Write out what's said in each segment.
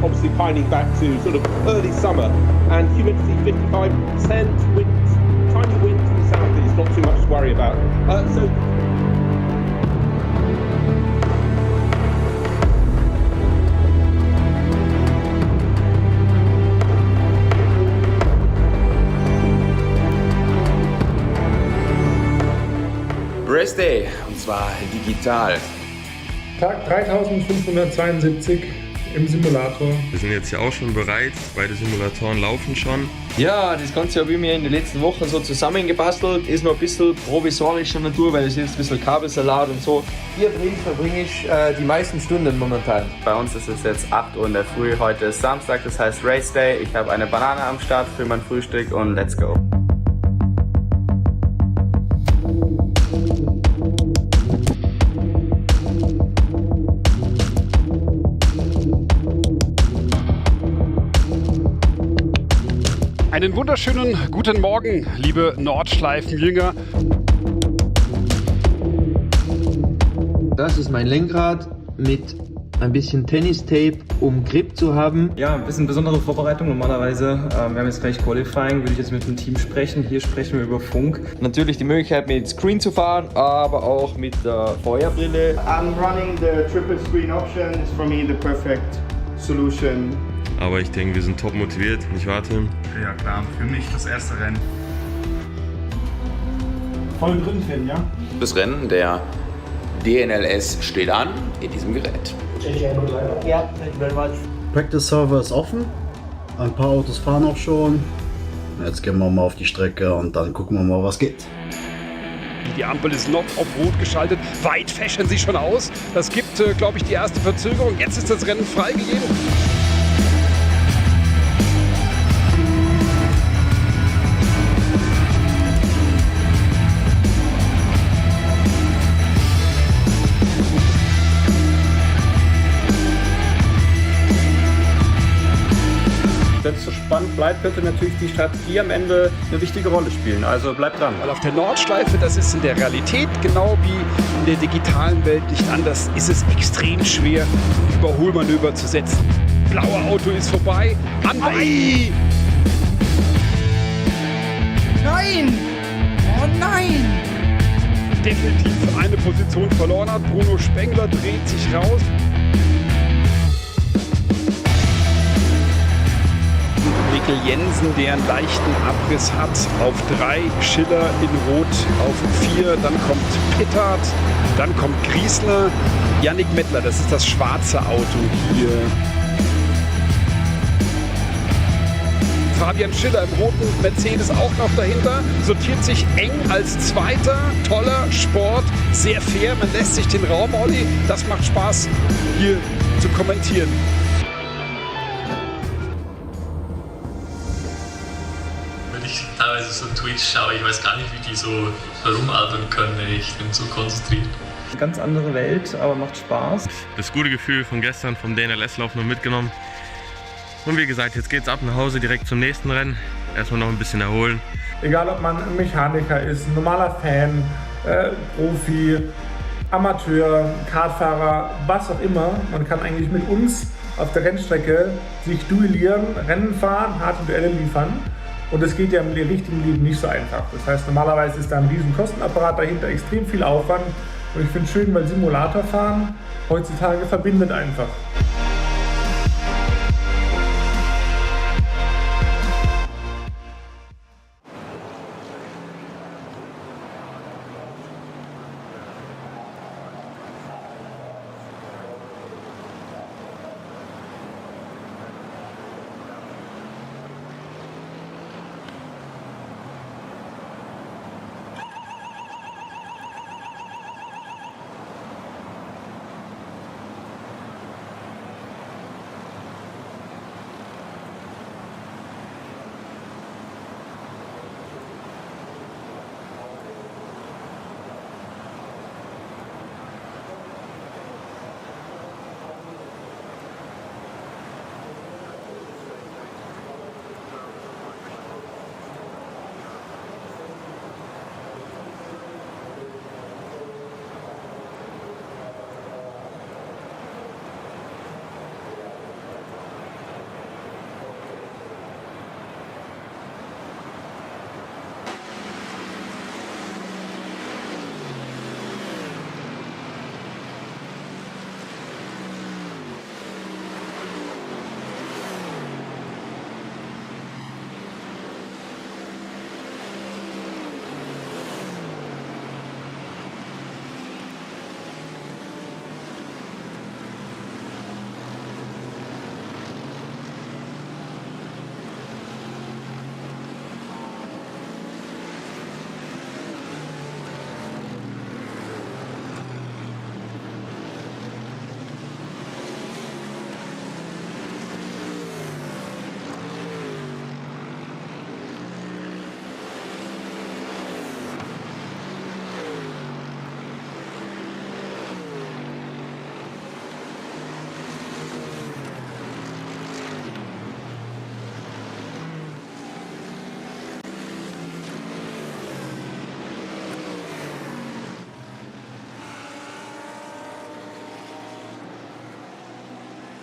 obviously pining back to sort of early summer, and humidity 55%, winds, tiny wind to the southeast, not too much to worry about. Race Day, und zwar digital. Tag 3572 im Simulator. Wir sind jetzt hier auch schon bereit, beide Simulatoren laufen schon. Ja, das Ganze habe ich mir in den letzten Wochen so zusammengebastelt, ist noch ein bisschen provisorischer Natur, weil es ist ein bisschen Kabelsalat und so. Hier drin verbringe ich die meisten Stunden momentan. Bei uns ist es jetzt 8 Uhr in der Früh, heute ist Samstag, das heißt Race Day. Ich habe eine Banane am Start für mein Frühstück und let's go. Einen wunderschönen guten Morgen, liebe Nordschleifenjünger. Das ist mein Lenkrad mit ein bisschen Tennistape, um Grip zu haben. Ja, ein bisschen besondere Vorbereitung normalerweise. Wir haben jetzt gleich Qualifying, würde ich jetzt mit dem Team sprechen. Hier sprechen wir über Funk. Natürlich die Möglichkeit mit Screen zu fahren, aber auch mit der VR-Brille. I'm running the triple screen option. It's for me the perfect solution. Aber ich denke, wir sind top motiviert, nicht wahr, Tim? Ja klar, für mich das erste Rennen. Voll drin, Finn, ja? Das Rennen der DNLS steht an in diesem Gerät. Ja, thank you very much. Practice Server ist offen. Ein paar Autos fahren auch schon. Jetzt gehen wir mal auf die Strecke und dann gucken wir mal, was geht. Die Ampel ist noch auf Rot geschaltet. Weit fächern sie schon aus. Das gibt, glaube ich, die erste Verzögerung. Jetzt ist das Rennen freigegeben. Wenn es so spannend bleibt, könnte natürlich die Strategie am Ende eine wichtige Rolle spielen. Also bleibt dran. Weil auf der Nordschleife, das ist in der Realität genau wie in der digitalen Welt nicht anders, ist es extrem schwer, Überholmanöver zu setzen. Blaue Auto ist vorbei. Nein! Nein! Oh nein! Definitiv eine Position verloren hat. Bruno Spengler dreht sich raus. Mikkel Jensen, der einen leichten Abriss hat, auf 3, Schiller in Rot auf 4, dann kommt Pittard, dann kommt Griesler, Yannick Mettler, das ist das schwarze Auto hier. Fabian Schiller im roten Mercedes auch noch dahinter, sortiert sich eng als Zweiter, toller Sport, sehr fair, man lässt sich den Raum, Olli, das macht Spaß hier zu kommentieren. Teilweise so Twitch schaue, ich weiß gar nicht, wie die so rumalbern können, ich bin so konzentriert. Ganz andere Welt, aber macht Spaß. Das gute Gefühl von gestern vom DNLS-Lauf nur mitgenommen. Und wie gesagt, jetzt geht's ab nach Hause direkt zum nächsten Rennen. Erstmal noch ein bisschen erholen. Egal, ob man ein Mechaniker ist, ein normaler Fan, Profi, Amateur, Kartfahrer, was auch immer. Man kann eigentlich mit uns auf der Rennstrecke sich duellieren, Rennen fahren, harte Duelle liefern. Und das geht ja im richtigen Leben nicht so einfach. Das heißt, normalerweise ist da ein riesen Kostenapparat dahinter, extrem viel Aufwand. Und ich finde es schön, weil Simulatorfahren heutzutage verbindet einfach.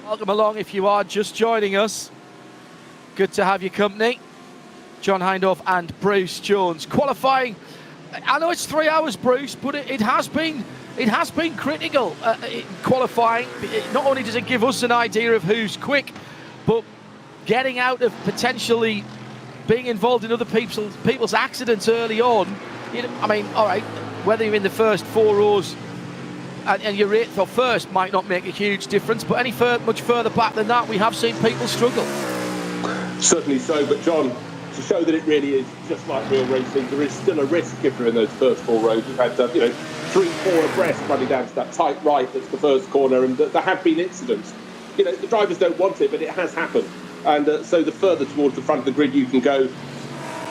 Welcome along if you are just joining us. Good to have your company. John Hindhaugh and Bruce Jones. Qualifying, I know it's 3 hours, Bruce, but it has been critical in qualifying. Not only does it give us an idea of who's quick, but getting out of potentially being involved in other people's accidents early on. I mean, all right, whether you're in the first 4 rows and you're 8th or 1st might not make a huge difference, but much further back than that, we have seen people struggle. Certainly so, but John, to show that it really is just like real racing, there is still a risk if you're in those first 4 rows. We've had 3-4 abreast running down to that tight right that's the first corner, and there have been incidents. The drivers don't want it, but it has happened. And so the further towards the front of the grid you can go,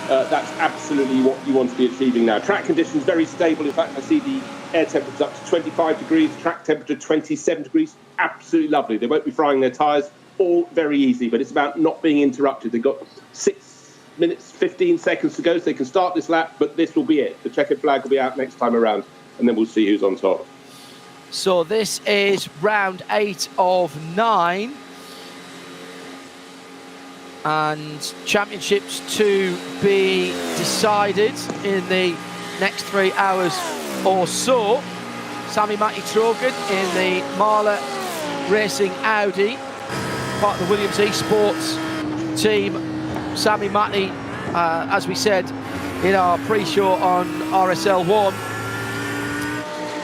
that's absolutely what you want to be achieving now. Track conditions very stable. In fact, I see the air temperature's up to 25 degrees, track temperature 27 degrees. Absolutely lovely. They won't be frying their tyres. All very easy, but it's about not being interrupted. They've got 6 minutes, 15 seconds to go, so they can start this lap, but this will be it. The checkered flag will be out next time around, and then we'll see who's on top. So this is round 8 of 9. And championships to be decided in the next 3 hours or so. Sami Matti-Trogen in the Mahler Racing Audi, part of the Williams Esports team. Sami Matti, as we said in our pre-show on RSL1,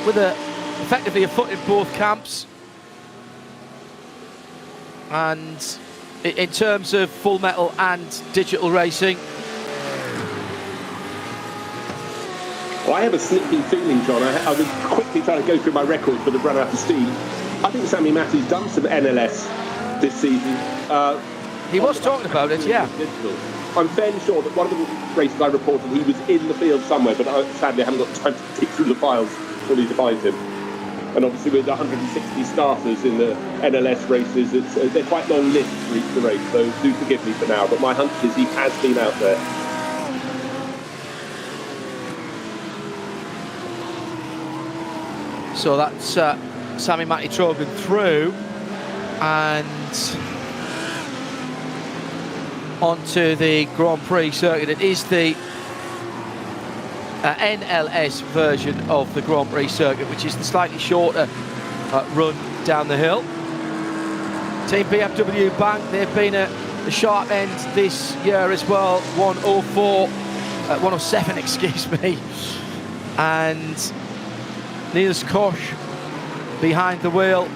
with effectively a foot in both camps. And in terms of full metal and digital racing, well, I have a sneaking feeling, John. I was quickly trying to go through my records, but I've run out of steam. I think Sami Matti's done some NLS this season. He was talking about it, yeah. I'm fairly sure that one of the races I reported, he was in the field somewhere, but sadly I haven't got time to dig through the files fully to find him. And obviously with 160 starters in the NLS races, they're quite long lists for each race, so do forgive me for now, but my hunch is he has been out there. So that's Sami Matti-Trogen through, and onto the Grand Prix circuit. It is the NLS version of the Grand Prix circuit, which is the slightly shorter run down the hill. Team BMW Bank, they've been at the sharp end this year as well. 107, excuse me. And Niels Koch behind the wheel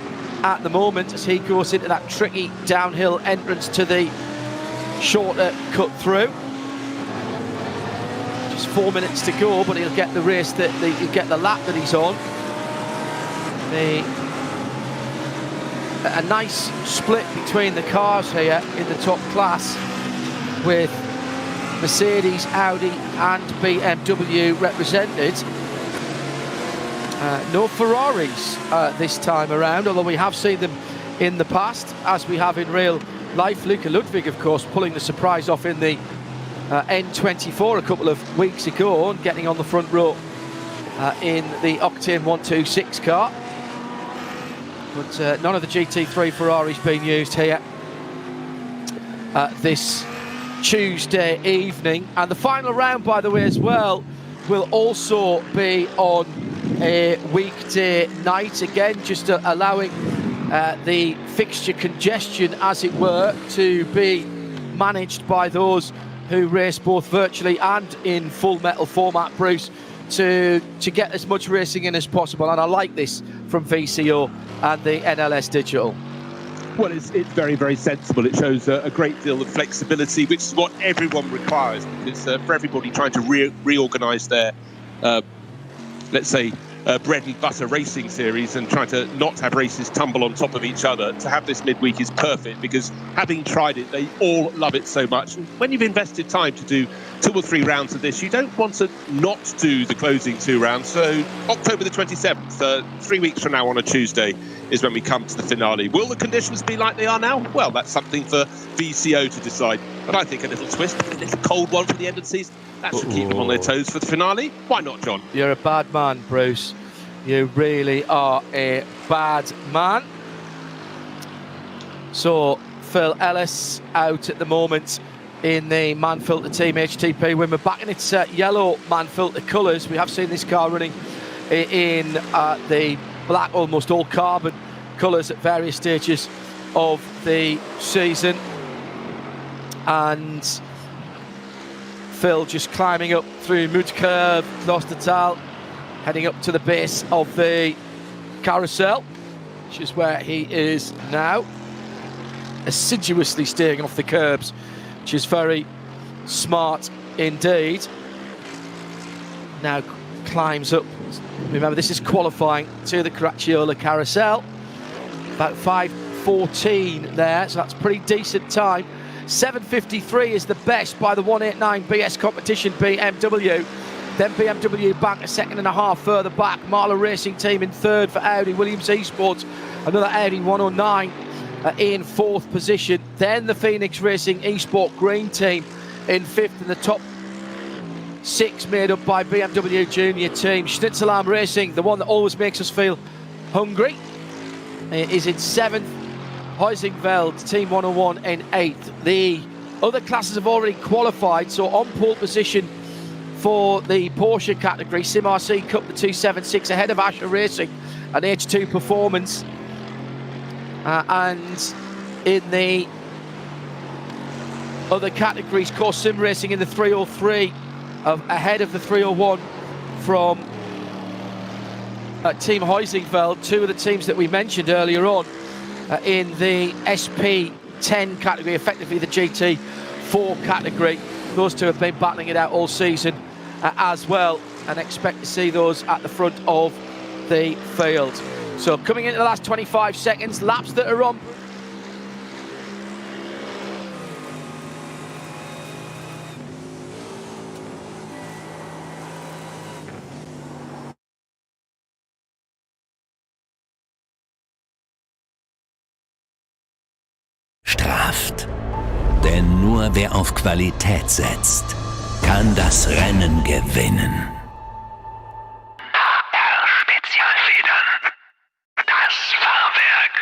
at the moment as he goes into that tricky downhill entrance to the shorter cut through. Just 4 minutes to go, but he'll get the race he'll get the lap that he's on. A nice split between the cars here in the top class, with Mercedes, Audi and BMW represented. No Ferraris this time around, although we have seen them in the past, as we have in real life. Luca Ludwig, of course, pulling the surprise off in the N24 a couple of weeks ago and getting on the front row in the Octane 126 car. But none of the GT3 Ferraris being used here this Tuesday evening. And the final round, by the way, as well, will also be on a weekday night. Again, just allowing the fixture congestion, as it were, to be managed by those who race both virtually and in full metal format, Bruce, to get as much racing in as possible. And I like this from VCO and the NLS Digital. Well, it's very, very sensible. It shows a great deal of flexibility, which is what everyone requires, because for everybody trying to reorganise their, let's say, bread and butter racing series and trying to not have races tumble on top of each other, to have this midweek is perfect, because having tried it, they all love it so much. And when you've invested time to do 2 or 3 rounds of this, you don't want to not do the closing 2 rounds. So October the 27th, 3 weeks from now on a Tuesday, is when we come to the finale. Will the conditions be like they are now? Well, that's something for VCO to decide. But I think a little twist, a little cold one for the end of the season, that should keep them on their toes for the finale. Why not, John? You're a bad man, Bruce. You really are a bad man. So Phil Ellis out at the moment in the Manfilter Team HTP win. We're back in its yellow Manfilter colours. We have seen this car running in the black, almost all carbon colours at various stages of the season. And Phil just climbing up through Mud Curve, Klostertal, heading up to the base of the carousel, which is where he is now, assiduously staying off the curbs, which is very smart indeed. Now climbs up. Remember, this is qualifying to the Caracciolo carousel. About 5:14 there, so that's a pretty decent time. 7:53 is the best by the 189 BS competition BMW. Then BMW back a second and a half further back. Marlow Racing Team in third for Audi. Williams Esports, another Audi 109 in fourth position. Then the Phoenix Racing Esport Green Team in fifth, in the top six made up by BMW Junior Team. Schnitzelarm Racing, the one that always makes us feel hungry, is in seventh. Huizingveld Team 101 in eighth. The other classes have already qualified, so on pole position for the Porsche category, Sim RC Cup the 276 ahead of Asher Racing and H2 Performance. And in the other categories, Course Sim Racing in the 303 ahead of the 301 from Team Huizingveld, two of the teams that we mentioned earlier on in the SP10 category, effectively the GT4 category. Those two have been battling it out all season as well, and expect to see those at the front of the field. So coming into the last 25 seconds, laps that are on. Straft. Denn nur wer auf Qualität setzt, kann das Rennen gewinnen. HR-Spezialfedern. Das Fahrwerk.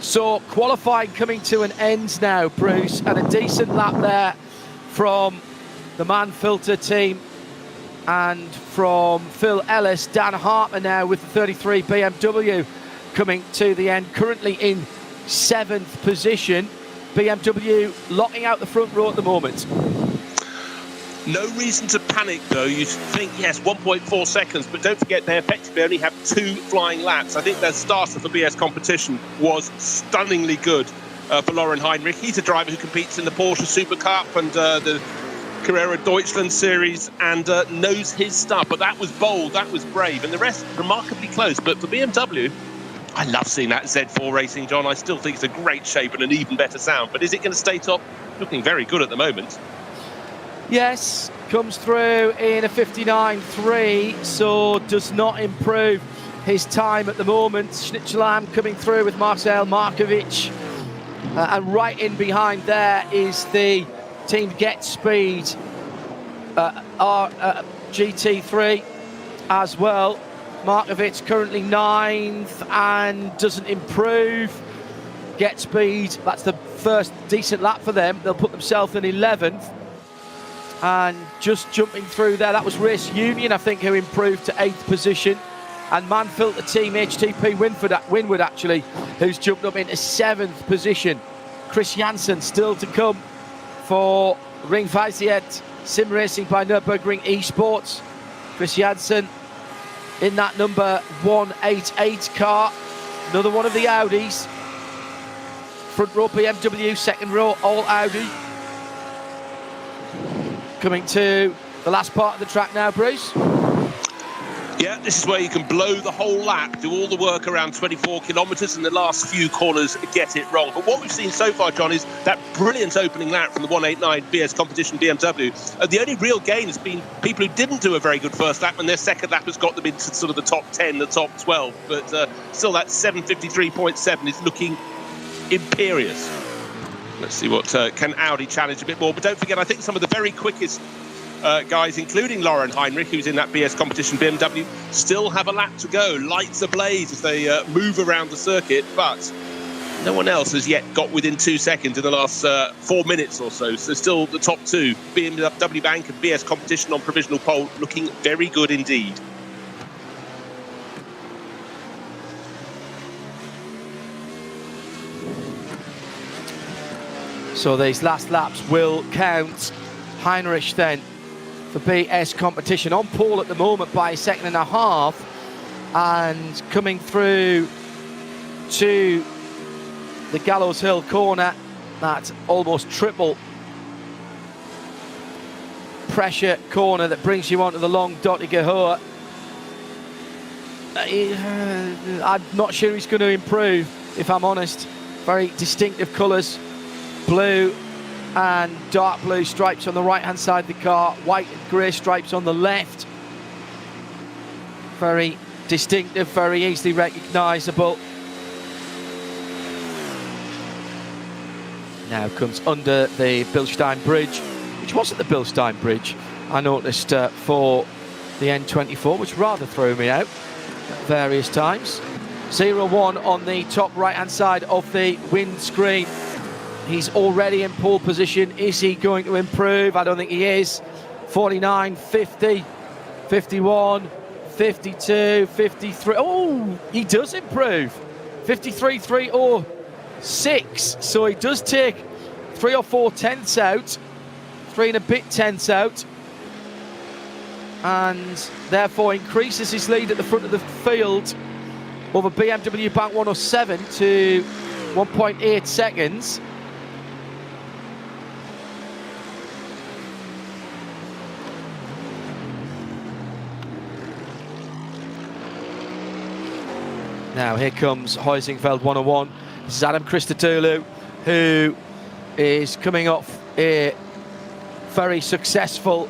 So qualifying coming to an end now, Bruce, and a decent lap there from the Manfilter team and from Phil Ellis. Dan Hartman now with the 33 BMW coming to the end, currently in 7th position. BMW locking out the front row at the moment. No reason to panic, though. You think, yes, 1.4 seconds, but don't forget they effectively only have 2 flying laps. I think their starter for BS competition was stunningly good for Lauren Heinrich. He's a driver who competes in the Porsche Super Cup and the Carrera Deutschland Series and knows his stuff. But that was bold, that was brave, and the rest remarkably close. But for BMW, I love seeing that Z4 racing, John. I still think it's a great shape and an even better sound. But is it going to stay top? Looking very good at the moment. Yes, comes through in a 59.3, so does not improve his time at the moment. Schnitzelam coming through with Marcel Markovic. And right in behind there is the Team Get Speed GT3 as well. Markovic currently 9th and doesn't improve. Get Speed, that's the first decent lap for them. They'll put themselves in 11th. And just jumping through there, that was Race Union, I think, who improved to 8th position. And Manfilter Team HTP Winward actually, who's jumped up into 7th position. Chris Janssen still to come for Ringweisiert Sim Racing by Nürburgring Esports. Chris Janssen in that number 188 car. Another one of the Audis. Front row BMW, second row all Audi. Coming to the last part of the track now, Bruce. Yeah, this is where you can blow the whole lap, do all the work around 24 kilometres, and the last few corners get it wrong. But what we've seen so far, John, is that brilliant opening lap from the 189 BS Competition BMW. The only real gain has been people who didn't do a very good first lap, and their second lap has got them into sort of the top 10, the top 12. But still, that 7:53.7 is looking imperious. Let's see what can Audi challenge a bit more. But don't forget, I think some of the very quickest guys, including Lauren Heinrich, who's in that BS Competition BMW, still have a lap to go. Lights ablaze as they move around the circuit, but no one else has yet got within 2 seconds in the last 4 minutes or so. So still the top two, BMW Bank and BS Competition on provisional pole, looking very good indeed. So these last laps will count. Heinrich then for BS Competition on pole at the moment by 1.5 seconds, and coming through to the Gallows Hill corner, that almost triple pressure corner that brings you onto the long Dottiger Hohe. I'm not sure he's going to improve, if I'm honest. Very distinctive colours, blue and dark blue stripes on the right hand side of the car, white and grey stripes on the left. Very distinctive, very easily recognisable. Now comes under the Bilstein Bridge, which wasn't the Bilstein Bridge, I noticed, for the N24, which rather threw me out at various times. 0-1 on the top right hand side of the windscreen. He's already in pole position. Is he going to improve? I don't think he is. 49, 50, 51, 52, 53. Oh, he does improve. 53.306. So he does take 3 or 4 tenths out, 3 and a bit tenths out, and therefore increases his lead at the front of the field over BMW Bank 107 to 1.8 seconds. Now here comes Huizinfeld 101. This is Adam Christodoulou, who is coming off a very successful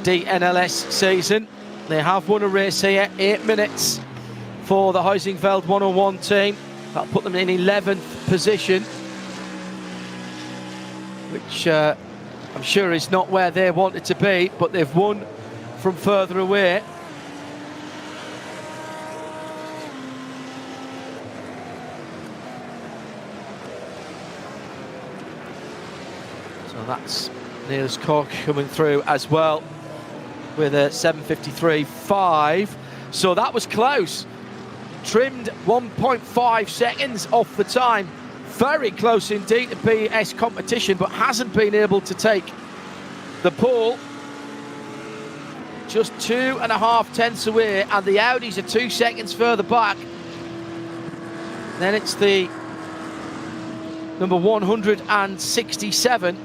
DNLS season. They have won a race here, 8 minutes for the Huizinfeld 101 team. That'll put them in 11th position, which I'm sure is not where they wanted to be, but they've won from further away. That's Niels Koch coming through as well with a 7:53.5. So that was close. Trimmed 1.5 seconds off the time. Very close indeed to BS Competition, but hasn't been able to take the pole. Just 2.5 tenths away, and the Audis are 2 seconds further back. Then it's the number 167.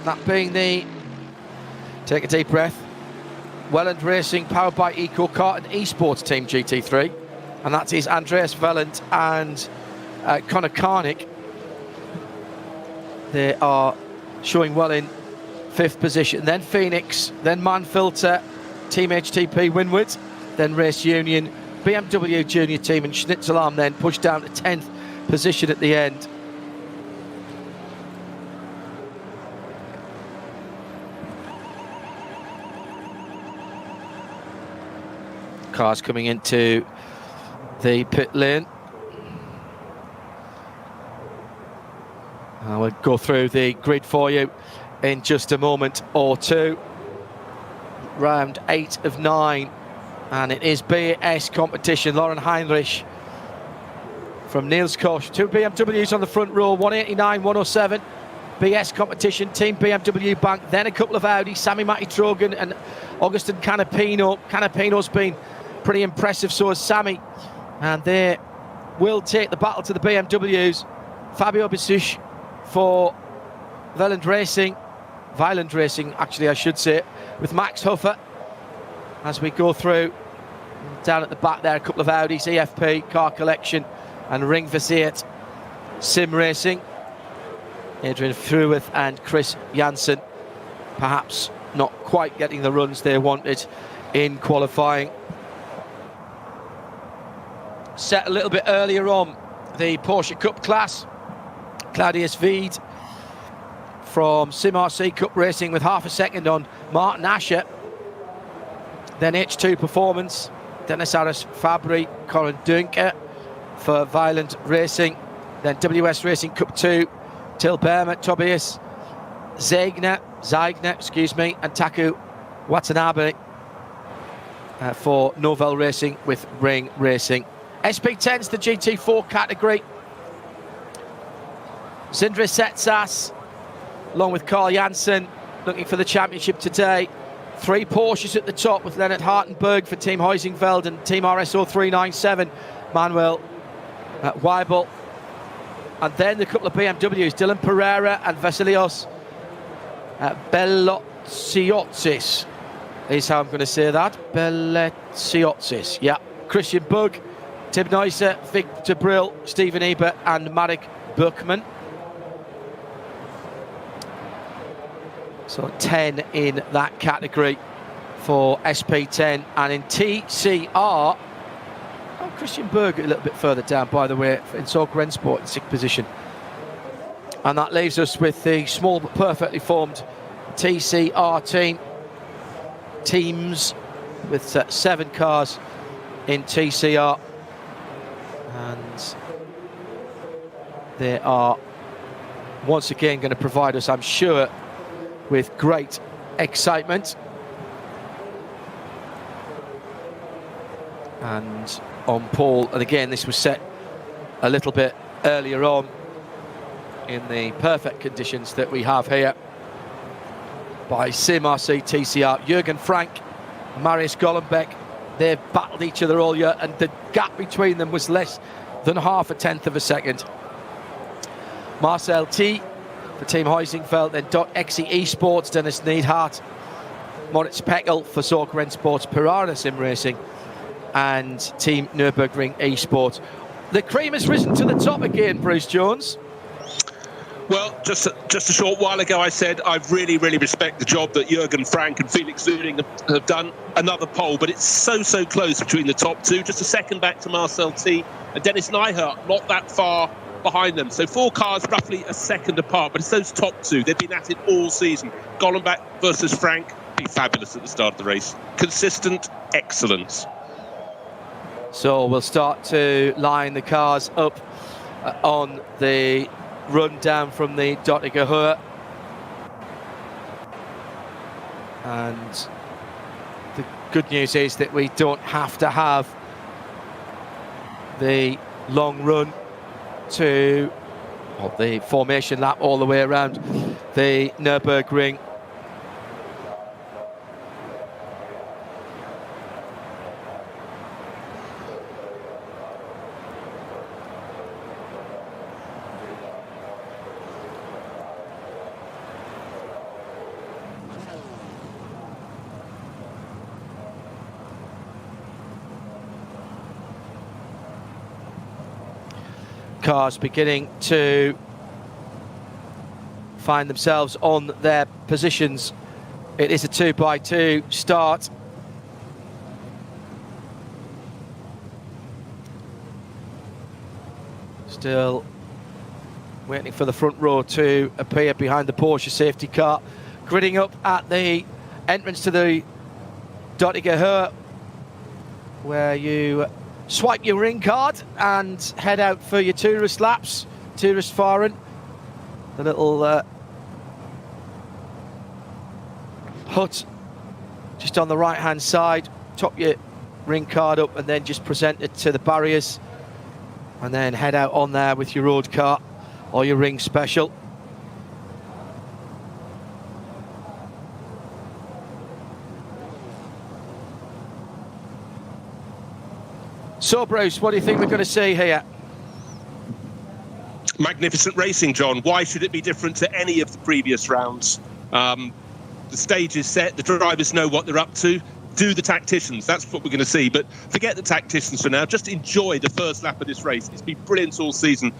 That being the, take a deep breath, Welland Racing, powered by EcoKart and Esports Team GT3. And that is Andreas Welland and Connor Carnick. They are showing well in 5th position. Then Phoenix, then Manfilter, Team HTP Winwood, then Race Union, BMW Junior Team and Schnitzelarm then pushed down to 10th position at the end. Cars coming into the pit lane. We'll go through the grid for you in just a moment or two. Round 8 of 9, and it is BS competition. Lauren Heinrich from Niels Koch. 2 BMWs on the front row, 189, 107. BS competition, Team BMW Bank, then a couple of Audi, Sami Matti-Trogen and Augustin Canapino. Canapino's been pretty impressive, so has Sami. And they will take the battle to the BMWs. Fabio Bisuch for Violent Racing, actually I should say, with Max Huffer. As we go through, down at the back there, a couple of Audis, EFP, Car Collection and Ring Versiert Sim Racing. Adrian Fruith and Chris Janssen, perhaps not quite getting the runs they wanted in qualifying. Set a little bit earlier on, the Porsche Cup class. Claudius Veed from Sim RC Cup Racing with half a second on Martin Asher. Then H2 Performance, Dennis Harris Fabry, Colin Dunker for Violent Racing. Then WS Racing Cup 2, Till Bermer, Tobias Zeigner, and Taku Watanabe for Novell Racing with Ring Racing. SP10's the GT4 category. Sindre Setsas, along with Carl Janssen, looking for the championship today. 3 Porsches at the top with Leonard Hartenberg for Team Heusingfeld and Team RSO 397, Manuel Weibel. And then a couple of BMWs, Dylan Pereira and Vasilios Belotsiotis is how I'm going to say that. Belotsiotis, yeah. Christian Bug, Tim Neusser, Victor Brill, Stephen Ebert and Marek Buchmann. So 10 in that category for SP10. And in TCR, Christian Berg a little bit further down, by the way, in Sorg Rennsport in 6th position. And that leaves us with the small but perfectly formed TCR teams with 7 cars in TCR. And they are once again going to provide us, I'm sure, with great excitement. And on pole, and again this was set a little bit earlier on in the perfect conditions that we have here by Sim RC TCR. Jürgen Frank, Marius Gollenbeck, they've battled each other all year and the gap between them was less than half a tenth of a second. Marcel T for Team Heusingfeld, then .exe Esports, Dennis Neidhart, Moritz Peckel for Sorg Rennsports, Piranha Sim Racing and Team Nürburgring Esports. The cream has risen to the top again, Bruce Jones. Well, just a short while ago I said I really respect the job that Jürgen Frank and Felix Zuding have done. Another pole, but it's so close between the top 2. Just a second back to Marcel T and Dennis Neidhart, not that far behind them. So 4 cars roughly a second apart, but it's those top 2. They've been at it all season. Gollenbach versus Frank, be fabulous at the start of the race. Consistent excellence. So we'll start to line the cars up on the run down from the Dottinger Höhe. And the good news is that we don't have to have the long run to the formation lap all the way around the Nürburgring. cars beginning to find themselves on their positions. It is a 2x2 start. Still waiting for the front row to appear behind the Porsche safety car. Gridding up at the entrance to the 3h, where you swipe your ring card and head out for your tourist laps, tourist fahren. The little hut just on the right hand side. Top your ring card up and then just present it to the barriers, and then head out on there with your road car or your ring special. So Bruce, what do you think we're going to see here? Magnificent racing, John. Why should it be different to any of the previous rounds? The stage is set, the drivers know what they're up to. Do the tacticians, that's what we're going to see. But forget the tacticians for now, just enjoy the first lap of this race. It's been brilliant all season,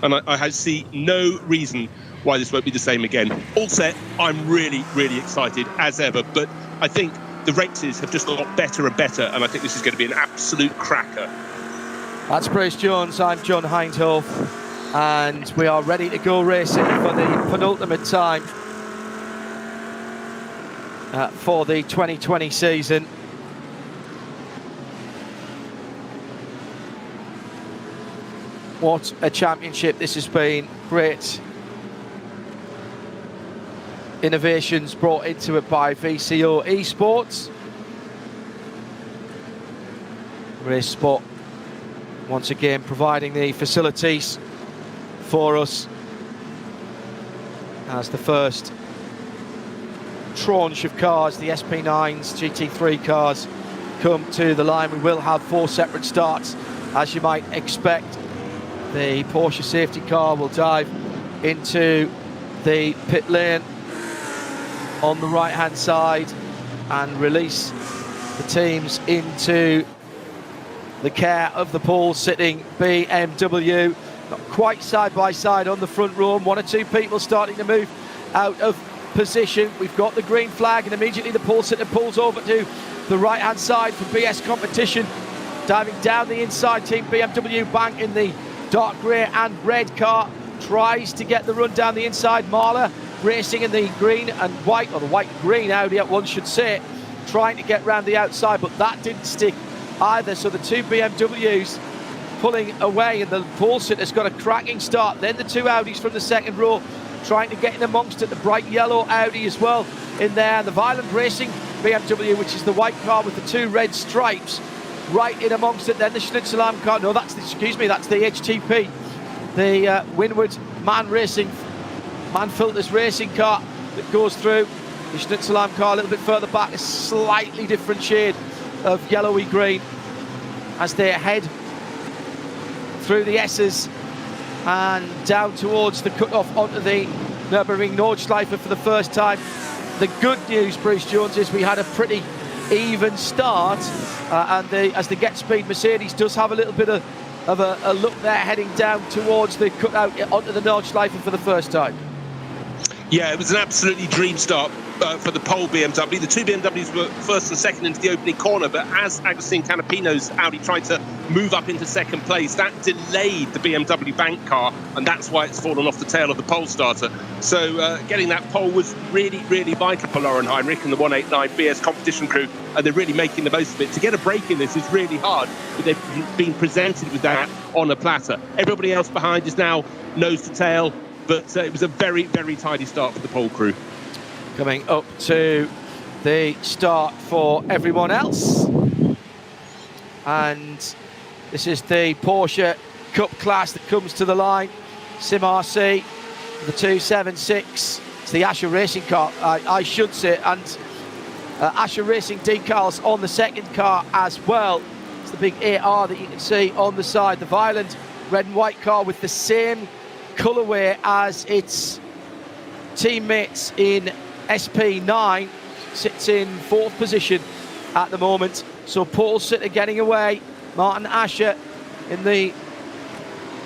and I see no reason why this won't be the same again. All set, I'm really, really excited as ever, but I think the races have just got better and better, and I think this is going to be an absolute cracker. That's Bruce Jones, I'm John Hindhoff, and we are ready to go racing for the penultimate time for the 2020 season. What a championship this has been. Great innovations brought into it by VCO Esports. Race Spot once again providing the facilities for us as the first tranche of cars, the SP9s, GT3 cars, come to the line. We will have 4 separate starts, as you might expect. The Porsche safety car will dive into the pit lane on the right hand side and release the teams into the care of the pole sitting BMW. Not quite side by side on the front row, 1 or 2 people starting to move out of position. We've got the green flag, and immediately the pole sitter pulls over to the right hand side for BS competition. Diving down the inside, Team BMW Bank in the dark grey and red car tries to get the run down the inside. Mahler racing in the green and white, or the white and green Audi, one should say, trying to get round the outside, but that didn't stick either. So the 2 BMWs pulling away, and the pole sitter's got a cracking start. Then the 2 Audis from the second row trying to get in amongst it. The bright yellow Audi as well in there. The Violent Racing BMW, which is the white car with the 2 red stripes, right in amongst it. Then the Schnitzelarm car. No, that's the HTP. The Winward Man Filters racing car that goes through. The Schnitzelarm car a little bit further back, a slightly different shade of yellowy green as they head through the S's and down towards the cut-off onto the Nürburgring Nordschleife for the first time. The good news, Bruce Jones, is we had a pretty even start, and as the Get Speed Mercedes does have a little bit of a look there, heading down towards the cut-out onto the Nordschleife for the first time. Yeah, it was an absolutely dream start for the pole BMW. The 2 BMWs were first and second into the opening corner, but as Agustin Canapino's Audi tried to move up into second place, that delayed the BMW bank car, and that's why it's fallen off the tail of the pole starter. So getting that pole was really, really vital for Lauren Heinrich and the 189 BS competition crew, and they're really making the most of it. To get a break in this is really hard, but they've been presented with that on a platter. Everybody else behind is now nose to tail, but it was a very, very tidy start for the pole crew. Coming up to the start for everyone else. And this is the Porsche Cup class that comes to the line. Sim RC, the 276. It's the Asher Racing car, I should say, and Asher Racing decals on the second car as well. It's the big AR that you can see on the side. The Violent red and white car with the same colourway as its teammates in SP9 sits in 4th position at the moment. So Paul Sitter getting away. Martin Asher in the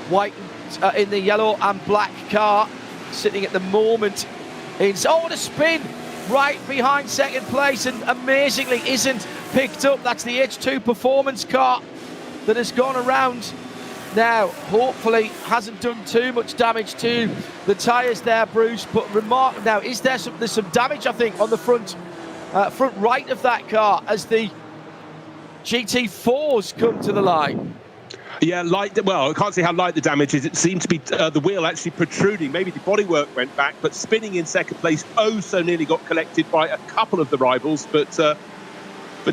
white and in the yellow and black car, sitting at the moment in... Oh, what a spin right behind second place, and amazingly isn't picked up. That's the H2 performance car that has gone around now. Hopefully hasn't done too much damage to the tyres there, Bruce, but remark now, is there's some damage, I think, on the front right of that car as the GT4s come to the line. Yeah, well, I can't see how light the damage is. It seemed to be the wheel actually protruding. Maybe the bodywork went back, but spinning in second place so nearly got collected by a couple of the rivals. But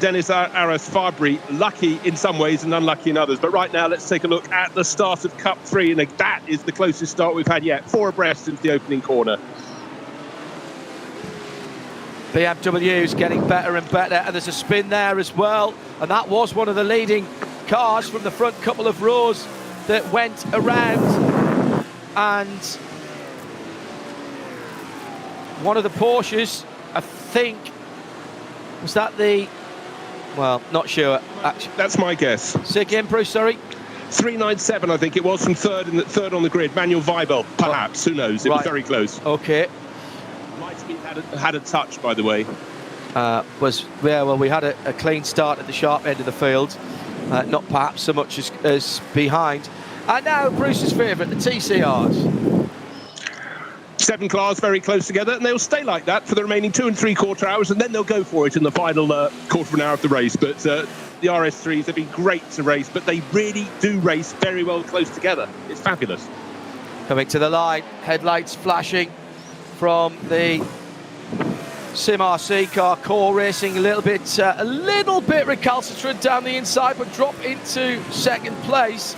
Dennis Aras Fabry, lucky in some ways and unlucky in others. But right now, let's take a look at the start of Cup 3. And that is the closest start we've had yet. 4 abreast since the opening corner. BMW's getting better and better, and there's a spin there as well. And that was one of the leading cars from the front couple of rows that went around. And one of the Porsches, I think, was that the... Well, not sure, actually. That's my guess. Say again, Bruce, sorry? 397, I think it was, from third on the grid. Manuel Weibel, perhaps. Who knows? It was very close. Okay. Might have had a touch, by the way. We had a clean start at the sharp end of the field. Not perhaps so much as behind. And now Bruce's favourite, the TCRs. 7 cars very close together, and they'll stay like that for the remaining 2 3/4 hours, and then they'll go for it in the final quarter of an hour of the race. But the RS3s have been great to race, but they really do race very well close together. It's fabulous. Coming to the line, headlights flashing from the Sim RC car. Core Racing a little bit recalcitrant down the inside, but drop into second place.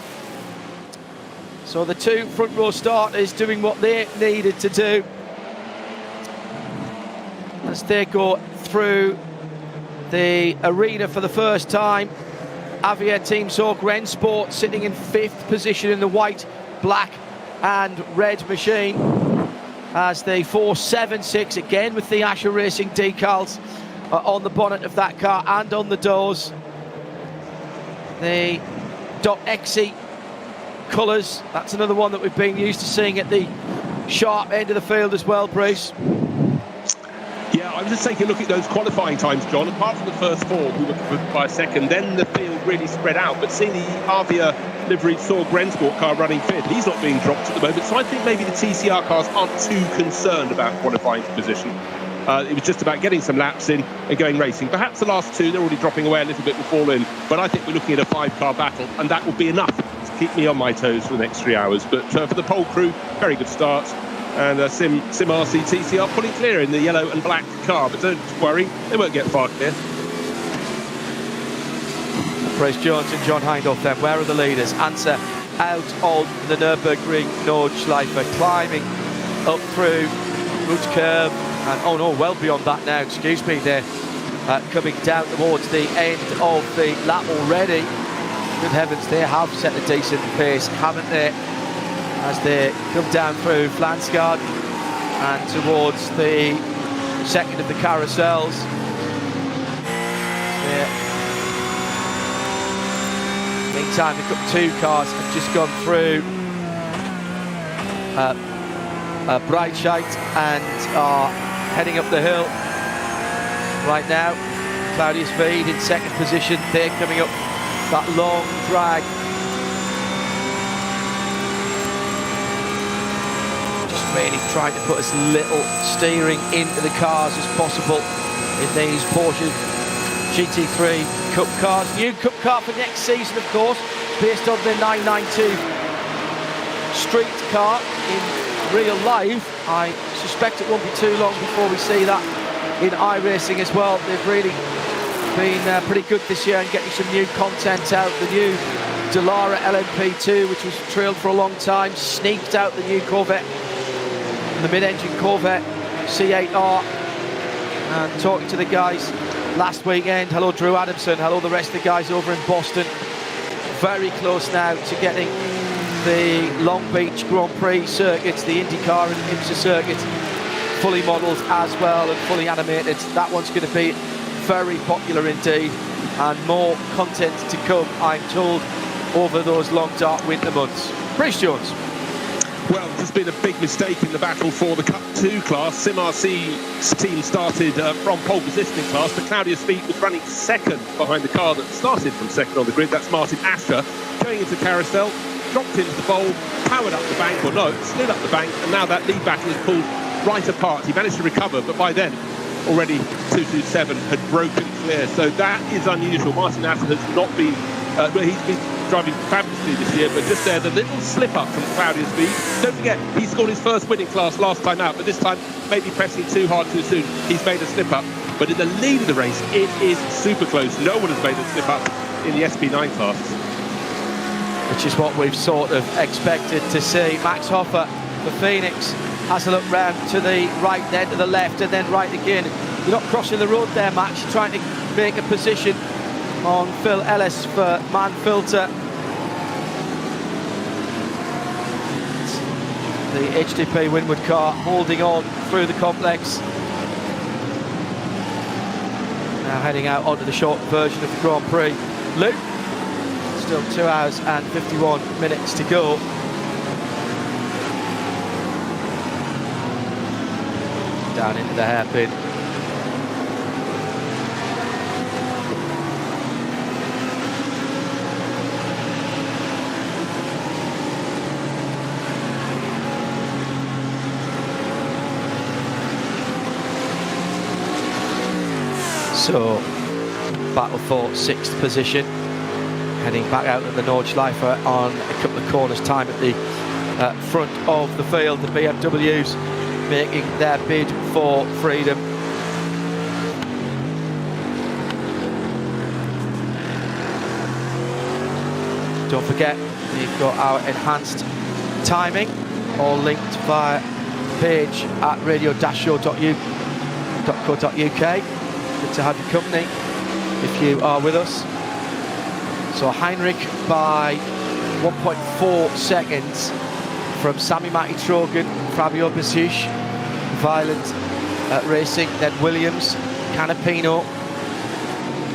So the 2 front row starters doing what they needed to do as they go through the arena for the first time. Avia Team Sorg Rensport sitting in 5th position in the white, black and red machine, as the 476 again with the Asher Racing decals on the bonnet of that car and on the doors. The .exe colours, that's another one that we've been used to seeing at the sharp end of the field as well, Bruce. Yeah, I'm just taking a look at those qualifying times, John. Apart from the first 4, who were by a second, then the field really spread out. But seeing the Avia livery Sorg Rensport car running 5th, he's not being dropped at the moment. So I think maybe the TCR cars aren't too concerned about qualifying position. It was just about getting some laps in and going racing. Perhaps the last 2, they're already dropping away a little bit before in. But I think we're looking at a 5-car battle, and that will be enough to keep me on my toes for the next 3 hours. But for the pole crew, very good start. And Sim RC TCR pulling clear in the yellow and black car. But don't worry, they won't get far clear. Bryce Jones and John Hindhaugh then. Where are the leaders? Answer out on the Nürburgring Nordschleife, climbing up through Root Curve. And oh no, well beyond that now, excuse me, they're coming down towards the end of the lap already. Good heavens, they have set a decent pace, haven't they? As they come down through Flansgaard and towards the second of the carousels. Meantime, the Cup 2 cars have just gone through Breitscheid and are heading up the hill right now. Claudius Veed in second position. They're coming up that long drag. Just really trying to put as little steering into the cars as possible in these Porsche GT3 Cup cars. New Cup car for next season, of course, based on the 992 street car in real life. I suspect it won't be too long before we see that in iRacing as well. They've really been pretty good this year and getting some new content out. The new Dallara LMP2, which was trailed for a long time, sneaked out the new Corvette, the mid-engine Corvette C8R. And talking to the guys last weekend, hello Drew Adamson, hello the rest of the guys over in Boston. Very close now to getting the Long Beach Grand Prix circuits, the IndyCar and IMSA circuits, fully modelled as well and fully animated. That one's going to be very popular indeed, and more content to come, I'm told, over those long dark winter months. Bruce Jones. Well, there's been a big mistake in the battle for the Cup 2 class. SimRC's team started from pole positioning class, but Claudia Speed was running second behind the car that started from second on the grid. That's Martin Asher. Going into carousel, dropped into the bowl, powered up the bank, or no, slid up the bank, and now that lead battle is pulled right apart. He managed to recover, but by then, already 227 had broken clear. So that is unusual. Martin Asher has not been, he's been driving fabulously this year, but just there, the little slip up from Claudia Speed. Don't forget, he scored his first winning class last time out, but this time maybe pressing too hard too soon. He's made a slip up, but in the lead of the race, it is super close. No one has made a slip up in the SP9 class. Which is what we've sort of expected to see. Max Hoffer, the Phoenix, has a look round to the right, then to the left, and then right again. You're not crossing the road there, Max. You're trying to make a position on Phil Ellis for Man Filter. The HDP Winwood car holding on through the complex. Now heading out onto the short version of the Grand Prix. Luke, still 2 hours and 51 minutes to go. Down into the hairpin. So, battle for 6th position. Heading back out of the Nordschleife on a couple of corners time at the front of the field. The BMWs making their bid for freedom. Don't forget, we've got our enhanced timing, all linked via the page at radio-show.co.uk. Good to have your company if you are with us. So Heinrich by 1.4 seconds from Sami Matti-Trogen, Fabio Besiush, Violent Racing, then Williams, Canapino.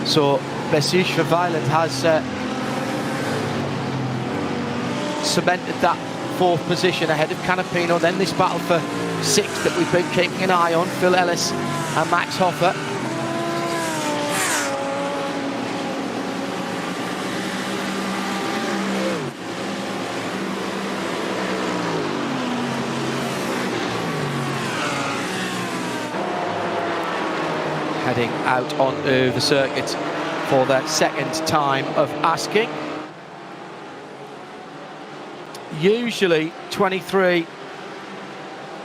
So Besiush for Violent has cemented that 4th position ahead of Canapino. Then this battle for 6th that we've been keeping an eye on, Phil Ellis and Max Hoffer. Heading out onto the circuit for their 2nd time of asking. Usually 23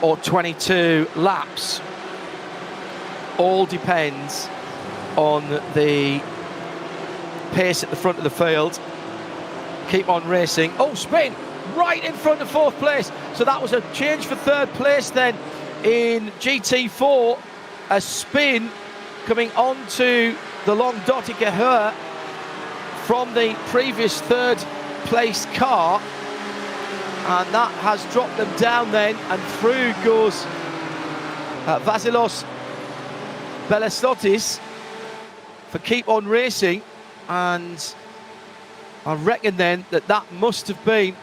or 22 laps. All depends on the pace at the front of the field. Keep on racing. Oh, spin! Right in front of 4th place. So that was a change for 3rd place then in GT4. A spin coming onto the long Dottinger Höhe from the previous 3rd place car, and that has dropped them down then, and through goes Vasilos Belestotis for Keep On Racing. And I reckon then that must have been,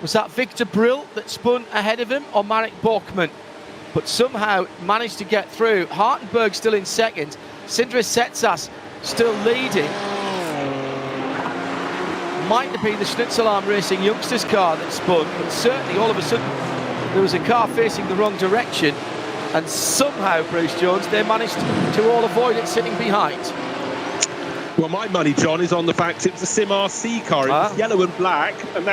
was that Victor Brill that spun ahead of him, or Marek Borkman? But somehow managed to get through. Hartenberg still in 2nd. Sindre Setsas still leading. Might have been the Schnitzelarm Racing Youngsters car that spun, but certainly all of a sudden there was a car facing the wrong direction, and somehow, Bruce Jones, they managed to all avoid it sitting behind. Well, my money, John, is on the fact it was a SimRC car. It was yellow and black, and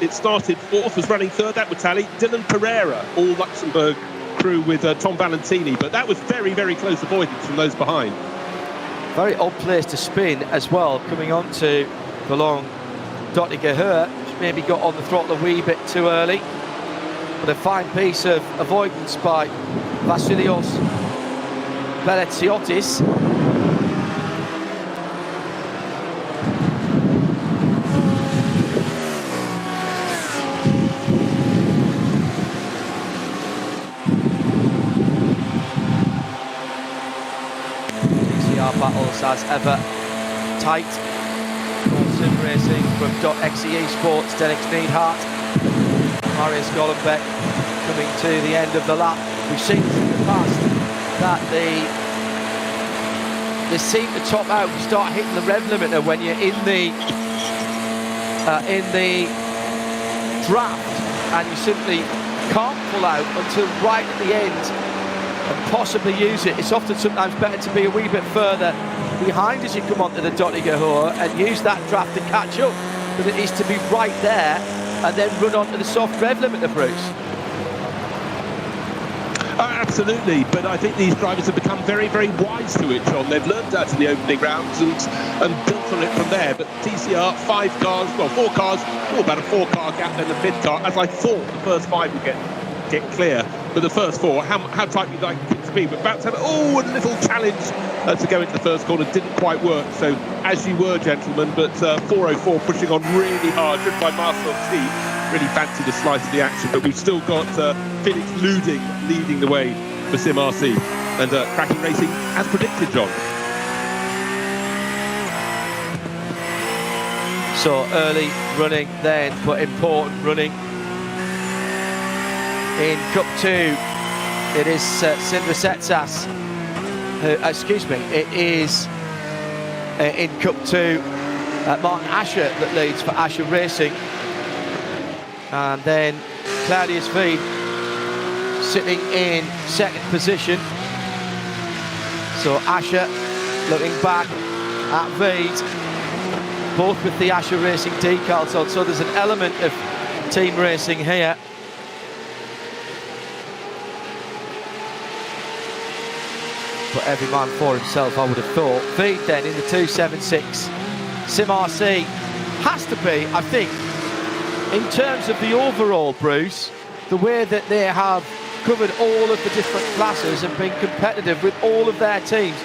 it started 4th, was running 3rd. That would tally. Dylan Pereira, all Luxembourg crew with Tom Valentini, but that was very, very close avoidance from those behind. Very odd place to spin as well, coming onto the long Dottinger Höhe, which maybe got on the throttle a wee bit too early. But a fine piece of avoidance by Vasilios Beletsiotis. Battles as ever tight. Sim Racing from .exe Esports, Dennis Neidhart. Marius Golombek coming to the end of the lap. We've seen in the past that they seem to top out, you start hitting the rev limiter when you're in the draft, and you simply can't pull out until right at the end and possibly use it. It's often sometimes better to be a wee bit further behind as you come onto the Dottinger and use that draft to catch up than it is to be right there and then run onto the soft rev limiter, Bruce. Absolutely, but I think these drivers have become very, very wise to it, John. They've learned that in the opening rounds and built on it from there. But TCR, 4 cars, about a 4-car gap, then the 5th car, as I thought the first 5 would get clear. But the first 4, how tight we'd like it to be. But about to have a little challenge to go into the first corner, didn't quite work. So, as you were, gentlemen, but 404 pushing on really hard, driven by Marcel T. Really fancied a slice of the action, but we've still got Felix Luding leading the way for Sim RC. And cracking racing, as predicted, John. So early running then, but important running. In Cup 2, it is Sindre Setsas. It is in Cup 2, Martin Asher that leads for Asher Racing. And then Claudius Veed sitting in 2nd position. So Asher looking back at Veed, both with the Asher Racing decals on. So there's an element of team racing here. But every man for himself, I would have thought. Veed then in the 276. Sim RC has to be, I think, in terms of the overall, Bruce, the way that they have covered all of the different classes and been competitive with all of their teams,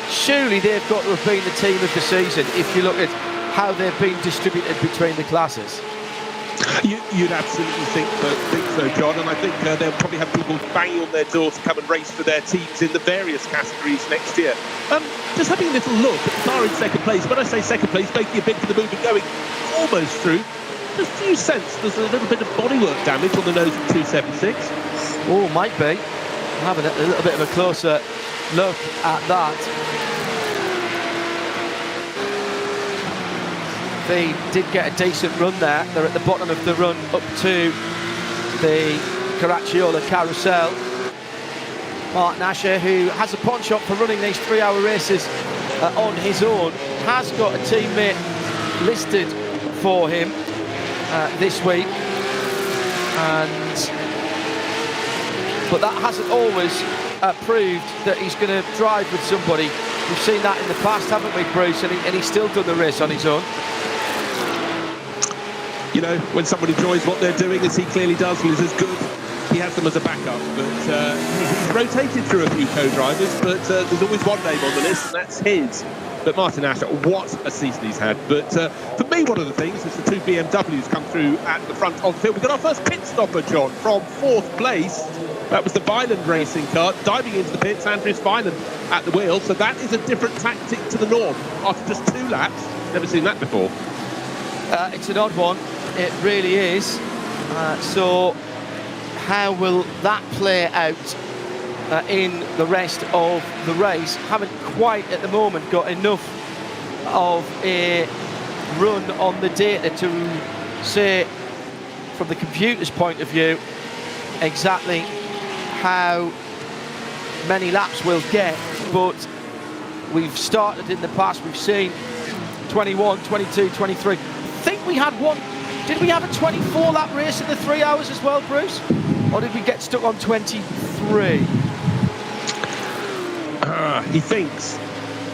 surely they've got to have been the team of the season if you look at how they've been distributed between the classes. You'd absolutely think so, John, and I think they'll probably have people banging on their doors to come and race for their teams in the various categories next year. Just having a little look at the car in 2nd place. When I say 2nd place, making a bit for the move and going almost through. Just do you sense there's a little bit of bodywork damage on the nose of 276? Oh, might be. Having a little bit of a closer look at that. They did get a decent run there. They're at the bottom of the run up to the Caracciolo Carousel. Martin Asher, who has a pawn shop for running these 3-hour races on his own, has got a teammate listed for him this week, but that hasn't always proved that he's going to drive with somebody. We've seen that in the past, haven't we, Bruce? And he's still done the race on his own. You know, when somebody enjoys what they're doing, as he clearly does, and is as good, he has them as a backup. But he's rotated through a few co-drivers, but there's always one name on the list, and that's his. But Martin Asher, what a season he's had. But for me, one of the things is the 2 BMWs come through at the front of the field. We've got our first pit stopper, John, from 4th place. That was the Violent racing car. Diving into the pits, Andreas Violent at the wheel. So that is a different tactic to the norm. After just 2 laps, never seen that before. It's an odd one. It really is. So how will that play out in the rest of the race? Haven't quite at the moment got enough of a run on the data to say, from the computer's point of view, exactly how many laps we'll get, but we've started in the past, we've seen 21, 22, 23. I think we had one. Did we have a 24-lap race in the 3 hours as well, Bruce? Or did we get stuck on 23? He thinks.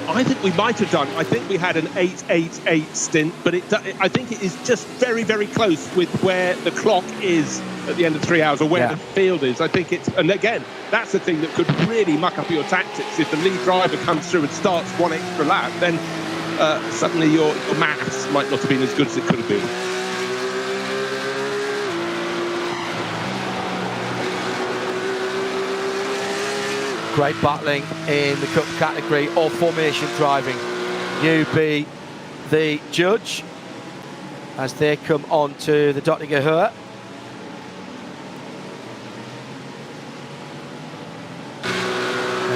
I think we might have done. I think we had an 8.88 stint, but I think it is just very, very close with where the clock is at the end of 3 hours, or where the field is. I think it's, and again, that's the thing that could really muck up your tactics. If the lead driver comes through and starts 1 extra lap, then suddenly your maths might not have been as good as it could have been. Great battling in the Cup category or formation driving. You be the judge as they come on to the Dottinger Höhe.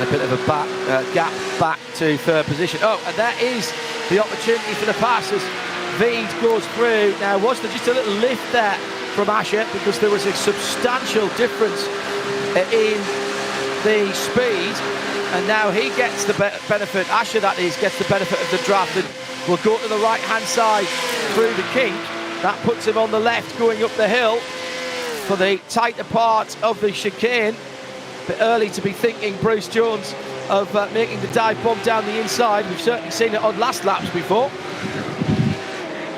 And a bit of a gap back to third position. Oh, and that is the opportunity for the passes. Veed goes through. Now, was there just a little lift there from Asher, because there was a substantial difference in the speed, and now he gets the benefit, Asher that is, gets the benefit of the draft and will go to the right hand side through the kink. That puts him on the left going up the hill for the tighter part of the chicane. A bit early to be thinking, Bruce Jones, of making the dive bomb down the inside. We've certainly seen it on last laps before.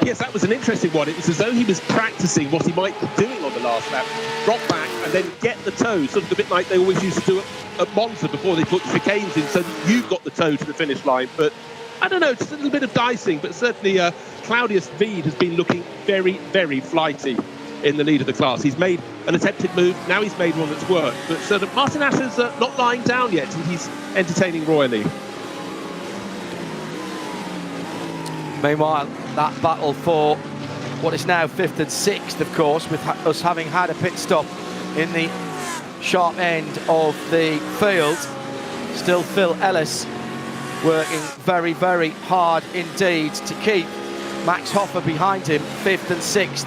Yes, that was an interesting one. It was as though he was practicing what he might be doing on the last lap. Drop back and then get the toe, sort of a bit like they always used to do at Monza before they put chicanes in, so that you've got the toe to the finish line. But I don't know, it's a little bit of dicing, but certainly Claudius Veed has been looking very, very flighty in the lead of the class. He's made an attempted move, now he's made one that's worked. But Martin Asher's not lying down yet, and he's entertaining royally. Meanwhile, that battle for what is now 5th and 6th, of course, with us having had a pit stop in the sharp end of the field. Still Phil Ellis working very, very hard indeed to keep Max Hoffer behind him, 5th and 6th.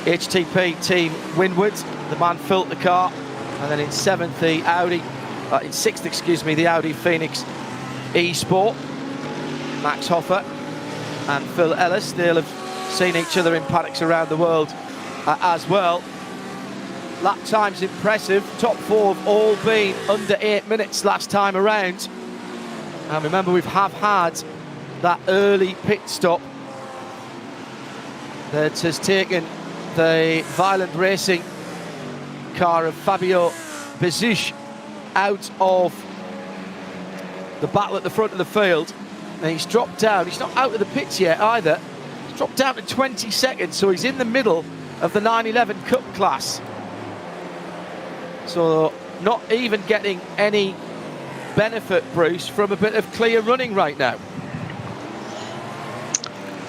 HTP team windward, the man filled the car, and then in 7th the Audi, in 6th, excuse me, the Audi Phoenix Esport. Max Hoffer and Phil Ellis, they'll have seen each other in paddocks around the world as well. Lap time's impressive. Top 4 have all been under 8 minutes last time around. And remember, we have had that early pit stop that has taken the Violent Racing car of Fabio Bezusch out of the battle at the front of the field. And he's dropped down. He's not out of the pits yet either. He's dropped down to 22nd, so he's in the middle of the 911 Cup class. So not even getting any benefit, Bruce, from a bit of clear running right now.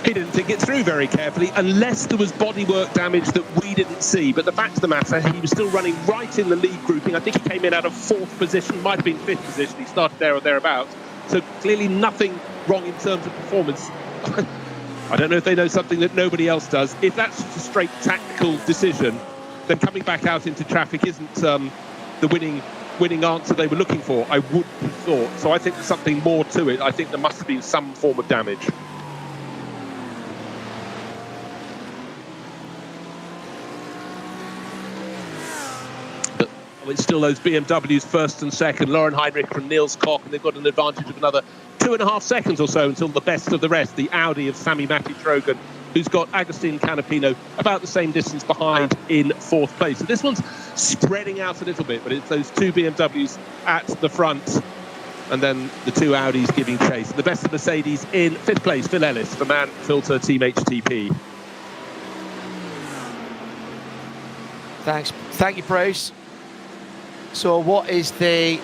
He didn't think it through very carefully, unless there was bodywork damage that we didn't see. But the fact of the matter, he was still running right in the lead grouping. I think he came in out of 4th position, might have been 5th position. He started there or thereabouts. So clearly nothing wrong in terms of performance. I don't know if they know something that nobody else does. If that's just a straight tactical decision, then coming back out into traffic isn't the winning answer they were looking for, I would have thought. So I think there's something more to it. I think there must have been some form of damage. It's still those BMWs 1st and 2nd, Lauren Heinrich and Niels Koch, and they've got an advantage of another 2.5 seconds or so until the best of the rest, the Audi of Sami Matti-Trogan, who's got Agustin Canapino about the same distance behind in 4th place. So this one's spreading out a little bit, but it's those 2 BMWs at the front and then the 2 Audis giving chase. The best of Mercedes in 5th place, Phil Ellis for Man Filter Team HTP. Thank you, Bruce. So what is the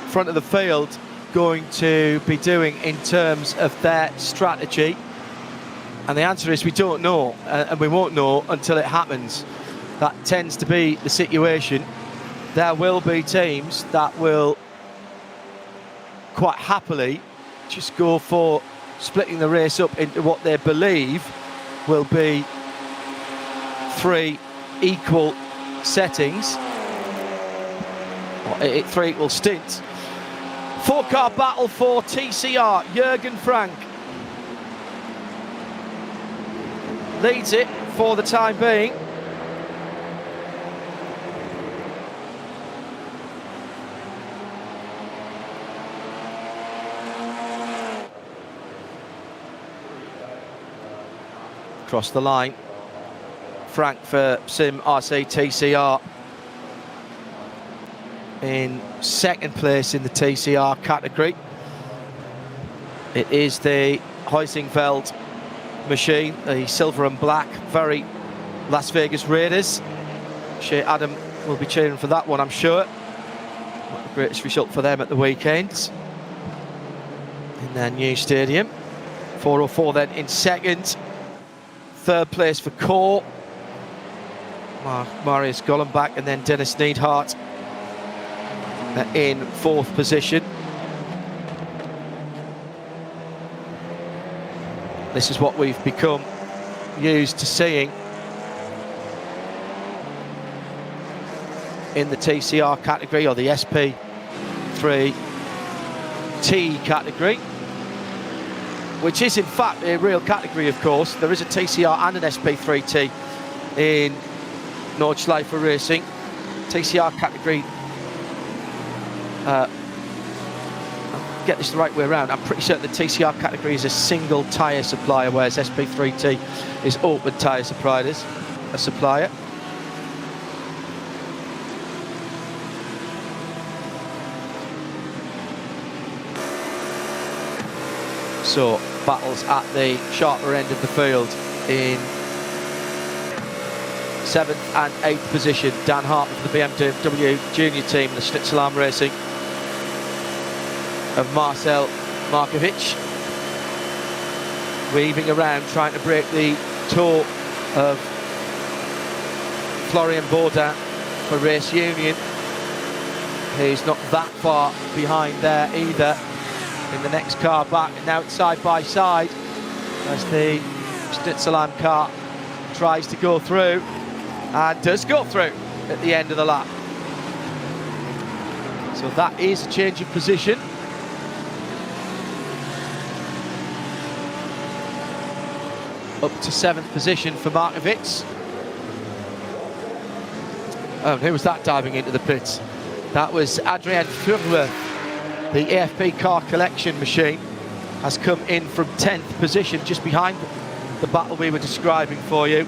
front of the field going to be doing in terms of their strategy? And the answer is we don't know, and we won't know until it happens. That tends to be the situation. There will be teams that will quite happily just go for splitting the race up into what they believe will be 3 equal settings. 3 equal stints. 4-car battle for TCR. Jürgen Frank leads it for the time being. Across the line. Frank for Sim RC TCR. In 2nd place in the TCR category. It is the Heusingfeld machine, the silver and black, very Las Vegas Raiders. Shea Adam will be cheering for that one, I'm sure. Not the greatest result for them at the weekend in their new stadium. 404 then in 2nd. 3rd place for Core. Marius Gollenbach and then Dennis Neidhart. in 4th position. This is what we've become used to seeing in the TCR category, or the SP3T category, which is in fact a real category, of course. There is a TCR and an SP3T in Nordschleifer Racing. TCR category, I'll get this the right way around, I'm pretty certain the TCR category is a single tyre supplier, whereas SP3T is open tyre suppliers, a supplier. So battles at the sharper end of the field in 7th and 8th position. Dan Harper for the BMW junior team, the Schnitzelarm Racing of Marcel Markovic, weaving around trying to break the toe of Florian Baudin for Race Union, who's not that far behind there either in the next car back. And now it's side by side as the Schnitzelarm car tries to go through, and does go through at the end of the lap. So that is a change of position. Up to 7th position for Markovic. Oh, who was that diving into the pits? That was Adrien Furwer. The AFP car collection machine has come in from 10th position, just behind the battle we were describing for you.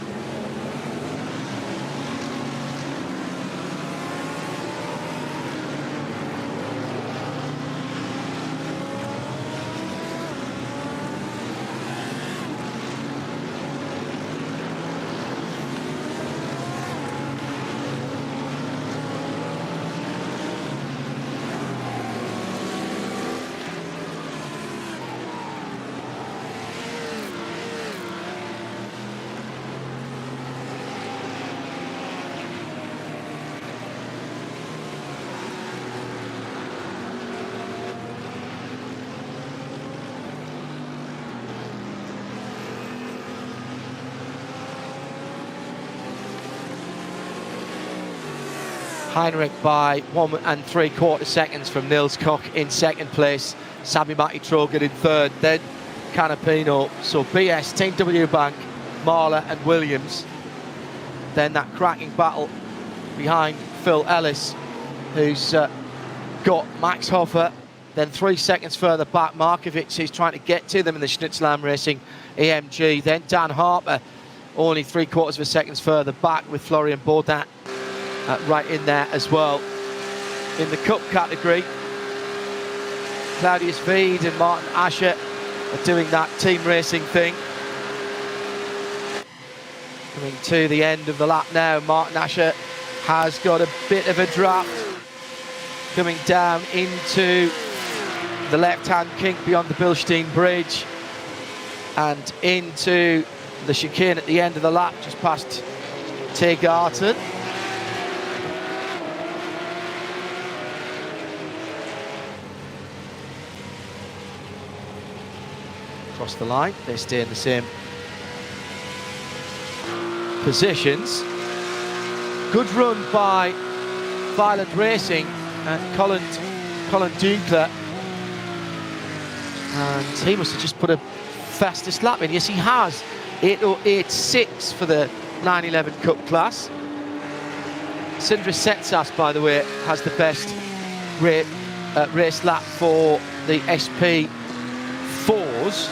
Heinrich by 1 3/4 seconds from Nils Koch in 2nd place. Sami Matti-Trogen in 3rd, then Canapino. So BS, Team W Bank, Marler and Williams. Then that cracking battle behind Phil Ellis, who's got Max Hofer. Then 3 seconds further back, Markovic, who's trying to get to them in the Schnitzelarm Racing AMG. Then Dan Harper, only 3/4 seconds further back, with Florian Baudin right in there as well. In the Cup category, Claudius Veed and Martin Asher are doing that team racing thing. Coming to the end of the lap now, Martin Asher has got a bit of a draft coming down into the left-hand kink beyond the Bilstein Bridge and into the chicane at the end of the lap, just past Tegarten. Across the line, they stay in the same positions. Good run by Violent Racing and Colin Dunkler, and he must have just put a fastest lap in. Yes, he has. 8:08.6 for the 911 Cup class. Sindre Setsas, by the way, has the best race lap for the SP4s.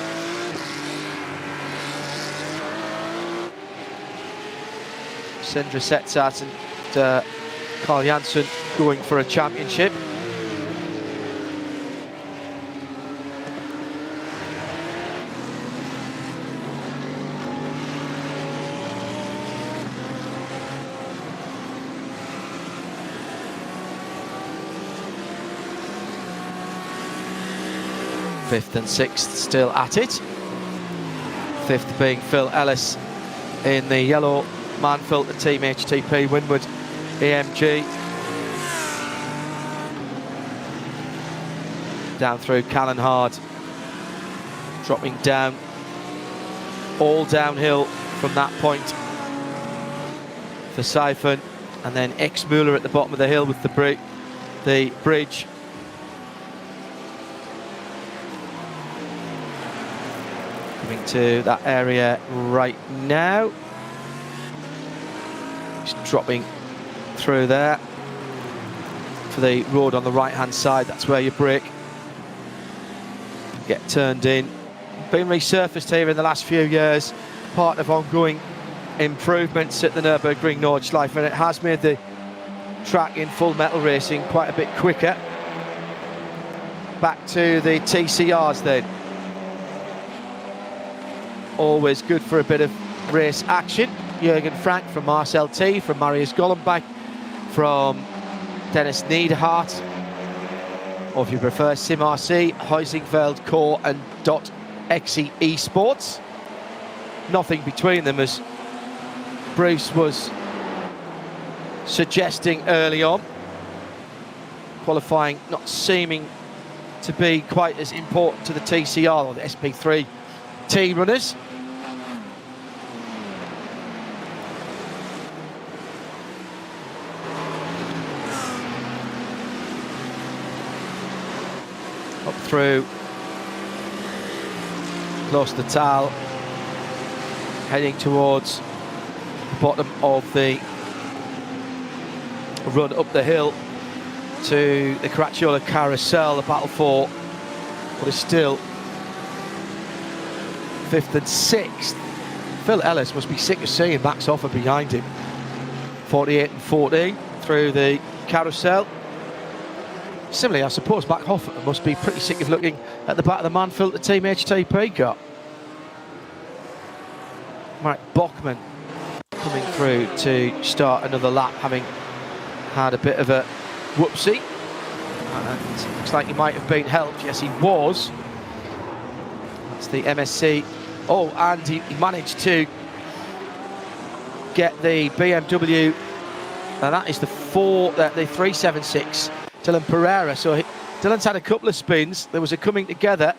Sindre Setsas and Carl Janssen going for a championship. Fifth and 6th still at it. 5th being Phil Ellis in the yellow man-filter Team HTP Windward AMG. down through Callan-Hard, dropping down, all downhill from that point for Siphon, and then X-Muller at the bottom of the hill with the bridge. Coming to that area right now. Just dropping through there for the road on the right-hand side. That's where you brake, get turned in. Been resurfaced here in the last few years, part of ongoing improvements at the Nürburgring Nordschleife, and it has made the track in full metal racing quite a bit quicker. Back to the TCRs then. Always good for a bit of race action. Jürgen Frank from Marcel T, from Marius Gollenbach, from Dennis Niederhart, or if you prefer SimRC, Huizingveld Core and .exe Esports. Nothing between them, as Bruce was suggesting early on. Qualifying not seeming to be quite as important to the TCR or the SP3 T runners. Up through Clos de Tal, heading towards the bottom of the run up the hill to the Caracciolo Carousel, the battle for what is still 5th and 6th. Phil Ellis must be sick of seeing Max Hoffa behind him. 48 and 14 through the carousel. Similarly, I suppose Max Hoffa must be pretty sick of looking at the back of the Manfilter Team HTP car. Mark Bockman coming through to start another lap, having had a bit of a whoopsie. And looks like he might have been helped. Yes, he was. That's the MSC. Oh, and he managed to get the BMW, and that is the 376, Dylan Pereira. So Dylan's had a couple of spins. There was a coming together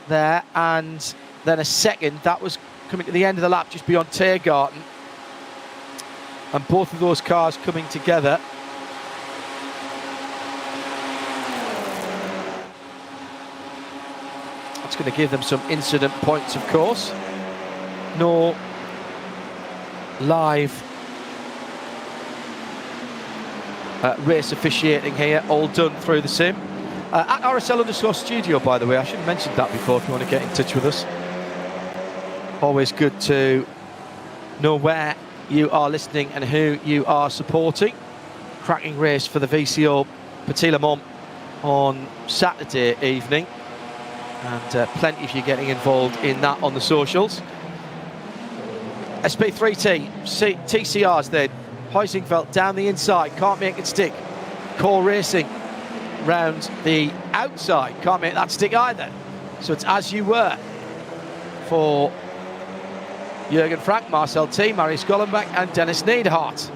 there, and then a second. That was coming to the end of the lap just beyond Tiergarten. And both of those cars coming together. That's going to give them some incident points, of course. No live race officiating here, all done through the sim. At RSL_studio, by the way, I should have mentioned that before if you want to get in touch with us. Always good to know where you are listening and who you are supporting. Cracking race for the VCO Petit Le Mans on Saturday evening, and plenty of you getting involved in that on the socials. SP3T, TCRs then. Huizingveld down the inside, can't make it stick. Core Racing round the outside, can't make that stick either. So it's as you were for Jürgen Frank, Marcel T, Marius Gollenbach and Dennis Niederhart.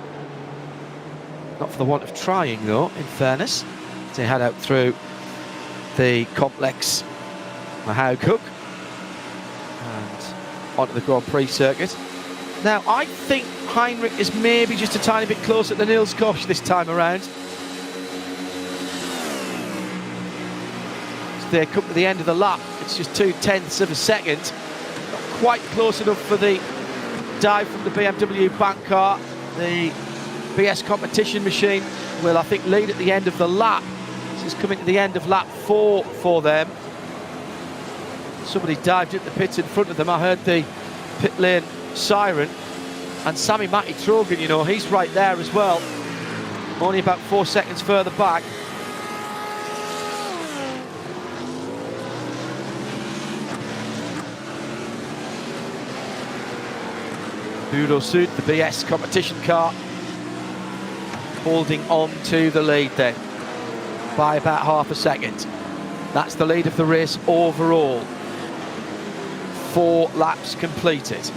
Not for the want of trying though, in fairness. They head out through the complex Mahau-Cook and onto the Grand Prix circuit. Now, I think Heinrich is maybe just a tiny bit closer than Nils Koch this time around. So they come to the end of the lap. It's just 0.2 of a second. Not quite close enough for the dive from the BMW bank car. The BS competition machine will, I think, lead at the end of the lap. This is coming to the end of lap 4 for them. Somebody dived into the pits in front of them. I heard the pit lane siren. And Sami Matti Trogan, you know, he's right there as well. Only about 4 seconds further back. Udo Sud, the BS competition car, holding on to the lead then by about half a second. That's the lead of the race overall. 4 laps completed.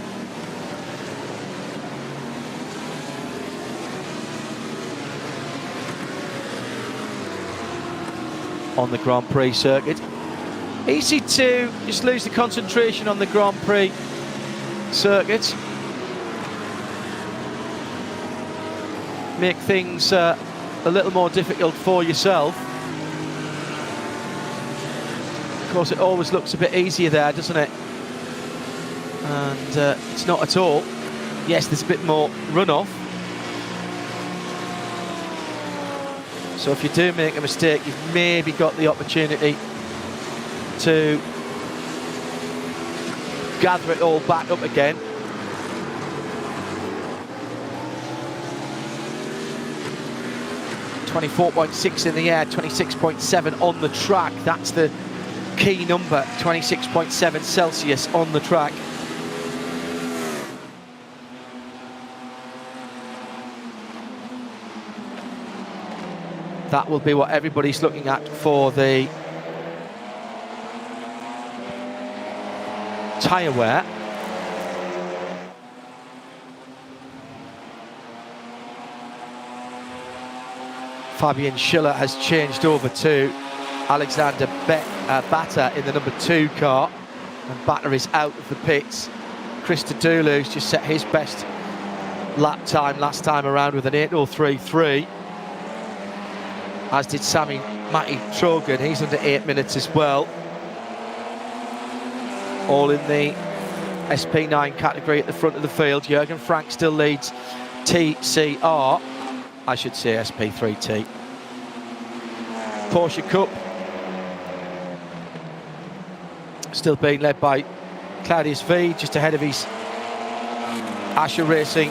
on the Grand Prix circuit. Easy to just lose the concentration on the Grand Prix circuit. Make things a little more difficult for yourself. Of course, it always looks a bit easier there, doesn't it? And it's not at all. Yes, there's a bit more runoff. So if you do make a mistake, you've maybe got the opportunity to gather it all back up again. .26 in the air, 26.7 on the track. That's the key number, 26.7 Celsius on the track. That will be what everybody's looking at for the tyre wear. Fabian Schiller has changed over to Alexander Batter in the number 2 car, and Batter is out of the pits. Chris Tadulu's just set his best lap time last time around with an 8:03.3, as did Matty Trogan. He's under 8 minutes as well. All in the SP9 category at the front of the field. Jürgen Frank still leads TCR. I should say SP3T. Porsche Cup still being led by Claudius V, just ahead of his Asher Racing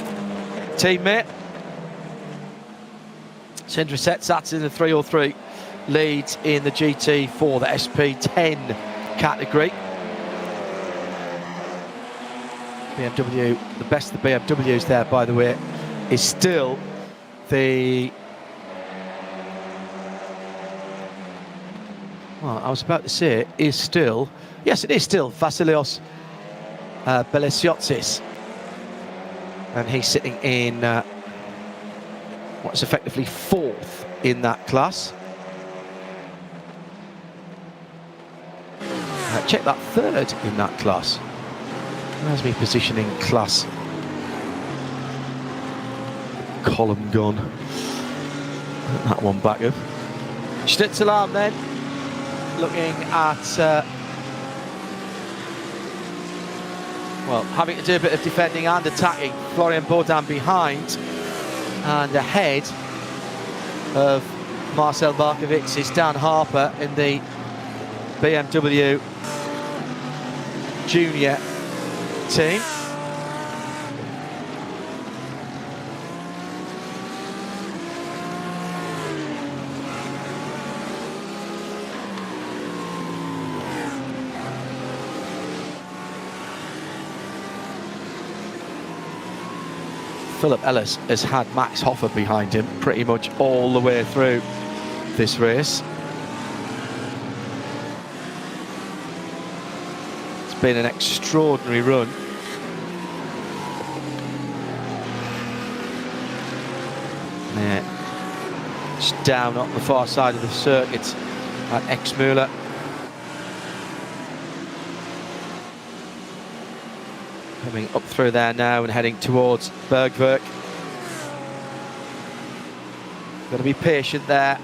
teammate. Sindre Setsats in the 303 leads in the GT4, the SP10 category. BMW, the best of the BMWs there, by the way, is still the... Well, I was about to say, is still... Yes, it is still Vasilios Belesiotis. And he's sitting in what's effectively 4th in that class. Check that, 3rd in that class. Where's me positioning class? Column gone. Put that one back up. Schnitzelarm then, looking at well, having to do a bit of defending and attacking. Florian Baudin behind, and ahead of Marcel Barkovic is Dan Harper in the BMW Junior team. Philip Ellis has had Max Hoffer behind him pretty much all the way through this race. It's been an extraordinary run. Yeah. Just down on the far side of the circuit at Exmüller. Coming up through there now and heading towards Bergwerk. Got to be patient there.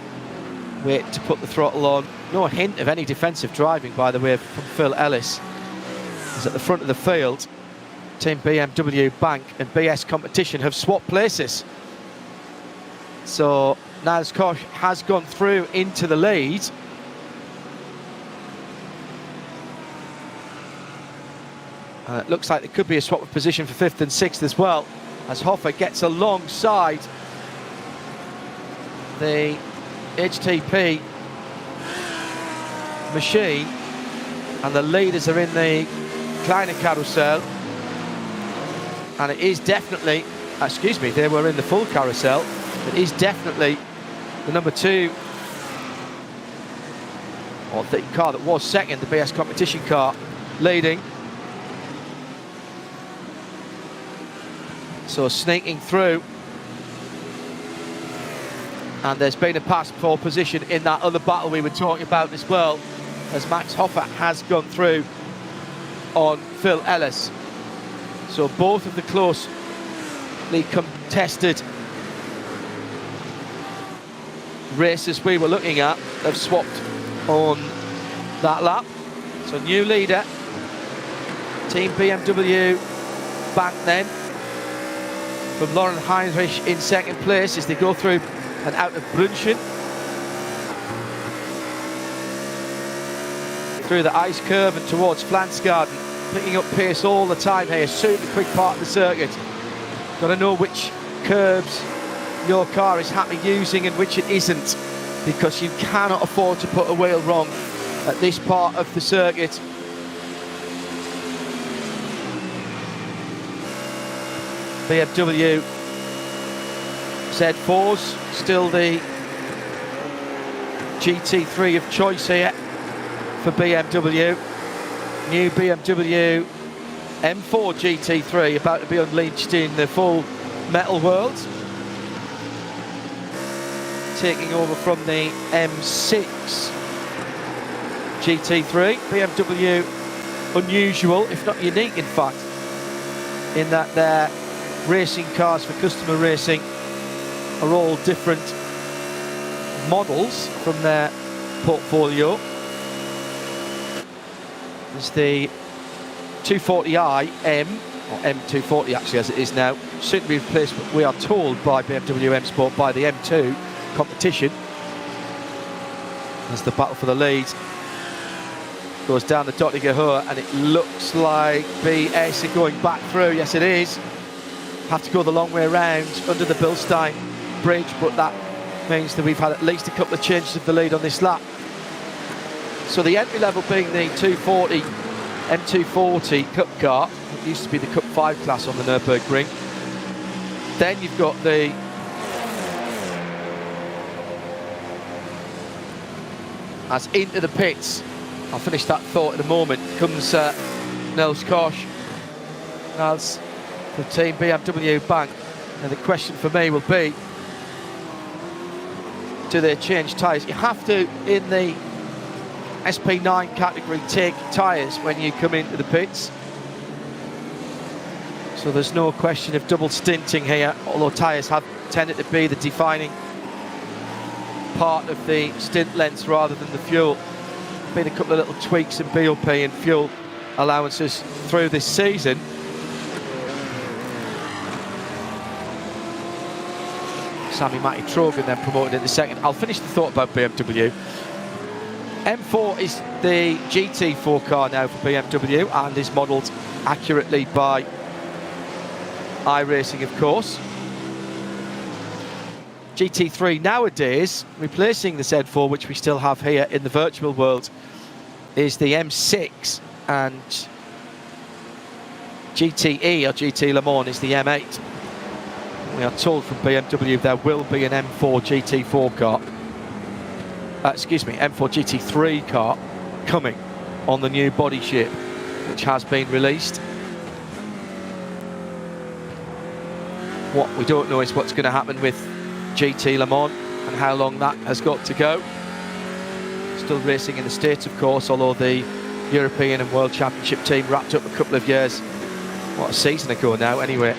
Wait to put the throttle on. No hint of any defensive driving, by the way, from Phil Ellis. He's at the front of the field. Team BMW, Bank and BS Competition have swapped places. So Nils Koch has gone through into the lead. It looks like there could be a swap of position for 5th and 6th as well, as Hoffer gets alongside the HTP machine, and the leaders are in the Kleine Carousel, and it is definitely, excuse me, they were in the full carousel. It is definitely the number 2, or the car that was second, the BS Competition car, leading. So sneaking through And there's been a pass for position in that other battle we were talking about as well, as Max Hoffa has gone through on Phil Ellis. So both of the closely contested races we were looking at have swapped on that lap. So new leader, Team BMW back then, from Lauren Heinrich in second place as they go through and out of Brunchen. Through the ice curve and towards Flansgarden, picking up pace all the time here, super quick part of the circuit. Got to know which curbs your car is happy using and which it isn't, because you cannot afford to put a wheel wrong at this part of the circuit. BMW Z4's still the GT3 of choice here for BMW. New BMW M4 GT3 about to be unleashed in the full metal world, taking over from the M6 GT3. BMW unusual, if not unique in fact, in that their racing cars for customer racing are all different models from their portfolio. There's the 240i M, or M240 actually as it is now, soon to be replaced, we are told, by BMW M Sport by the M2 competition. As the battle for the lead goes down the Dottinger and it looks like BS are going back through. Yes, it is. Have to go the long way around under the Bilstein bridge, but that means that we've had at least a couple of changes of the lead on this lap. So the entry level being the 240 M240 Cup car. It used to be the Cup 5 class on the Nürburgring. Then you've got the as into the pits, I'll finish that thought in a moment, comes Nels Koch. Nels for Team BMW Bank. And the question for me will be, do they change tyres? You have to, in the SP9 category, take tyres when you come into the pits. So there's no question of double stinting here, although tyres have tended to be the defining part of the stint lengths rather than the fuel. Been a couple of little tweaks in BOP and fuel allowances through this season. Sami Matti Trogan then promoted into second. I'll finish the thought about BMW. M4 is the GT4 car now for BMW and is modelled accurately by iRacing, of course. GT3 nowadays, replacing the Z4, which we still have here in the virtual world, is the M6, and GTE or GT Le Mans is the M8. We are told from BMW there will be an M4 GT4 car, M4 GT3 car coming on the new body shape, which has been released. What we don't know is what's going to happen with GT Le Mans and how long that has got to go. Still racing in the States, of course, although the European and World Championship team wrapped up a couple of years, what, a season ago now anyway.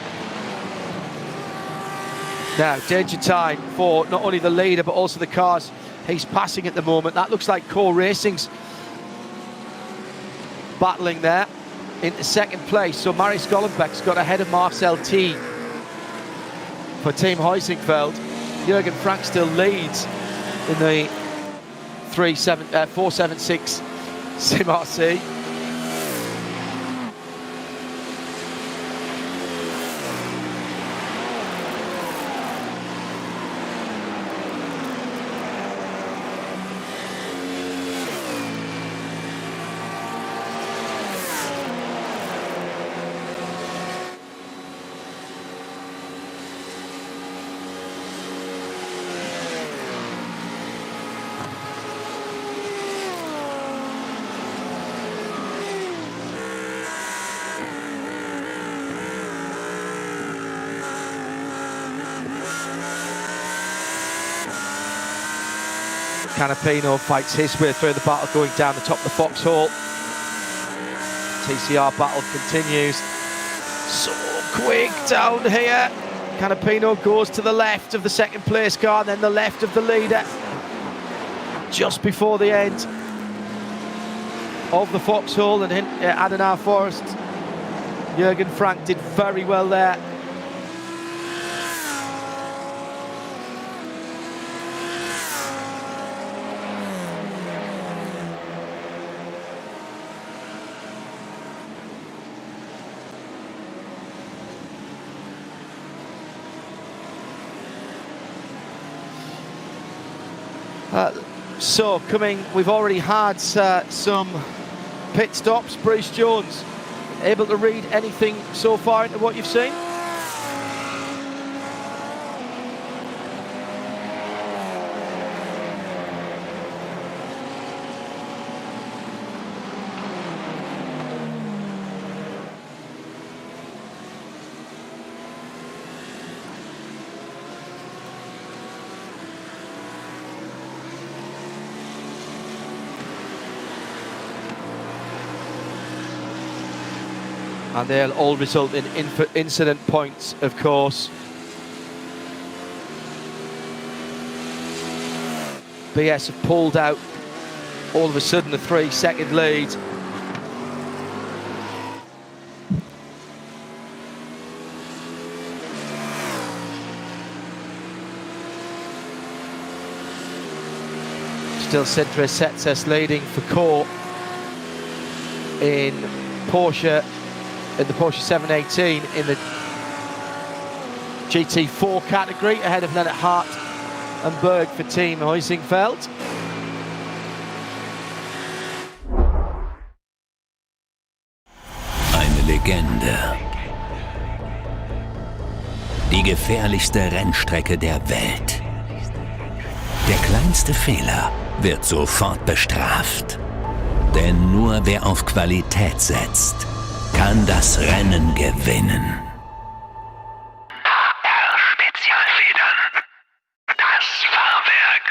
Now, danger time for not only the leader but also the cars he's passing at the moment. That looks like Core Racing's battling there into second place. So Marius Gollenbeck's got ahead of Marcel T for Team Heusingfeld. Jürgen Frank still leads in the 476 Sim RC. Canapino fights his way through the battle, going down the top of the foxhole. TCR battle continues. So quick down here. Canapino goes to the left of the second place car, and then the left of the leader. Just before the end of the foxhole and Adenauer Forest, Jürgen Frank did very well there. So we've already had some pit stops. Bruce Jones, able to read anything so far into what you've seen? And they'll all result in incident points, of course. BS have pulled out all of a sudden a 3-second lead. Still Sintra Setses leading for Core in Porsche. In the Porsche 718 in the GT4 category, ahead of Lennart Hart and Berg for Team Heusingfeld. Eine Legende. Die gefährlichste Rennstrecke der Welt. Der kleinste Fehler wird sofort bestraft. Denn nur wer auf Qualität setzt, kann das Rennen gewinnen. HR-Spezialfedern. Das Fahrwerk.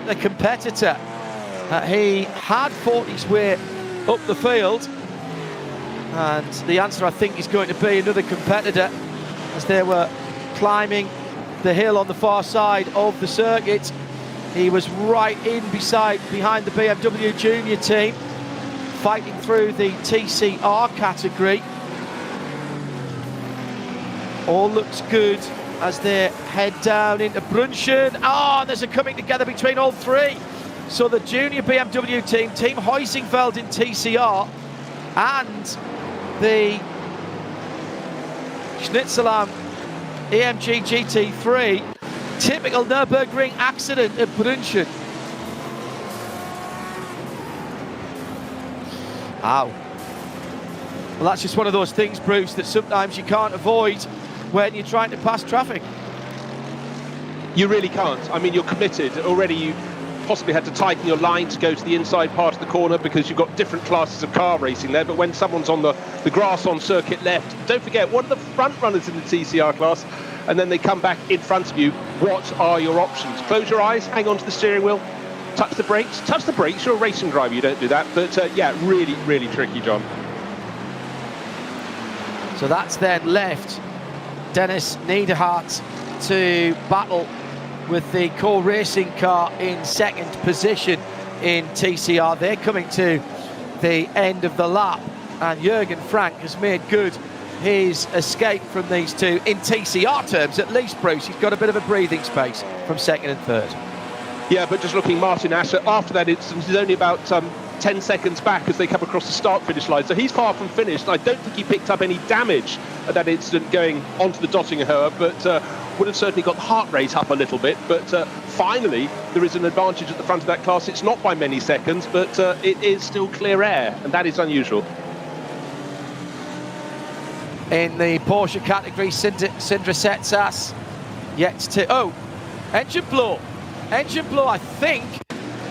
The competitor, he had fought his way up the field, and the answer I think is going to be another competitor as they were climbing the hill on the far side of the circuit. He was right in behind the BMW Junior team, fighting through the TCR category. All looks good as they head down into Brunchen. Oh, there's a coming together between all three. So the junior BMW team, Team Heusingfeld in TCR, and the Schnitzelam AMG GT3. Typical Nürburgring accident at Brunchen. Ow. Well, that's just one of those things, Bruce, that sometimes you can't avoid when you're trying to pass traffic. You really can't. I mean, you're committed. Already you possibly had to tighten your line to go to the inside part of the corner because you've got different classes of car racing there. But when someone's on the grass on circuit left, don't forget, one of the front runners in the TCR class, and then they come back in front of you. What are your options? Close your eyes, hang on to the steering wheel, touch the brakes. Touch the brakes, you're a racing driver, you don't do that. But yeah, really, really tricky, John. So that's then left Dennis Niederhardt to battle with the core racing car in second position in TCR. They're coming to the end of the lap, and Jürgen Frank has made good his escape from these two. In TCR terms, at least, Bruce, he's got a bit of a breathing space from second and third. Yeah, but just looking, Martin Asher, after that incident, is only about 10 seconds back as they come across the start-finish line. So he's far from finished. I don't think he picked up any damage at that incident going onto the Dottingerhöhe, but would have certainly got the heart rate up a little bit. But finally, there is an advantage at the front of that class. It's not by many seconds, but it is still clear air, and that is unusual. In the Porsche category, Sindre Setsas yet to... Oh, engine blow. Engine blow, I think,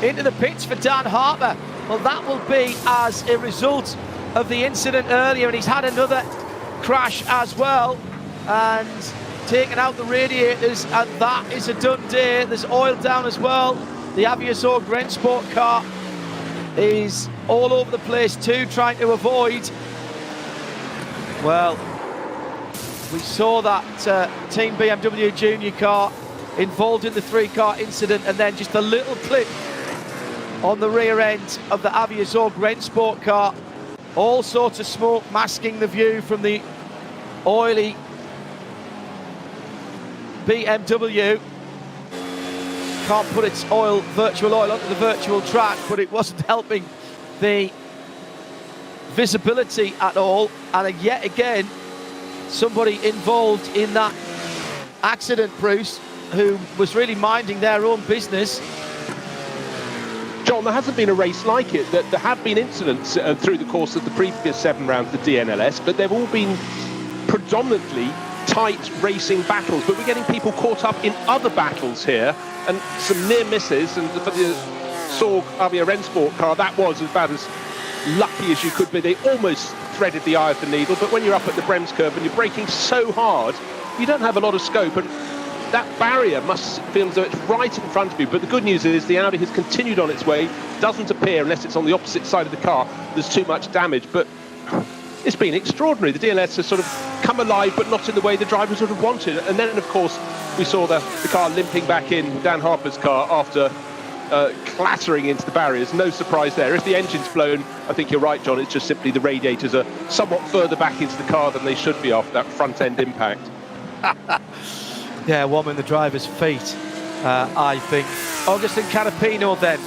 into the pits for Dan Harper. Well, that will be as a result of the incident earlier, and he's had another crash as well, and taken out the radiators, and that is a done day. There's oil down as well. The Aviazor Rennsport car is all over the place too, trying to avoid. Well, we saw that Team BMW Junior car involved in the three-car incident, and then just a little clip on the rear end of the Aviazor Rennsport car. All sorts of smoke masking the view from the oily BMW. Can't put its virtual oil onto the virtual track, but it wasn't helping the visibility at all. And yet again, somebody involved in that accident, Bruce, who was really minding their own business. John, there hasn't been a race like it. There have been incidents through the course of the previous 7 rounds of the DNLS, but they've all been predominantly tight racing battles. But we're getting people caught up in other battles here, and some near misses. And for the Sorg Avia Rennsport car, that was about as lucky as you could be. They almost threaded the eye of the needle, but when you're up at the Brems curve and you're braking so hard, you don't have a lot of scope, and that barrier must feel as though it's right in front of you. But the good news is the Audi has continued on its way. Doesn't appear, unless it's on the opposite side of the car, there's too much damage. But it's been extraordinary. The DLS has sort of come alive, but not in the way the drivers would have wanted. And then, of course, we saw the car limping back in, Dan Harper's car, after clattering into the barriers. No surprise there. If the engine's blown, I think you're right, John, it's just simply the radiators are somewhat further back into the car than they should be after that front-end impact. Yeah, warming the driver's feet, I think. Augustin Canapino then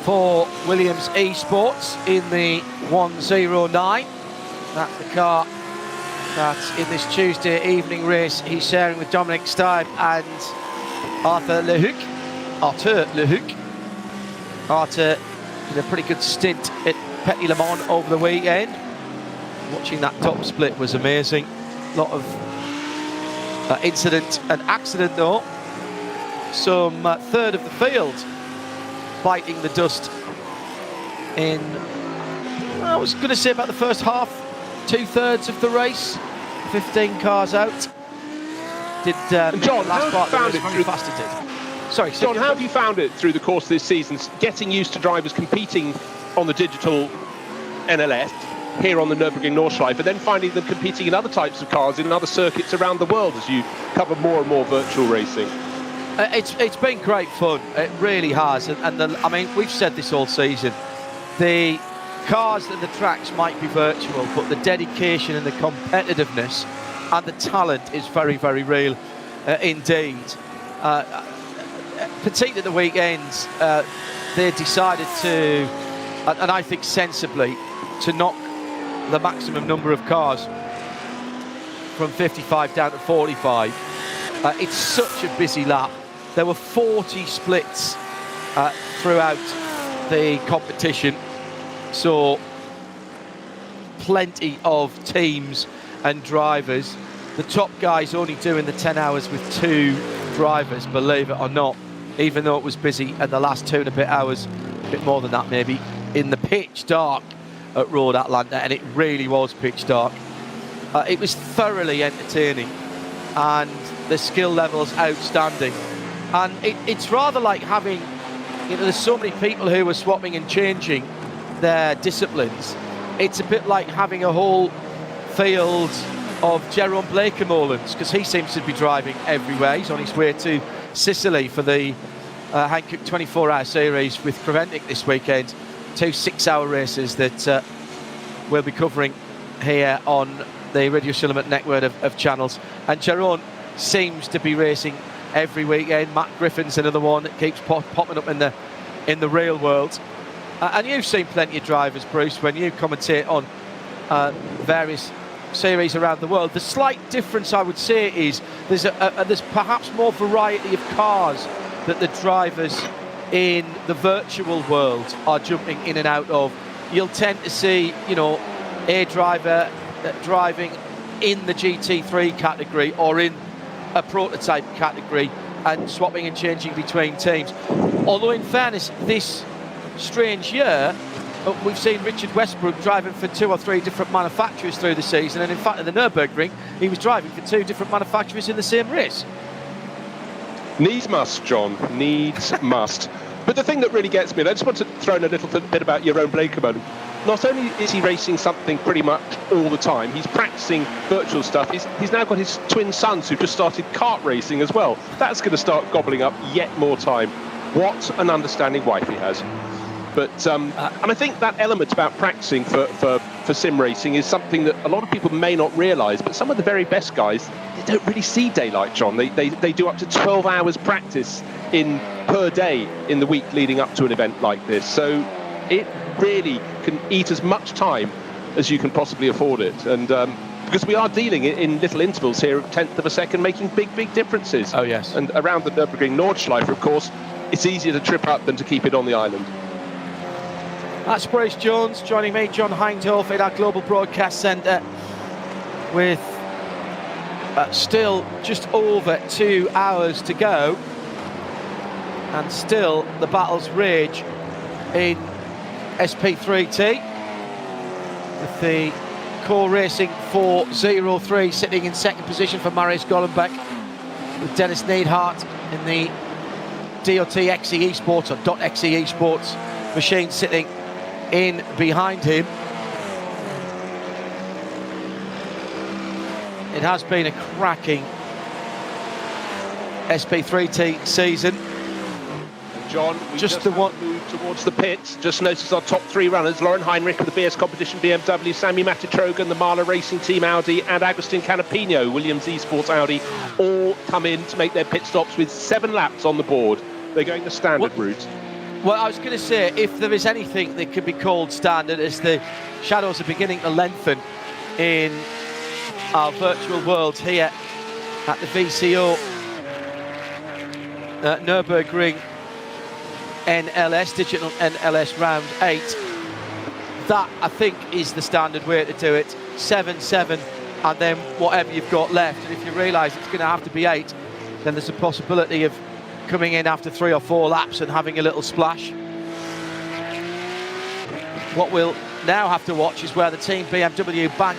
for Williams Esports in the 109. That's the car that's in this Tuesday evening race he's sharing with Dominic Steib and Arthur Lehuc. Arthur did a pretty good stint at Petit Le Mans over the weekend. Watching that top split was amazing. A lot of incident and accident though. Some third of the field biting the dust in, I was going to say about the first half, 2/3 of the race, 15 cars out. Did John, last part found it very fast it did. Sorry, John, how have you found it through the course of this season, getting used to drivers competing on the digital NLS here on the Nürburgring Nordschleife, and then finding them competing in other types of cars in other circuits around the world as you cover more and more virtual racing? It's been great fun. It really has, and I mean, we've said this all season. The cars and the tracks might be virtual, but the dedication and the competitiveness and the talent is very, very real indeed. Particularly at the weekends, they decided to, and I think sensibly, to knock the maximum number of cars from 55 down to 45. It's such a busy lap. There were 40 splits throughout the competition, so plenty of teams and drivers. The top guys only doing the 10 hours with 2 drivers, believe it or not, even though it was busy at the last 2 and a bit hours, a bit more than that maybe, in the pitch dark at Road Atlanta, and it really was pitch dark. It was thoroughly entertaining, and the skill level's outstanding. And it's rather like having, you know, there's so many people who are swapping and changing their disciplines. It's a bit like having a whole field of Jerome Blakemolans, because he seems to be driving everywhere. He's on his way to Sicily for the Hankook 24-hour series with Creventic this weekend. 2 6-hour races that we'll be covering here on the Radio Shillament network of channels. And Jerome seems to be racing every weekend. Matt Griffin's another one that keeps popping up in the real world. And you've seen plenty of drivers, Bruce, when you commentate on various series around the world. The slight difference, I would say, is there's perhaps more variety of cars that the drivers in the virtual world are jumping in and out of. You'll tend to see, you know, a driver driving in the GT3 category or in a prototype category and swapping and changing between teams. Although in fairness, this strange year, we've seen Richard Westbrook driving for 2 or 3 different manufacturers through the season, and in fact at the Nürburgring he was driving for 2 different manufacturers in the same race. Needs must, John. Needs must. But the thing that really gets me, and I just want to throw in a little bit about Jeroen Bleekemolen. Not only is he racing something pretty much all the time, he's practicing virtual stuff. He's now got his twin sons who've just started kart racing as well. That's going to start gobbling up yet more time. What an understanding wife he has. But and I think that element about practicing for sim racing is something that a lot of people may not realise. But some of the very best guys, they don't really see daylight, John. They do up to 12 hours practice per day in the week leading up to an event like this. So it really can eat as much time as you can possibly afford it. And because we are dealing in little intervals here of 1/10 of a second, making big differences. Oh yes. And around the Nürburgring Nordschleife, of course, it's easier to trip up than to keep it on the island. That's Bruce Jones joining me, John Hindhoff, in our Global Broadcast Centre with still just over 2 hours to go, and still the battles rage in SP3T with the core racing 403 sitting in second position for Marius Gollenbeck, with Dennis Neidhart in the DOT XE Esports or .XE Esports machine sitting in behind him. It has been a cracking SP3T season. John, we just move towards the pits. Just notice our top 3 runners: Lauren Heinrich of the BS Competition BMW, Sami Matitrogan, the Mahler Racing Team Audi, and Agustin Canapino, Williams Esports Audi, all come in to make their pit stops with 7 laps on the board. They're going the standard route. Well, I was going to say, if there is anything that could be called standard, as the shadows are beginning to lengthen in our virtual world here at the VCO Nürburgring NLS, Digital NLS Round 8. That, I think, is the standard way to do it. 7-7, and then whatever you've got left. And if you realise it's going to have to be 8, then there's a possibility of coming in after 3 or 4 laps and having a little splash. What we'll now have to watch is where the Team BMW Bank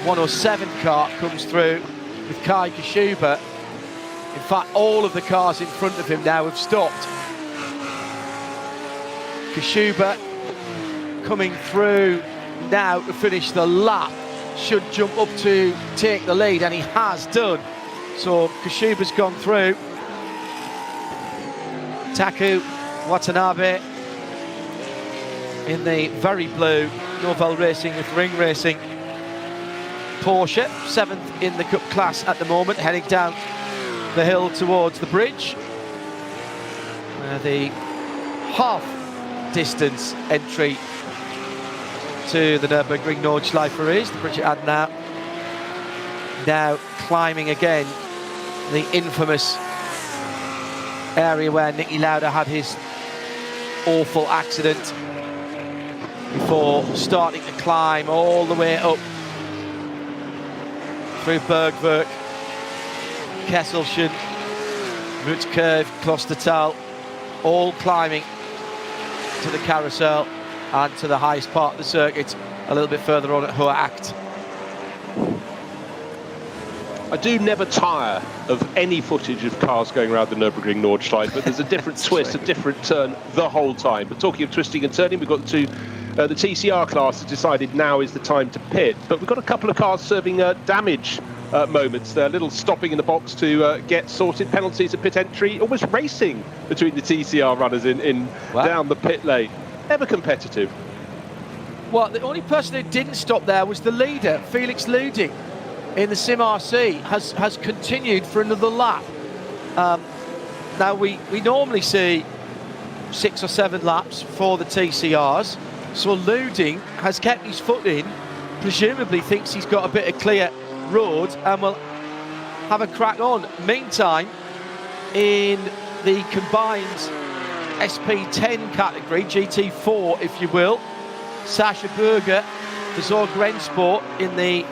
107 car comes through with Kai Kashuba. In fact, all of the cars in front of him now have stopped. Kashuba coming through now to finish the lap, should jump up to take the lead, and he has done. So Kashuba's gone through. Taku Watanabe in the very blue Novell Racing with Ring Racing Porsche, 7th in the Cup class at the moment, heading down the hill towards the bridge. The half-distance entry to the Nürburgring Nordschleife is the bridge at Adnau. Now climbing again the infamous area where Niki Lauda had his awful accident before starting to climb all the way up through Bergwerk, Kesselchen, Rutkurve, Klostertal, all climbing to the carousel and to the highest part of the circuit a little bit further on at Hohe Acht. I do never tire of any footage of cars going around the Nürburgring Nordschleife, but there's a different twist, a different turn the whole time. But talking of twisting and turning, we've got the TCR class has decided now is the time to pit. But we've got a couple of cars serving damage moments. They're a little stopping in the box to get sorted. Penalties at pit entry, almost racing between the TCR runners down the pit lane. Ever competitive. Well, the only person who didn't stop there was the leader, Felix Luding, in the Sim RC, has continued for another lap. Now we normally see 6 or 7 laps for the TCRs, so Luding has kept his foot in, presumably thinks he's got a bit of clear road and will have a crack on. Meantime, in the combined SP10 category, GT4 if you will, Sascha Berger, the Zorg Rennsport in the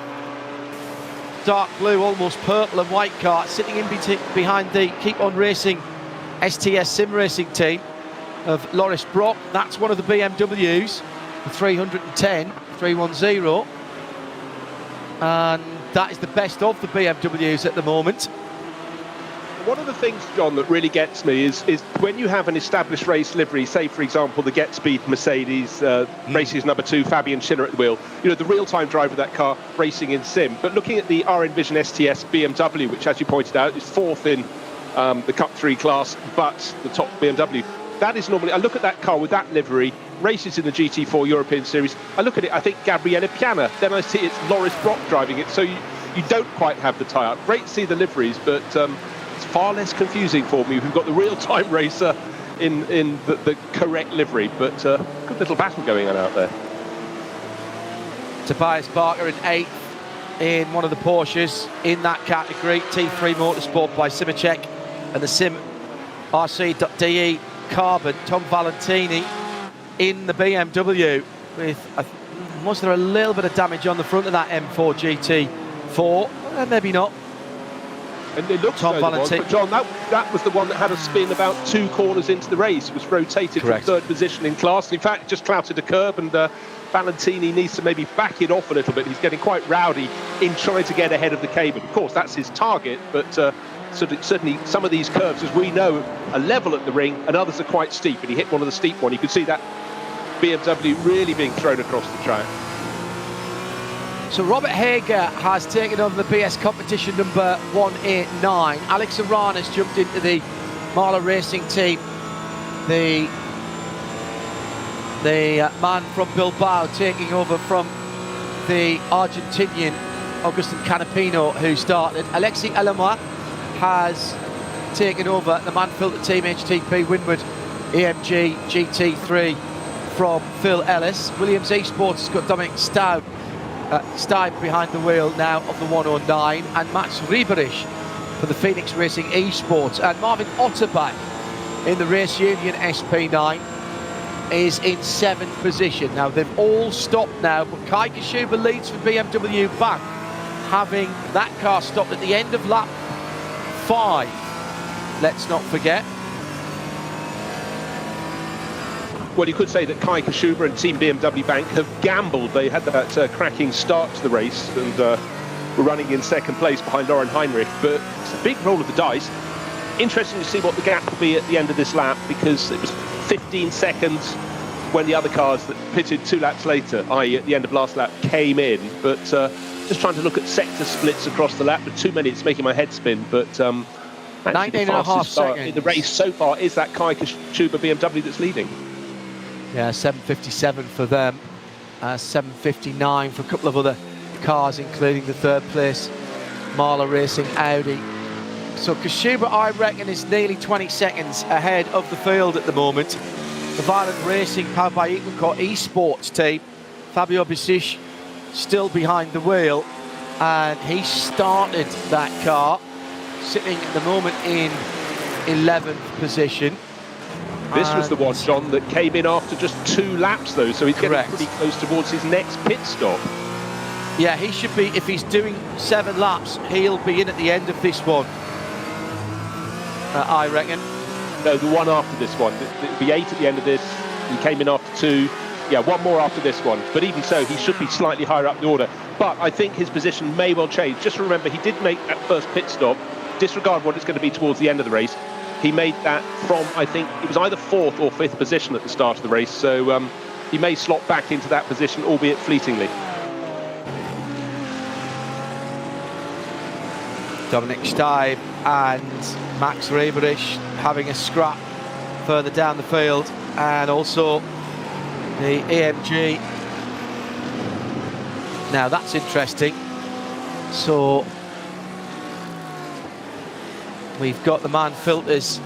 dark blue, almost purple and white car, sitting in behind the Keep On Racing STS Sim Racing team of Loris Brock. That's one of the BMWs, the 310, 310. And that is the best of the BMWs at the moment. One of the things, John, that really gets me is when you have an established race livery, say, for example, the Get Speed Mercedes, races number 2, Fabian Schiller at the wheel, the real-time driver of that car racing in sim. But looking at the RN Vision STS BMW, which, as you pointed out, is 4th in the Cup 3 class, but the top BMW, that is normally, I look at that car with that livery, races in the GT4 European Series, I look at it, I think Gabriele Piana, then I see it's Loris Brock driving it, so you don't quite have the tie-up. Great to see the liveries, but it's far less confusing for me. We've got the real-time racer in the correct livery, but good little battle going on out there. Tobias Barker in 8th in one of the Porsches in that category. T3 Motorsport by Simacek and the Sim RC.de Carbon. Tom Valentini in the BMW with, was there a little bit of damage on the front of that M4 GT4? Maybe not. And it looks Tom Valentini. But John, that was the one that had a spin about 2 corners into the race, was rotated from 3rd position in class. In fact, just clouted a curb, and Valentini needs to maybe back it off a little bit. He's getting quite rowdy in trying to get ahead of the cable. Of course, that's his target, but certainly some of these curves, as we know, are level at the ring, and others are quite steep, and he hit one of the steep ones. You could see that BMW really being thrown across the track. So Robert Hager has taken over the BS competition number 189. Alex Aran has jumped into the Marla Racing team. The man from Bilbao taking over from the Argentinian Agustin Canapino, who started. Alexi Elamar has taken over the Manfilter team, HTP Windward AMG GT3 from Phil Ellis. Williams Esports has got Dominic Staub behind the wheel now of the 109, and Mats Rieberich for the Phoenix Racing Esports, and Marvin Otterbeck in the Race Union SP9 is in 7th position. Now they've all stopped now, but Kai Kashuba leads for BMW back, having that car stopped at the end of lap 5, let's not forget. Well, you could say that Kai Kashuba and Team BMW Bank have gambled. They had that cracking start to the race and were running in 2nd place behind Lauren Heinrich, but it's a big roll of the dice. Interesting to see what the gap will be at the end of this lap, because it was 15 seconds when the other cars that pitted 2 laps later, i.e. at the end of last lap, came in. But just trying to look at sector splits across the lap, with too many, it's making my head spin. But 19.5 seconds in the race so far is that Kai Kashuba BMW that's leading. Yeah, 7.57 for them, 7.59 for a couple of other cars, including the third place Marla Racing Audi. So Kashuba, I reckon, is nearly 20 seconds ahead of the field at the moment. The Violent Racing, powered by Equincore Esports team, Fabio Bisic still behind the wheel, and he started that car, sitting at the moment in 11th position. This was the one, John, that came in after just 2 laps, though, so he's getting pretty close towards his next pit stop. Yeah, he should be, if he's doing 7 laps, he'll be in at the end of this one, I reckon. No, the one after this one. It'll be 8 at the end of this. He came in after 2. Yeah, 1 more after this one. But even so, he should be slightly higher up the order. But I think his position may well change. Just remember, he did make that first pit stop. Disregard what it's going to be towards the end of the race. He made that from, I think, it was either 4th or 5th position at the start of the race. So he may slot back into that position, albeit fleetingly. Dominic Steib and Max Reberich having a scrap further down the field, and also the AMG. Now that's interesting. So we've got the Man Filters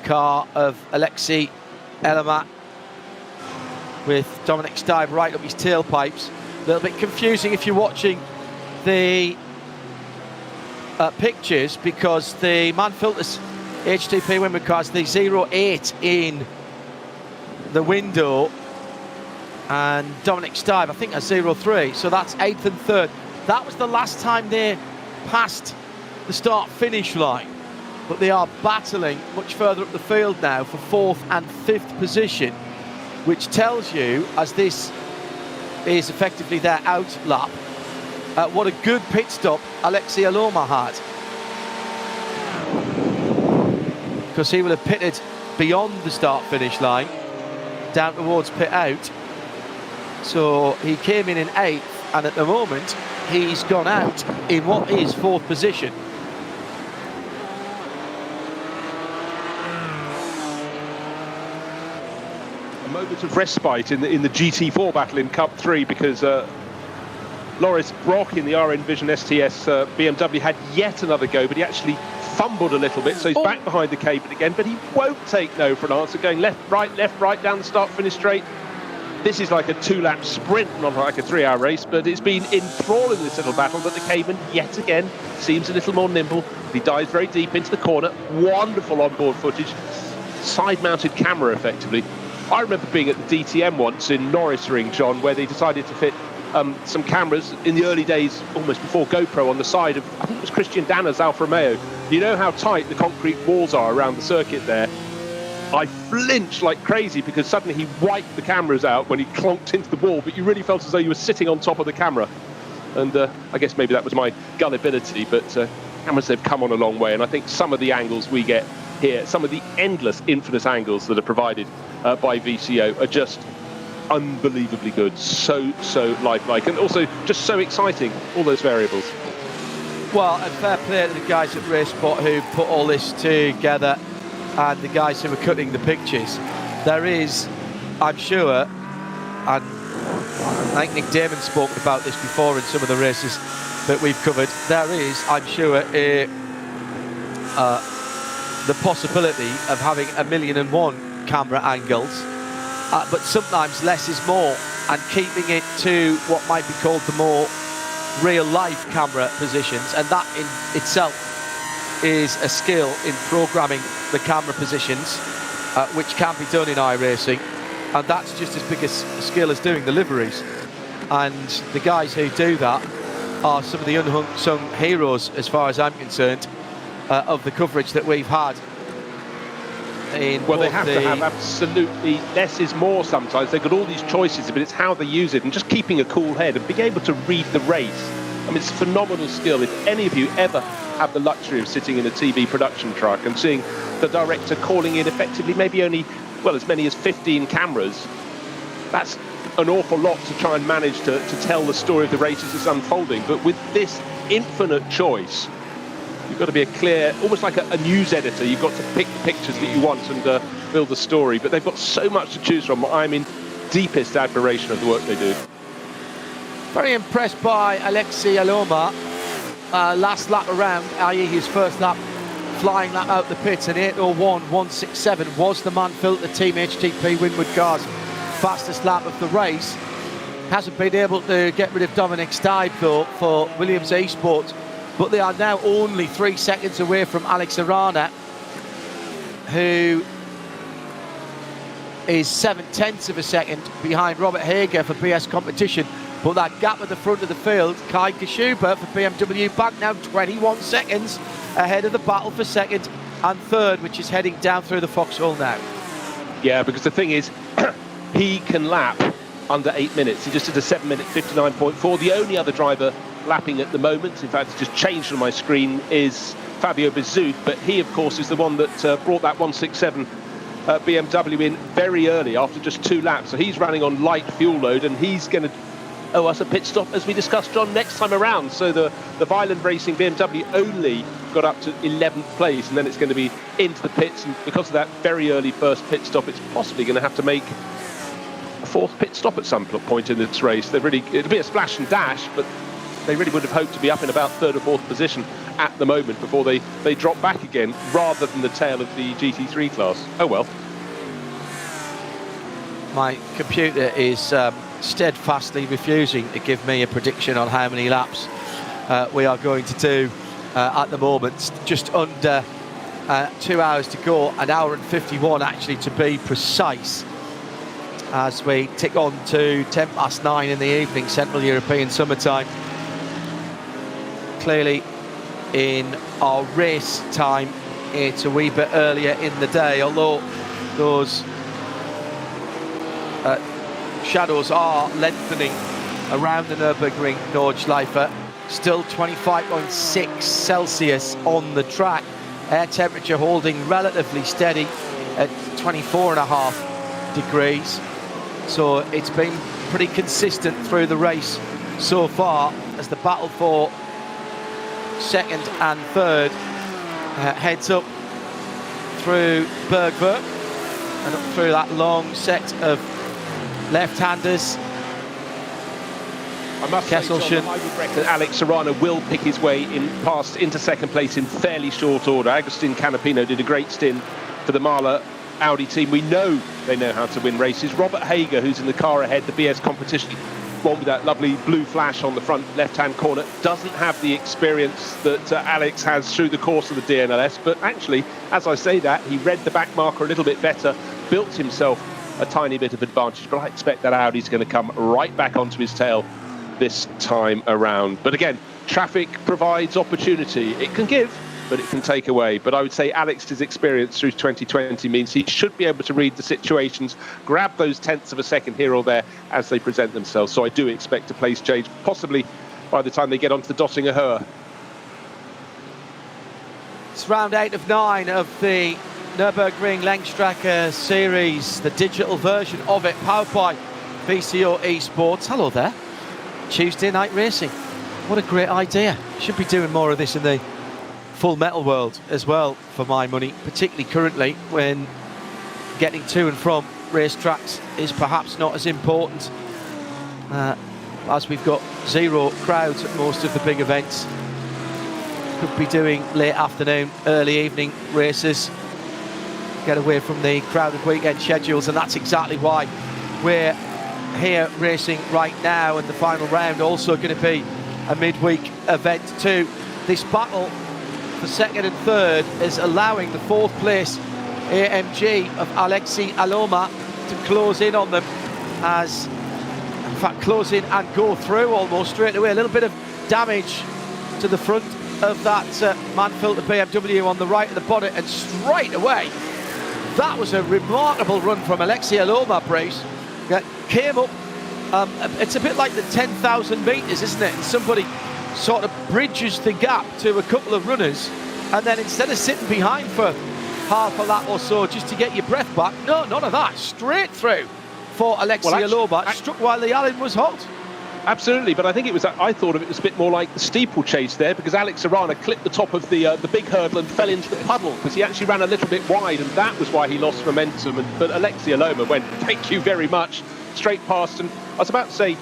car of Alexei Elamat with Dominic Steib right up his tailpipes. A little bit confusing if you're watching the pictures, because the Man Filters HTP Winwood cars, the 08 in the window, and Dominic Steib, I think, a 03, so that's 8th and 3rd. That was the last time they passed the start-finish line, but they are battling much further up the field now for 4th and 5th position, which tells you, as this is effectively their out lap, what a good pit stop Alexei Aloma had, because he will have pitted beyond the start-finish line down towards pit out. So he came in 8th, and at the moment he's gone out in what is 4th position. A moment of respite in the GT4 battle in Cup 3, because Loris Brock in the RN Vision STS BMW had yet another go, but he actually fumbled a little bit, so he's back behind the cable again, but he won't take no for an answer, going left, right down the start-finish straight. This is like a 2-lap sprint, not like a 3-hour race, but it's been enthralling, this little battle, but the Cayman, yet again, seems a little more nimble. He dives very deep into the corner. Wonderful onboard footage. Side-mounted camera, effectively. I remember being at the DTM once in Norris Ring, John, where they decided to fit some cameras in the early days, almost before GoPro, on the side of, I think it was Christian Danner's Alfa Romeo. You know how tight the concrete walls are around the circuit there. I flinched like crazy, because suddenly he wiped the cameras out when he clonked into the wall, but you really felt as though you were sitting on top of the camera. And I guess maybe that was my gullibility, but cameras have come on a long way, and I think some of the angles we get here, some of the endless, infinite angles that are provided by VCO are just unbelievably good, so lifelike, and also just so exciting, all those variables. Well, and fair play to the guys at Raceport who put all this together, and the guys who were cutting the pictures. There is, I'm sure, and I think Nick Damon spoke about this before in some of the races that we've covered, there is, I'm sure, the possibility of having 1,000,001 camera angles, but sometimes less is more, and keeping it to what might be called the more real-life camera positions, and that in itself is a skill in programming the camera positions, which can be done in iRacing, and that's just as big a skill as doing the liveries. And the guys who do that are some of the unsung heroes, as far as I'm concerned, of the coverage that we've had. Well, they have to have absolutely less is more sometimes. They've got all these choices, but it's how they use it, and just keeping a cool head and being able to read the race. I mean, it's a phenomenal skill. If any of you ever have the luxury of sitting in a TV production truck and seeing the director calling in effectively maybe only, well, as many as 15 cameras, that's an awful lot to try and manage to tell the story of the race as it's unfolding. But with this infinite choice, you've got to be a clear, almost like a news editor. You've got to pick the pictures that you want and build the story. But they've got so much to choose from. I'm in deepest admiration of the work they do. Very impressed by Alexei Aloma. Last lap around, i.e. his first lap, flying lap out the pits, and 8:01.167 was the Mann-Filter Team HTP Winward Cars fastest lap of the race. Hasn't been able to get rid of Dominic Steib though for Williams Esports, but they are now only 3 seconds away from Alex Arana, who is 0.7 of a second behind Robert Hager for BS Competition. But that gap at the front of the field, Kai Kashuba for BMW back now 21 seconds ahead of the battle for second and third, which is heading down through the foxhole now. Yeah, because the thing is, he can lap under 8 minutes. He just did a 7-minute 59.4. The only other driver lapping at the moment, in fact, it's just changed on my screen, is Fabio Bezout, but he, of course, is the one that brought that 167 BMW in very early after just 2 laps. So he's running on light fuel load, and he's going to owe us a pit stop, as we discussed, John, next time around. So the Violent Racing BMW only got up to 11th place, and then it's going to be into the pits, and because of that very early first pit stop, it's possibly going to have to make a 4th pit stop at some point in this race. It'll be a splash and dash, but they really would have hoped to be up in about 3rd or 4th position at the moment before they drop back again, rather than the tail of the GT3 class. Oh well. My computer is steadfastly refusing to give me a prediction on how many laps we are going to do at the moment. Just under 2 hours to go, an hour and 51 actually to be precise, as we tick on to 9:10 in the evening, Central European summertime. Clearly in our race time it's a wee bit earlier in the day, although those shadows are lengthening around the Nürburgring Nordschleife. Still 25.6 Celsius on the track. Air temperature holding relatively steady at 24.5 degrees. So it's been pretty consistent through the race so far, as the battle for second and third heads up through Bergwerk and up through that long set of left-handers. I must say, John, I would reckon Alex Arana will pick his way into second place in fairly short order. Agustin Canapino did a great stint for the Mahler Audi team. We know they know how to win races. Robert Hager, who's in the car ahead, the BS Competition, one with that lovely blue flash on the front left-hand corner, doesn't have the experience that Alex has through the course of the DNLS. But actually, as I say that, he read the back marker a little bit better, built himself a tiny bit of advantage, but I expect that Audi's going to come right back onto his tail this time around. But again, traffic provides opportunity. It can give, but it can take away. But I would say Alex's experience through 2020 means he should be able to read the situations, grab those tenths of a second here or there as they present themselves. So I do expect a place change, possibly by the time they get onto the Dottinger Höhe. It's round 8 of 9 of the Nürburgring Langstrecke Series, the digital version of it, powered by VCO Esports. Hello there. Tuesday night racing. What a great idea. Should be doing more of this in the full metal world as well, for my money, particularly currently when getting to and from racetracks is perhaps not as important, as we've got 0 crowds at most of the big events. Could be doing late afternoon, early evening races, get away from the crowded weekend schedules, and that's exactly why we're here racing right now. And the final round also going to be a midweek event too. This battle for second and third is allowing the 4th place AMG of Alexei Aloma to close in on them, as in fact close in and go through almost straight away. A little bit of damage to the front of that Mann-Filter BMW on the right of the bonnet, and straight away that was a remarkable run from Alexei Aloma, Bruce. Came up, it's a bit like the 10,000 metres, isn't it? And somebody sort of bridges the gap to a couple of runners, and then instead of sitting behind for half a lap or so just to get your breath back, no, none of that, straight through for Alexei Aloma, struck while the Allen was hot. Absolutely, but I think I thought of it as a bit more like the steeplechase there, because Alex Arana clipped the top of the big hurdle and fell into the puddle, because he actually ran a little bit wide, and that was why he lost momentum. But Alexei Aloma went, thank you very much, straight past. And I was about to say,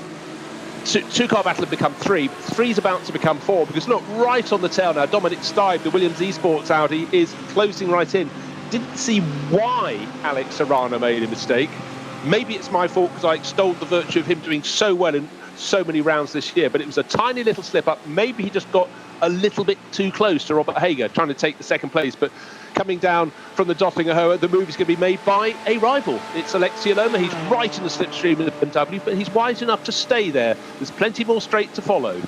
two-car battle had become 3. 3's about to become 4 because look, right on the tail now, Dominic Stibe, the Williams Esports Audi, is closing right in. Didn't see why Alex Arana made a mistake. Maybe it's my fault because I extolled the virtue of him doing so well in so many rounds this year, but it was a tiny little slip up. Maybe he just got a little bit too close to Robert Hager trying to take the second place, but coming down from the Döttinger, the move is going to be made by a rival. It's Alexia Loma. He's right in the slipstream of the BMW, but he's wise enough to stay there. There's plenty more straight to follow.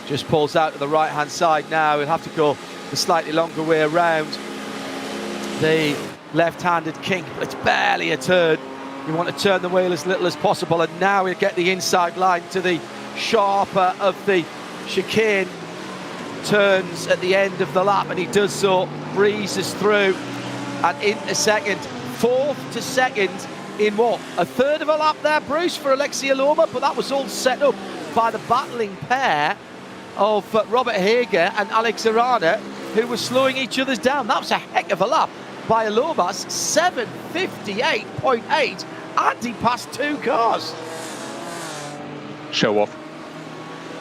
Just pulls out to the right-hand side now. He'll have to go the slightly longer way around the left-handed kink, but it's barely a turn. You want to turn the wheel as little as possible, and now we'll get the inside line to the sharper of the chicane. Turns at the end of the lap, and he does so, breezes through and into second. 4th to second in what? A third of a lap there, Bruce, for Alexia Loma, but that was all set up by the battling pair of Robert Hager and Alex Arana, who were slowing each other's down. That was a heck of a lap by Lomas, 7:58.8, and he passed 2 cars. Show off.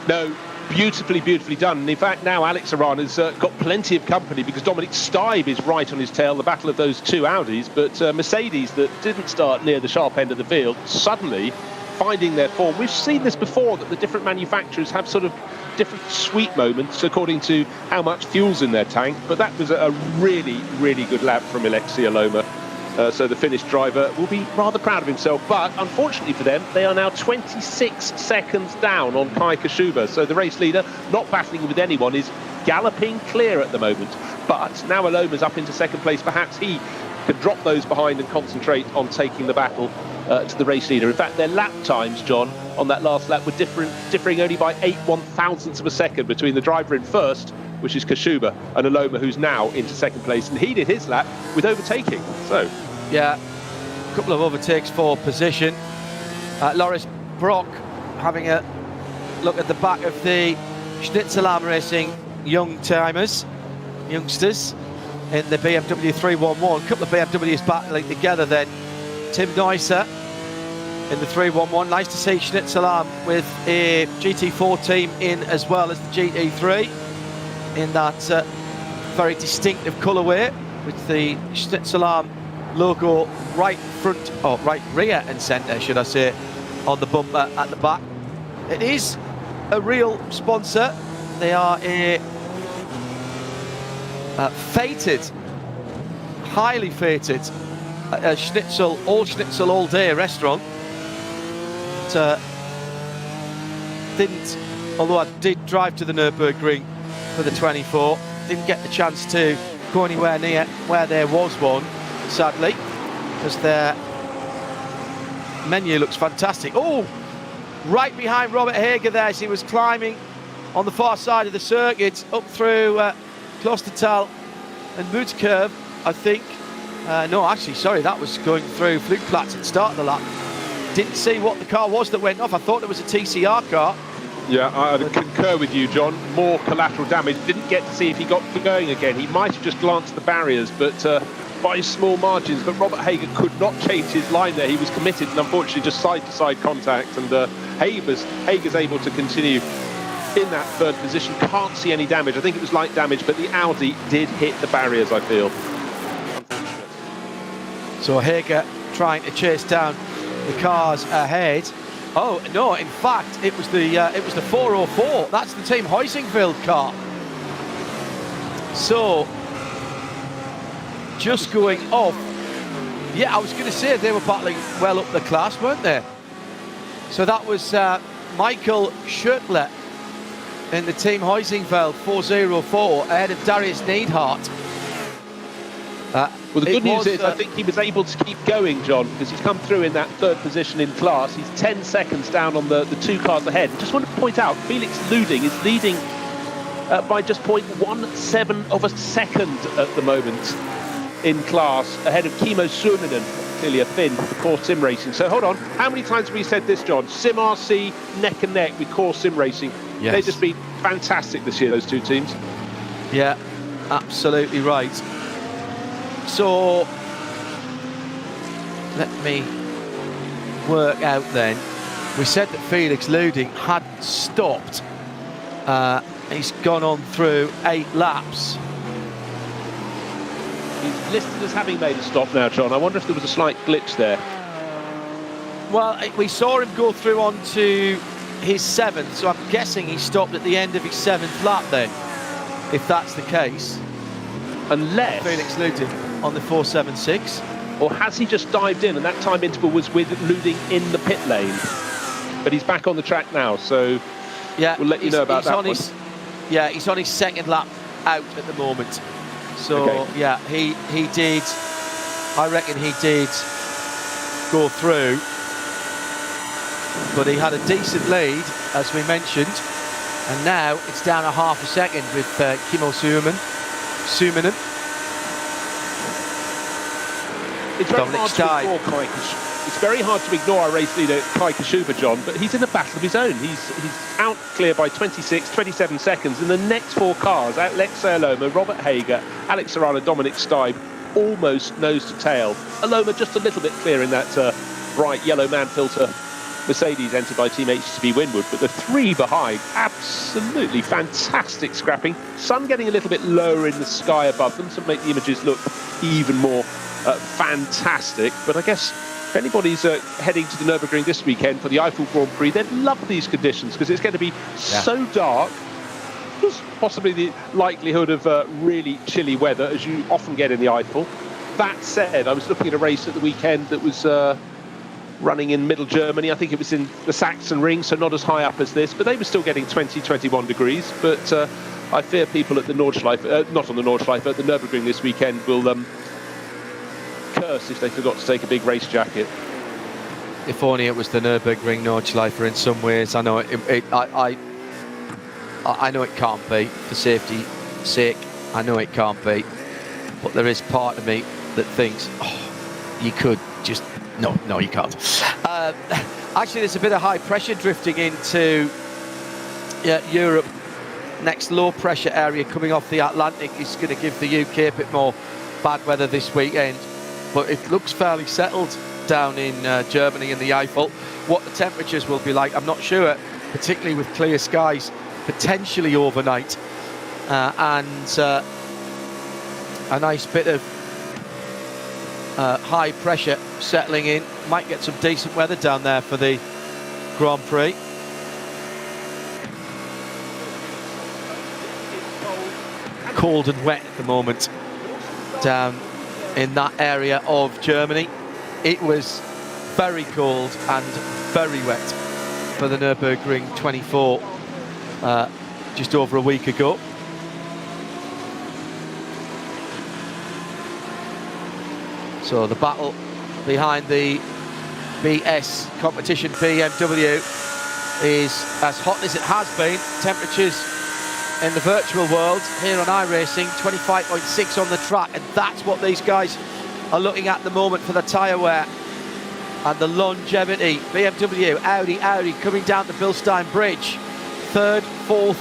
No, beautifully done. And in fact, now Alex Arana's got plenty of company because Dominic Stibe is right on his tail, the battle of those 2 Audis, but Mercedes, that didn't start near the sharp end of the field, suddenly finding their form. We've seen this before, that the different manufacturers have sort of different sweet moments according to how much fuel's in their tank, but that was a really good lap from Alexia Loma. So the Finnish driver will be rather proud of himself, but unfortunately for them, they are now 26 seconds down on Kai Kashuba. So the race leader, not battling with anyone, is galloping clear at the moment. But now Aloma's up into second place. Perhaps he can drop those behind and concentrate on taking the battle to the race leader. In fact, their lap times, John, on that last lap were differing only by 8 1/1000ths of a second between the driver in first, which is Kashuba, and Aloma, who's now into second place. And he did his lap with overtaking. So, yeah, a couple of overtakes for position. Loris Brock having a look at the back of the Schnitzelarm Racing youngsters in the BMW 311. A couple of BMWs battling together then. Tim Neusser in the 311. Nice to see Schnitzelarm with a GT4 team in as well as the GT3 in that very distinctive colourway with the Schnitzelarm logo right rear and centre, should I say, on the bumper at the back. It is a real sponsor. They are a highly fated schnitzel all day restaurant. Although I did drive to the Nürburgring for the 24, didn't get the chance to go anywhere near where there was one, sadly, because their menu looks fantastic. Oh, right behind Robert Hager there as he was climbing on the far side of the circuit up through Klostertal and Mutkirv, I think. No, actually, sorry, that was going through Flugplatz at the start of the lap. Didn't see what the car was that went off. I thought it was a TCR car. Yeah, I concur with you, John. More collateral damage. Didn't get to see if he got going again. He might have just glanced at the barriers, but by small margins. But Robert Hager could not change his line there. He was committed, and unfortunately just side-to-side contact. And Hager's able to continue in that third position. Can't see any damage. I think it was light damage, but the Audi did hit the barriers, I feel. So Hager trying to chase down the cars ahead. Oh no! In fact, it was the 404. That's the Team Heusingfeld car. So just going off. Yeah, I was going to say they were battling well up the class, weren't they? So that was Michael Schürtler in the Team Heusingfeld 404 ahead of Darius Neidhart. Well, the good news is I think he was able to keep going, John, because he's come through in that third position in class. He's 10 seconds down on the 2 cars ahead. Just want to point out, Felix Luding is leading by just 0.17 of a second at the moment in class, ahead of Kimmo Suominen, clearly a Finn, for Core Sim Racing. So hold on, how many times have we said this, John? Sim RC neck and neck with Core Sim Racing. Yes. They've just been fantastic this year, those 2 teams. Yeah, absolutely right. So let me work out then We said that Felix Luding hadn't stopped. He's gone on through 8 laps. He's listed as having made a stop now, John. I wonder if there was a slight glitch there. Well, we saw him go through onto his 7th, so I'm guessing he stopped at the end of his 7th lap then, if that's the case. Unless Felix Luding on the 4.76. Or has he just dived in and that time interval was with Luding in the pit lane? But he's back on the track now, so yeah, we'll let you know about that one. Yeah, he's on his 2nd lap out at the moment. So, okay. Yeah, he did, I reckon he did go through. But he had a decent lead, as we mentioned. And now it's down a half a second with Kimmo Suominen. It's very hard to ignore It's very hard to ignore our race leader Kai Kashuba, John, but he's in a battle of his own. He's out clear by 26, 27 seconds, and the next 4 cars, Alexei Aloma, Robert Hager, Alex Arana, Dominic Steib, almost nose to tail. Aloma just a little bit clear in that bright yellow man filter Mercedes entered by Team HTB Winwood, but the 3 behind, absolutely fantastic scrapping. Sun getting a little bit lower in the sky above them to make the images look even more fantastic. But I guess if anybody's heading to the Nürburgring this weekend for the Eiffel Grand Prix, they'd love these conditions because it's going to be so dark. There's possibly the likelihood of really chilly weather, as you often get in the Eiffel. That said, I was looking at a race at the weekend that was running in middle Germany. I think it was in the Saxon Ring, so not as high up as this, but they were still getting 20, 21 degrees. But I fear people at the Nordschleife, not on the Nordschleife, at the Nürburgring this weekend will curse if they forgot to take a big race jacket. If only it was the Nürburgring Nordschleife in some ways. I know I know it can't be, for safety's sake. I know it can't be, but there is part of me that thinks, oh, you could just... No, you can't. Actually, there's a bit of high pressure drifting into Europe. Next low pressure area coming off the Atlantic is going to give the UK a bit more bad weather this weekend. But it looks fairly settled down in Germany in the Eiffel. What the temperatures will be like, I'm not sure, particularly with clear skies potentially overnight. And a nice bit of high pressure settling in. Might get some decent weather down there for the Grand Prix. Cold and wet at the moment down in that area of Germany. It was very cold and very wet for the Nürburgring 24 just over a week ago. So the battle behind the BS competition BMW is as hot as it has been. Temperatures in the virtual world here on iRacing, 25.6 on the track, and that's what these guys are looking at the moment for the tyre wear and the longevity. BMW, Audi coming down the Bilstein Bridge, 3rd, 4th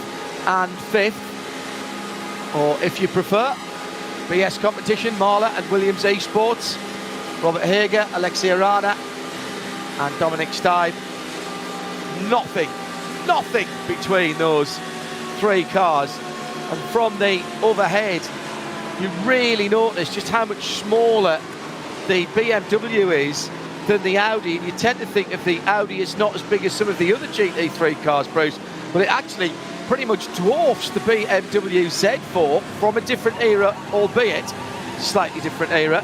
and 5th, or if you prefer, BS competition, Mahler and Williams Esports, Robert Hager, Alexei Arana and Dominic Steib. Nothing between those 3 cars, and from the overhead you really notice just how much smaller the BMW is than the Audi, and you tend to think of the Audi as not as big as some of the other GT3 cars, Bruce, but it actually pretty much dwarfs the BMW Z4 from a different era, albeit slightly different era.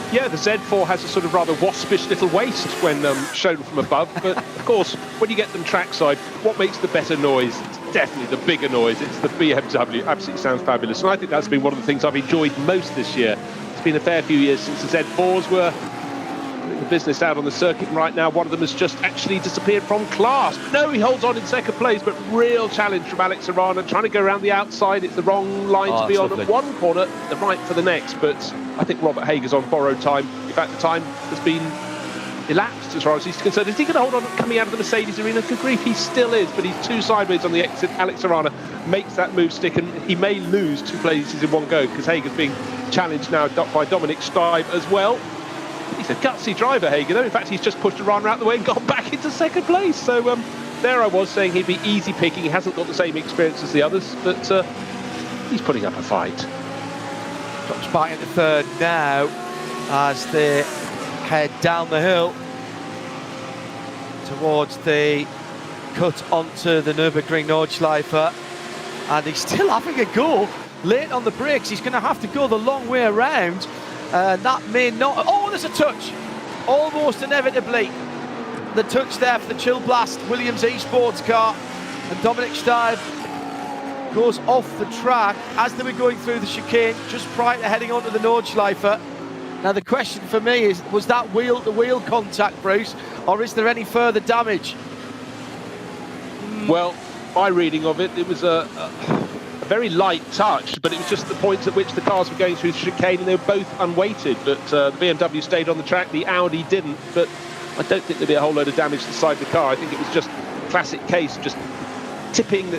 Yeah, the Z4 has a sort of rather waspish little waist when shown from above, but of course, when you get them trackside, what makes the better noise? It's definitely the bigger noise. It's the BMW. Absolutely sounds fabulous, and I think that's been one of the things I've enjoyed most this year. It's been a fair few years since the Z4s were the business out on the circuit, and right now one of them has just actually disappeared from class. No, he holds on in 2nd place, but real challenge from Alex Arana, trying to go around the outside. It's the wrong line to be on at one corner, the right for the next, but I think Robert Hager's on borrowed time. In fact, the time has been elapsed as far as he's concerned. Is he going to hold on coming out of the Mercedes arena? Good grief, he still is, but he's 2 sideways on the exit. Alex Arana makes that move stick, and he may lose 2 places in one go because Hager's being challenged now by Dominic Steib as well. he's a gutsy driver, Hager, though. In fact, he's just pushed Arana out the way and gone back into second place. So there I was saying he'd be easy picking. He hasn't got the same experience as the others, but he's putting up a fight. Drops back into third now as they head down the hill towards the cut onto the Nürburgring Nordschleife, and he's still having a go late on the brakes. He's going to have to go the long way around. That may not... Oh, there's a touch! Almost inevitably. The touch there for the Chill Blast Williams Esports car. And Dominic Steib goes off the track as they were going through the chicane just prior to heading onto the Nordschleife. Now the question for me is, was that wheel-to-wheel contact, Bruce, or is there any further damage? Well, my reading of it, it was a very light touch, but it was just the points at which the cars were going through the chicane and they were both unweighted. But the BMW stayed on the track, the Audi didn't. But I don't think there'll be a whole load of damage to the side of the car. I think it was just a classic case of just hitting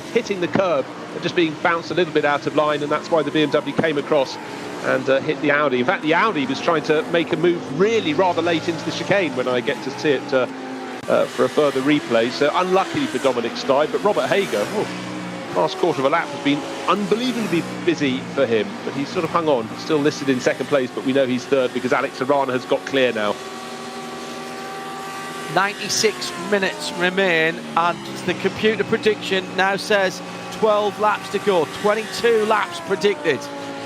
the curb and just being bounced a little bit out of line, and that's why the BMW came across and hit the Audi. In fact, the Audi was trying to make a move really rather late into the chicane when I get to see it for a further replay. So unlucky for Dominic Steib, but Robert Hager, last quarter of a lap has been unbelievably busy for him, but he's sort of hung on, still listed in second place, but we know he's third because Alex Arana has got clear now. 96 minutes remain, and the computer prediction now says 12 laps to go. 22 laps predicted.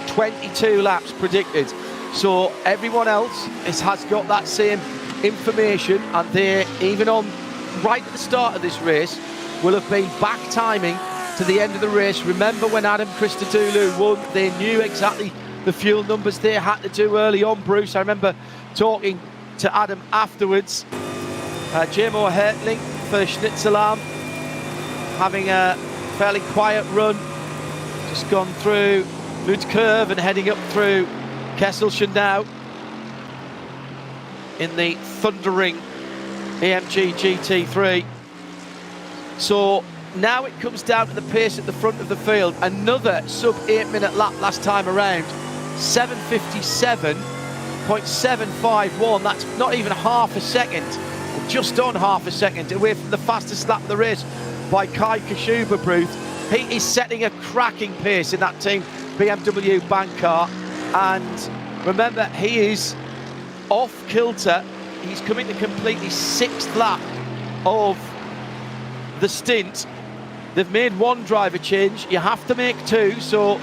22 laps predicted. So everyone else has got that same information, and they're even on right at the start of this race will have been back timing to the end of the race. Remember when Adam Christodoulou won, they knew exactly the fuel numbers they had to do early on, Bruce. I remember talking to Adam afterwards. Jamo Hertling for Schnitzelarm having a fairly quiet run, just gone through Mud Curve and heading up through Kesselchen now in the thundering AMG GT3. So now it comes down to the pace at the front of the field. Another sub 8-minute lap last time around, 7:57.751. That's not even half a second, just on half a second away from the fastest lap of the race by Kai Kashuba, Bruce. He is setting a cracking pace in that team BMW bank car, and remember, he is off kilter. He's coming to complete his 6th lap of the stint. They've made one driver change, you have to make 2, so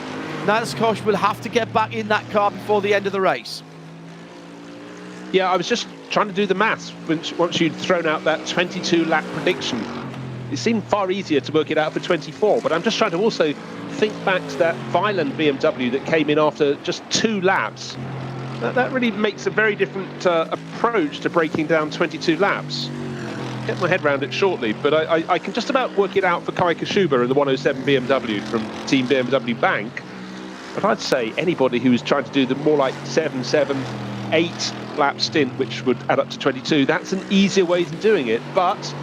Niels Koch will have to get back in that car before the end of the race. Yeah, I was just trying to do the maths once you'd thrown out that 22 lap prediction. It seemed far easier to work it out for 24, but I'm just trying to also think back to that Violent BMW that came in after just 2 laps. That really makes a very different approach to breaking down 22 laps. Get my head around it shortly, but I can just about work it out for Kai Kashuba and the 107 BMW from Team BMW Bank. But I'd say anybody who was trying to do the more like 7, 8 lap stint, which would add up to 22, that's an easier way than doing it. But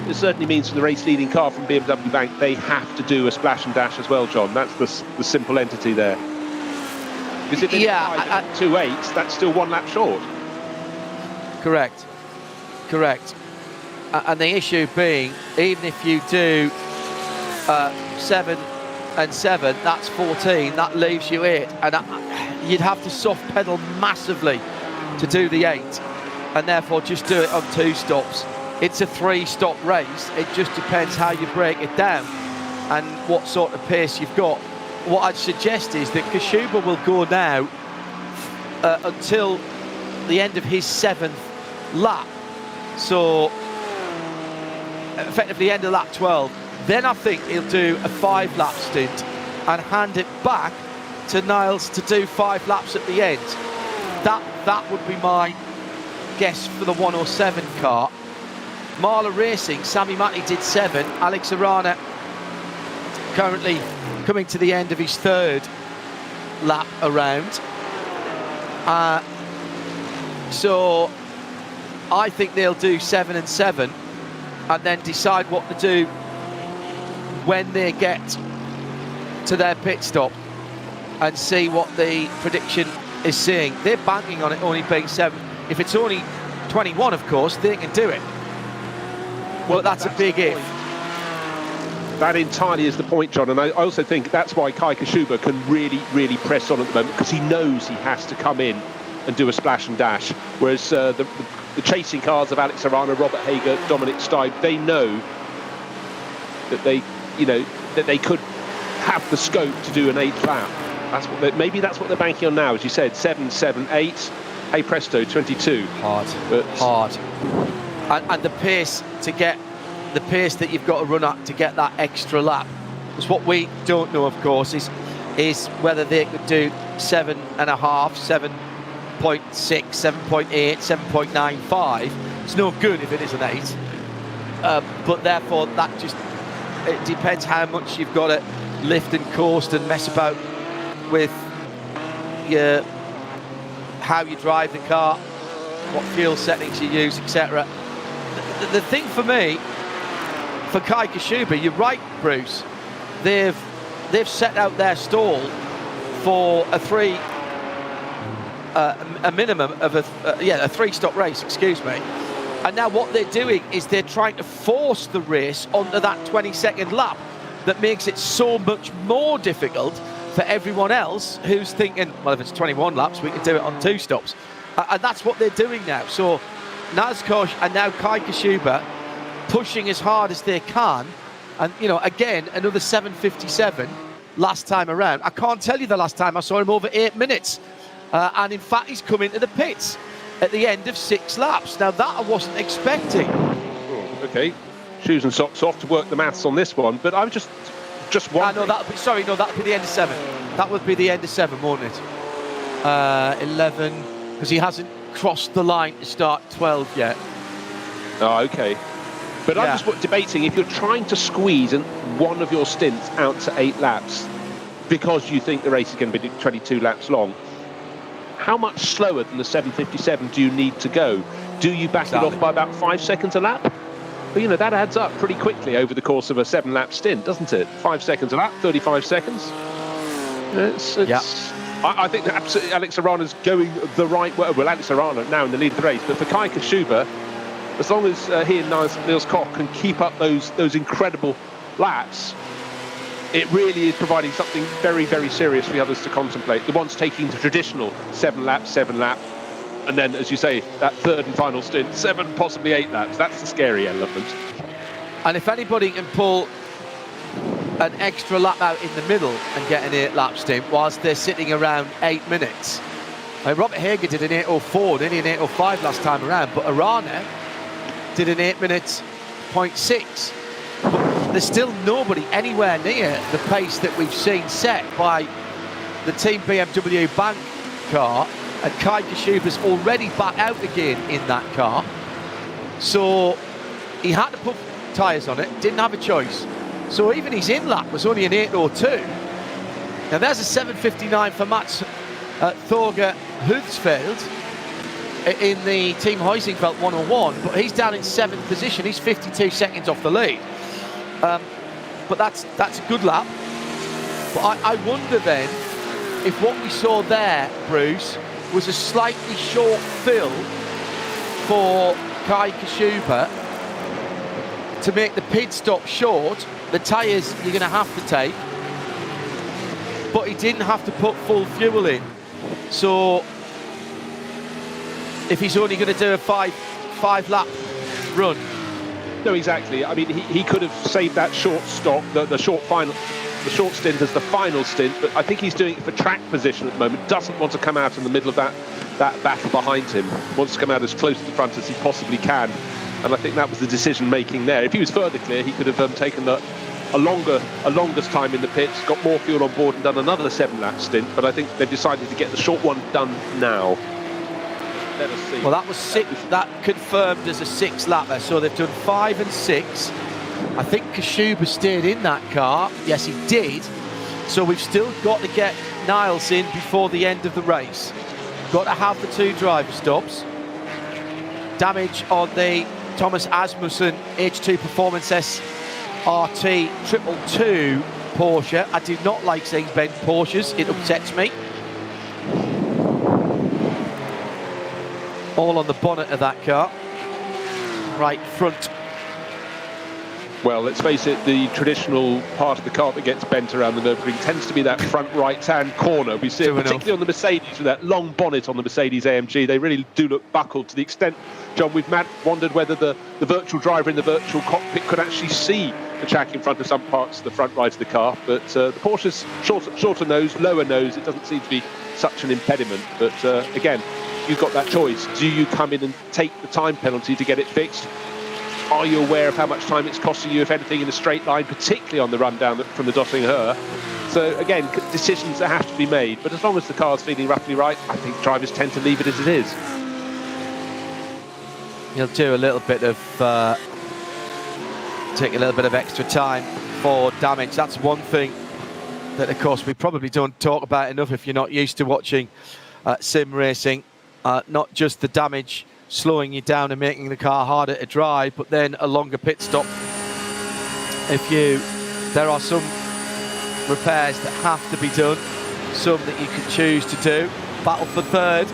it certainly means for the race leading car from BMW Bank, they have to do a splash and dash as well, John. That's the simple entity there. Because if it's 2.8, that's still 1 lap short. Correct. And the issue being, even if you do 7 and 7, that's 14, that leaves you 8. And you'd have to soft pedal massively to do the 8, and therefore just do it on 2 stops. It's a 3-stop race. It just depends how you break it down and what sort of pace you've got. What I'd suggest is that Kashuba will go now until the end of his 7th lap. So effectively end of lap 12. Then I think he'll do a 5-lap stint and hand it back to Niles to do 5 laps at the end. That would be my guess for the 107 car. Marla Racing, Sami Matti did 7. Alex Arana currently coming to the end of his 3rd lap around. So I think they'll do 7 and 7 and then decide what to do when they get to their pit stop and see what the prediction is saying. They're banking on it only being 7. If it's only 21, of course, they can do it. Well, that's a big if. That entirely is the point, John, and I also think that's why Kai Kashuba can really press on at the moment, because he knows he has to come in and do a splash and dash, whereas the chasing cars of Alex Arana, Robert Hager, Dominic Steib, they know that they could have the scope to do an 8th lap. Maybe that's what they're banking on now, as you said, 7, 7, 8. Hey presto, 22. Hard. And the pace the pace that you've got to run at to get that extra lap. Because what we don't know, of course, is whether they could do 7.5, 7.6, 7.8, 7.95. It's no good if it is an 8. But therefore, it depends how much you've got to lift and coast and mess about with how you drive the car, what fuel settings you use, etc. The thing for me, for Kai Kashuba, you're right, Bruce. They've set out their stall for a minimum of a 3-stop race. Excuse me. And now what they're doing is they're trying to force the race onto that 22nd lap. That makes it so much more difficult for everyone else who's thinking, well, if it's 21 laps, we can do it on 2 stops. And that's what they're doing now. So Nazkosh and now Kai Kashuba pushing as hard as they can. And, again, another 7:57 last time around. I can't tell you the last time I saw him over 8 minutes. And in fact, he's come into the pits at the end of 6 laps. Now, that I wasn't expecting. Oh, okay. Shoes and socks off to work the maths on this one. But I'm just wondering. That would be the end of 7. That would be the end of 7, wouldn't it? 11, because he hasn't crossed the line to start 12 yet. Oh, okay. But I'm just debating, if you're trying to squeeze one of your stints out to 8 laps because you think the race is going to be 22 laps long, how much slower than the 7:57 do you need to go? Do you back it off by about 5 seconds a lap? But, that adds up pretty quickly over the course of a 7-lap stint, doesn't it? 5 seconds a lap, 35 seconds. I think that absolutely Alex Arana's going the right way. Well, Alex Arana now in the lead of the race, but for Kai Kashuba, as long as he and Niels Koch can keep up those incredible laps, it really is providing something very, very serious for the others to contemplate. The ones taking the traditional 7 lap, and then, as you say, that 3rd and final stint, 7, possibly 8 laps. That's the scary element. And if anybody can pull an extra lap out in the middle and get an 8-lap stint whilst they're sitting around 8 minutes. Robert Hager did an 8:04, didn't he? An 8:05 last time around, but Arana did an 8 minutes 0.6. But there's still nobody anywhere near the pace that we've seen set by the Team BMW Bank car, and Kai Kashuba's already back out again in that car. So he had to put tyres on it, didn't have a choice. So even his in-lap was only an 8:02. Now there's a 7:59 for Mats Thorger Huthsfeld in the Team Heusingfeld 101, but he's down in 7th position. He's 52 seconds off the lead. But that's a good lap. But I wonder then if what we saw there, Bruce, was a slightly short fill for Kai Kashuba to make the pit stop short. The tyres you're going to have to take, but he didn't have to put full fuel in. So if he's only going to do a five lap run. No, exactly. I mean, he could have saved that short stop, the short stint as the final stint, but I think he's doing it for track position at the moment. Doesn't want to come out in the middle of that battle behind him. Wants to come out as close to the front as he possibly can. And I think that was the decision making there. If he was further clear, he could have taken a longest time in the pits, got more fuel on board and done another 7-lap stint. But I think they've decided to get the short one done now. Let us see. Well, that was 6. That confirmed as a 6-lapper. So they've done 5 and 6. I think Kashuba stayed in that car. Yes, he did. So we've still got to get Niles in before the end of the race. Got to have the 2 driver stops. Damage on the Thomas Asmussen H2 Performance SRT 222 Porsche. I do not like saying bent Porsches. It upsets me. all on the bonnet of that car, right front. Well, let's face it, the traditional part of the car that gets bent around the Nürburgring tends to be that front right-hand corner. We see it particularly on the Mercedes, with that long bonnet on the Mercedes AMG. They really do look buckled to the extent, John, we've wondered whether the virtual driver in the virtual cockpit could actually see the track in front of some parts of the front right of the car. But the Porsche's shorter nose, lower nose, it doesn't seem to be such an impediment. But again, you've got that choice. Do you come in and take the time penalty to get it fixed? Are you aware of how much time it's costing you, if anything, in a straight line, particularly on the run down from the Döttinger? So again, decisions that have to be made. But as long as the car's feeling roughly right, I think drivers tend to leave it as it is. You'll do a little bit of take a little bit of extra time for damage. That's one thing that, of course, we probably don't talk about enough if you're not used to watching sim racing. Not just the damage slowing you down and making the car harder to drive, but then a longer pit stop. There are some repairs that have to be done, some that you can choose to do. Battle for third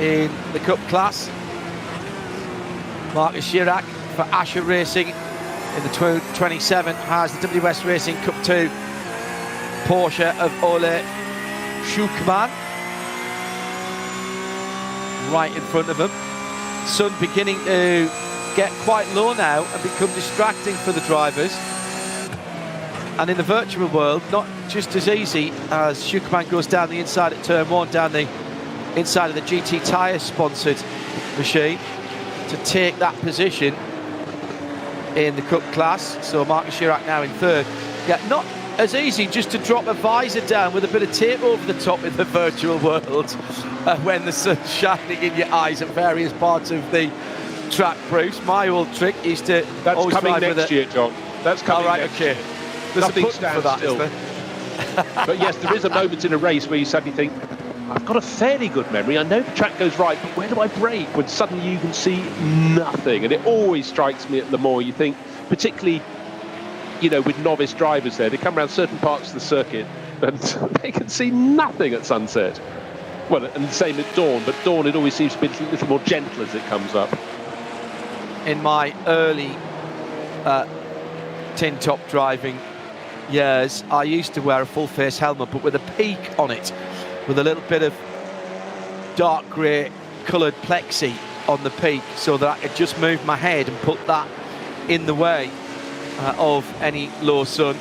in the Cup class. Marcus Chirac for Asher Racing in the 27 has the WS Racing Cup 2 Porsche of Ole Schuckmann right in front of him. Sun beginning to get quite low now and become distracting for the drivers. And in the virtual world, not just as easy as Schuckmann goes down the inside at turn 1, down the inside of the GT Tyre sponsored machine to take that position in the Cup class. So Marcus Chirac now in third. Yeah, not as easy just to drop a visor down with a bit of tape over the top in the virtual world when the sun's shining in your eyes at various parts of the track, Bruce. My old trick is to always coming drive next year, John. That's coming next year. There's Nothing a button for that, still. is there? But yes, there is a moment in a race where you suddenly think, I've got a fairly good memory, I know the track goes right, but where do I brake? When suddenly you can see nothing. And it always strikes me at Le Mans, you think, particularly, you know, with novice drivers there, they come around certain parts of the circuit and they can see nothing at sunset. Well, and the same at dawn, but dawn it always seems to be a little more gentle as it comes up. In my early tin top driving years, I used to wear a full face helmet, but with a peak on it, with a little bit of dark grey coloured plexi on the peak, so that I could just move my head and put that in the way of any low sun.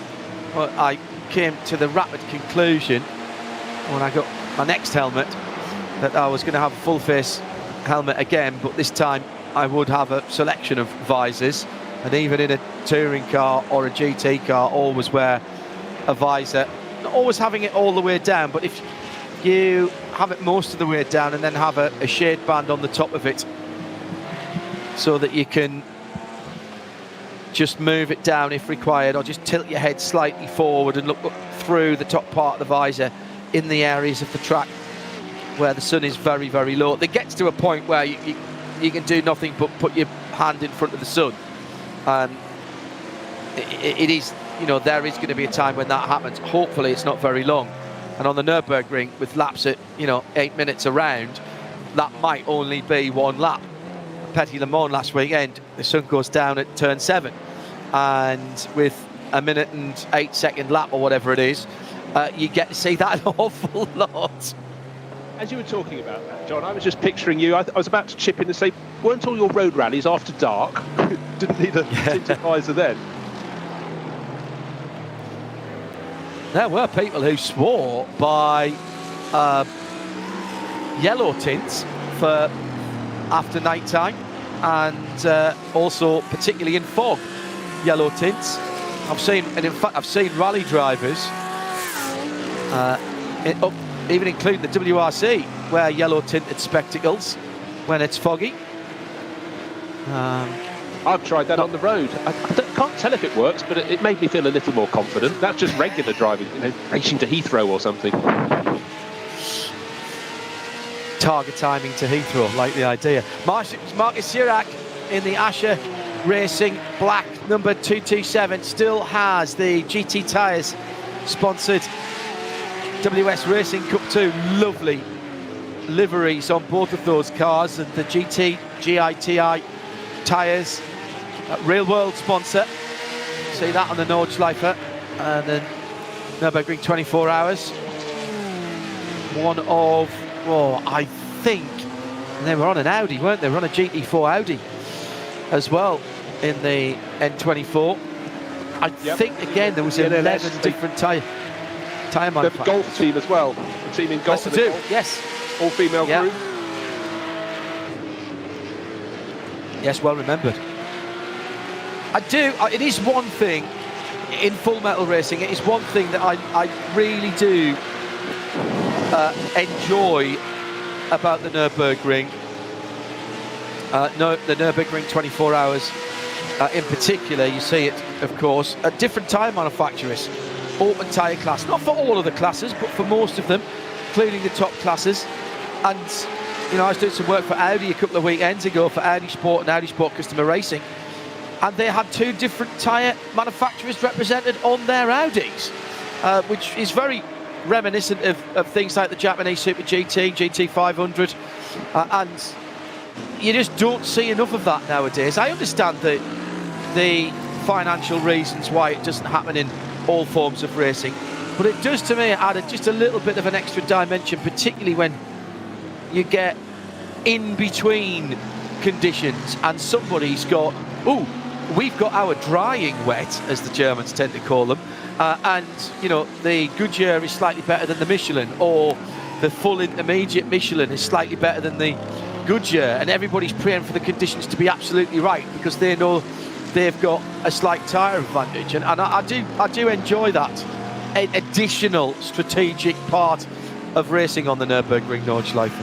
But I came to the rapid conclusion when I got my next helmet that I was going to have a full face helmet again, but this time I would have a selection of visors, and even in a touring car or a GT car, always wear a visor. Not always having it all the way down, but if you have it most of the way down and then have a shade band on the top of it so that you can just move it down if required, or just tilt your head slightly forward and look up through the top part of the visor in the areas of the track where the sun is very, very low. It gets to a point where you can do nothing but put your hand in front of the sun. It is, you know, there is going to be a time when that happens. Hopefully it's not very long. And on the Nürburgring, with laps at, you know, 8 minutes around, that might only be one lap. Petit Le Mans last weekend, the sun goes down at turn 7, and with a 1:08 lap or whatever it is, you get to see that an awful lot. As you were talking about that, John, I was just picturing you. I was about to chip in and say, weren't all your road rallies after dark? Didn't need a tinted visor then. There were people who swore by yellow tints for after night time, and also particularly in fog, yellow tints. I've seen rally drivers, even including the WRC, wear yellow tinted spectacles when it's foggy. I've tried that on the road. I can't tell if it works, but it made me feel a little more confident. That's just regular driving, you know, racing to Heathrow or something. Target timing to Heathrow, like the idea. Marcus Chirac in the Asher Racing black number 227 still has the GT Tyres sponsored WS Racing Cup 2. Lovely liveries on both of those cars, and the GT, GITI tyres, real world sponsor. See that on the Nordschleife and then Nürburgring 24 hours. One of, I think, they were on an Audi, weren't they? They were on a GT4 Audi as well in the N24. I think, again, there was 11 different tyre manufacturers. The golf team as well. The team in golf. Yes. All-female group. Yes, well remembered. It is one thing in Full Metal Racing, it is one thing that I really do enjoy about the Nürburgring. The Nürburgring 24 hours in particular. You see it, of course, at different tyre manufacturers. Open tyre class, not for all of the classes, but for most of them, including the top classes. And, you know, I was doing some work for Audi a couple of weekends ago for Audi Sport and Audi Sport Customer Racing. And they had two different tyre manufacturers represented on their Audis, which is very reminiscent of things like the Japanese Super GT, GT500, and you just don't see enough of that nowadays. I understand the financial reasons why it doesn't happen in all forms of racing, but it does, to me, add just a little bit of an extra dimension, particularly when you get in between conditions and somebody's got, we've got our drying wet, as the Germans tend to call them, and, you know, the Goodyear is slightly better than the Michelin, or the full intermediate Michelin is slightly better than the Goodyear, and everybody's praying for the conditions to be absolutely right because they know they've got a slight tyre advantage, and I do enjoy that additional strategic part of racing on the Nürburgring Nordschleife.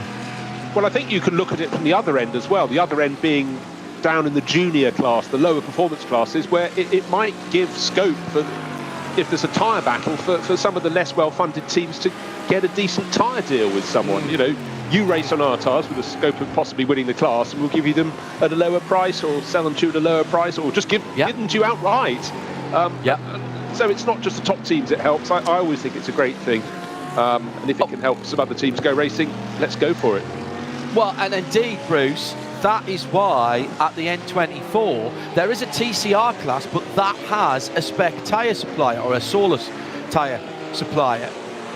Well, I think you can look at it from the other end as well, the other end being down in the junior class, the lower performance classes, where it might give scope for, if there's a tyre battle, for some of the less well-funded teams to get a decent tyre deal with someone. You know, you race on our tyres with the scope of possibly winning the class, and we'll give you them at a lower price, or sell them to you at a lower price, or just give them to you outright. So it's not just the top teams it helps. I always think it's a great thing. And if it can help some other teams go racing, let's go for it. Well, and indeed, Bruce, that is why at the N24 there is a TCR class, but that has a spec tyre supplier or a Solus tyre supplier.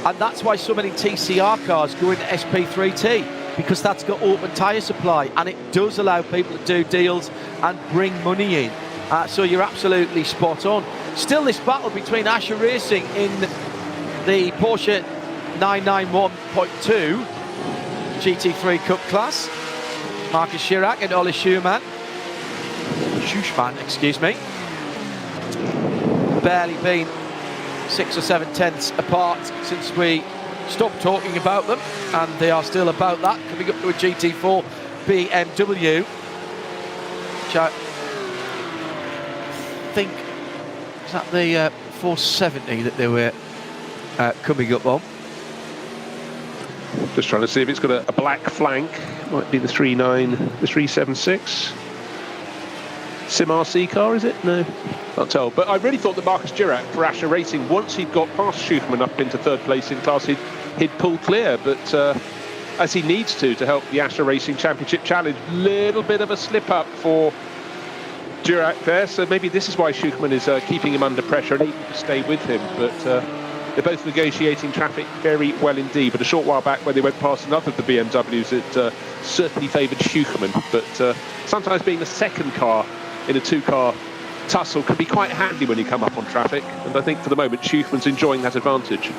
And that's why so many TCR cars go into SP3T, because that's got open tyre supply, and it does allow people to do deals and bring money in. So you're absolutely spot on. Still this battle between Asher Racing in the Porsche 991.2 GT3 Cup class. Marcus Chirac and Ole Schumann, excuse me. Barely been 6 or 7 tenths apart since we stopped talking about them, and they are still about that, coming up to a GT4 BMW, which I think is that the 470 that they were coming up on. Just trying to see if it's got a black flank. Might be the 376. Sim RC car, is it? No, can't tell. But I really thought that Marcus Chirac for Asher Racing, once he'd got past Schuchmann up into third place in class, he'd pull clear. But as he needs to help the Asher Racing Championship Challenge, little bit of a slip up for Chirac there. So maybe this is why Schuchmann is keeping him under pressure and able to stay with him. But they're both negotiating traffic very well indeed. But a short while back, when they went past another of the BMWs, it certainly favoured Schuchmann. But sometimes being the second car in a two-car tussle can be quite handy when you come up on traffic. And I think for the moment, Schuchmann's enjoying that advantage.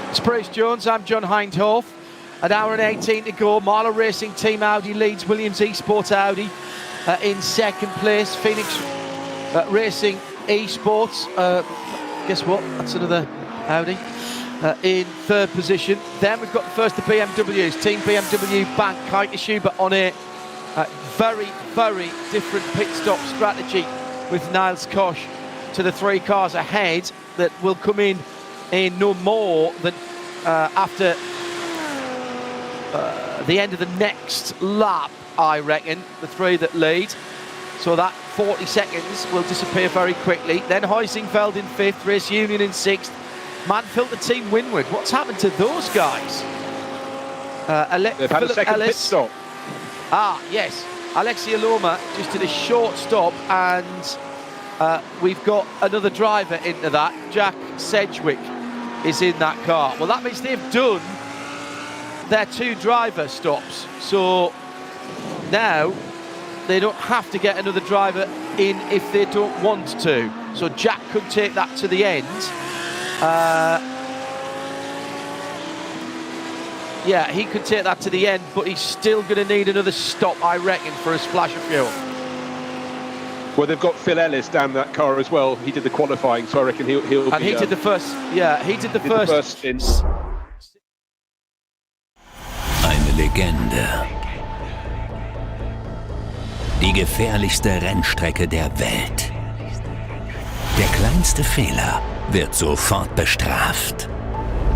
It's Bruce Jones, I'm John Hindhoff. An hour and 18 to go. Marlow Racing Team Audi leads Williams Esports Audi in second place. Phoenix Racing Esports, guess what? That's another Audi in third position. Then we've got the first of the BMWs. Team BMW Bank Kite Schubert on a very, very different pit stop strategy with Niels Koch to the 3 cars ahead that will come in no more than after the end of the next lap, I reckon, the 3 that lead. So that 40 seconds will disappear very quickly. Then Heusingfeld in 5th, Race Union in 6th, Manfilter Team Winward. What's happened to those guys? They've had a second pit stop. Ah, yes. Alexia Loma just did a short stop, and we've got another driver into that. Jack Sedgwick is in that car. Well, that means they've done their 2 driver stops. So now they don't have to get another driver in if they don't want to. So Jack could take that to the end. Yeah, he could take that to the end, but he's still going to need another stop, I reckon, for a splash of fuel. Well, they've got Phil Ellis down that car as well. He did the qualifying, so I reckon he'll and be... he did the first... Yeah, he did the first stint. Eine Legende. Die gefährlichste Rennstrecke der Welt. Der kleinste Fehler wird sofort bestraft.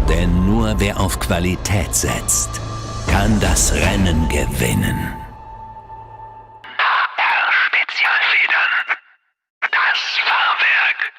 Denn nur wer auf Qualität setzt, kann das Rennen gewinnen. Spezialfedern. Das Fahrwerk.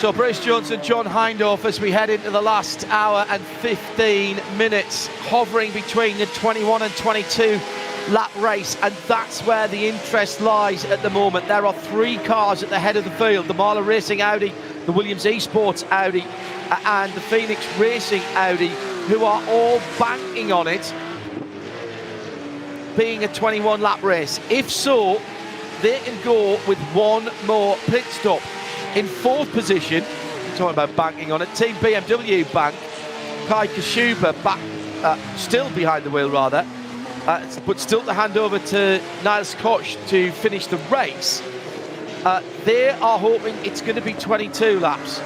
So Bruce Jones and John Hindhaugh as we head into the last hour and 15 minutes, hovering between the 21 and 22 lap race, and that's where the interest lies at the moment. There are 3 cars at the head of the field: the Marla Racing Audi, the Williams Esports Audi, and the Phoenix Racing Audi, who are all banking on it being a 21 lap race. If so, they can go with 1 more pit stop. In 4th position, talking about banking on it, Team BMW bank, Kai Kashuba back, still behind the wheel rather, but still to hand over to Niles Koch to finish the race. They are hoping it's going to be 22 laps.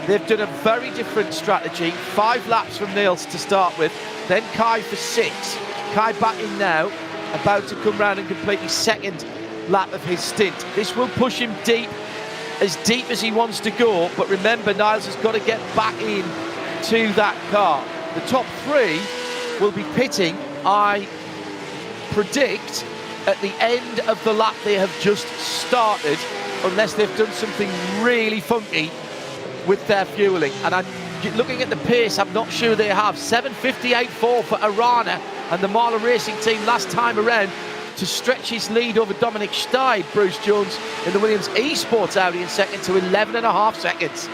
They've done a very different strategy. 5 laps from Niels to start with, then Kai for 6. Kai back in now, about to come round and complete his 2nd lap of his stint. This will push him deep as he wants to go, but remember, Niles has got to get back in to that car. The top 3 will be pitting, I predict, at the end of the lap they have just started, unless they've done something really funky with their fueling. And looking at the pace, I'm not sure they have. 7:58.4 for Arana and the Marla Racing team last time around, to stretch his lead over Dominic Steid, Bruce Jones in the Williams Esports Audi in second, to 11.5 seconds.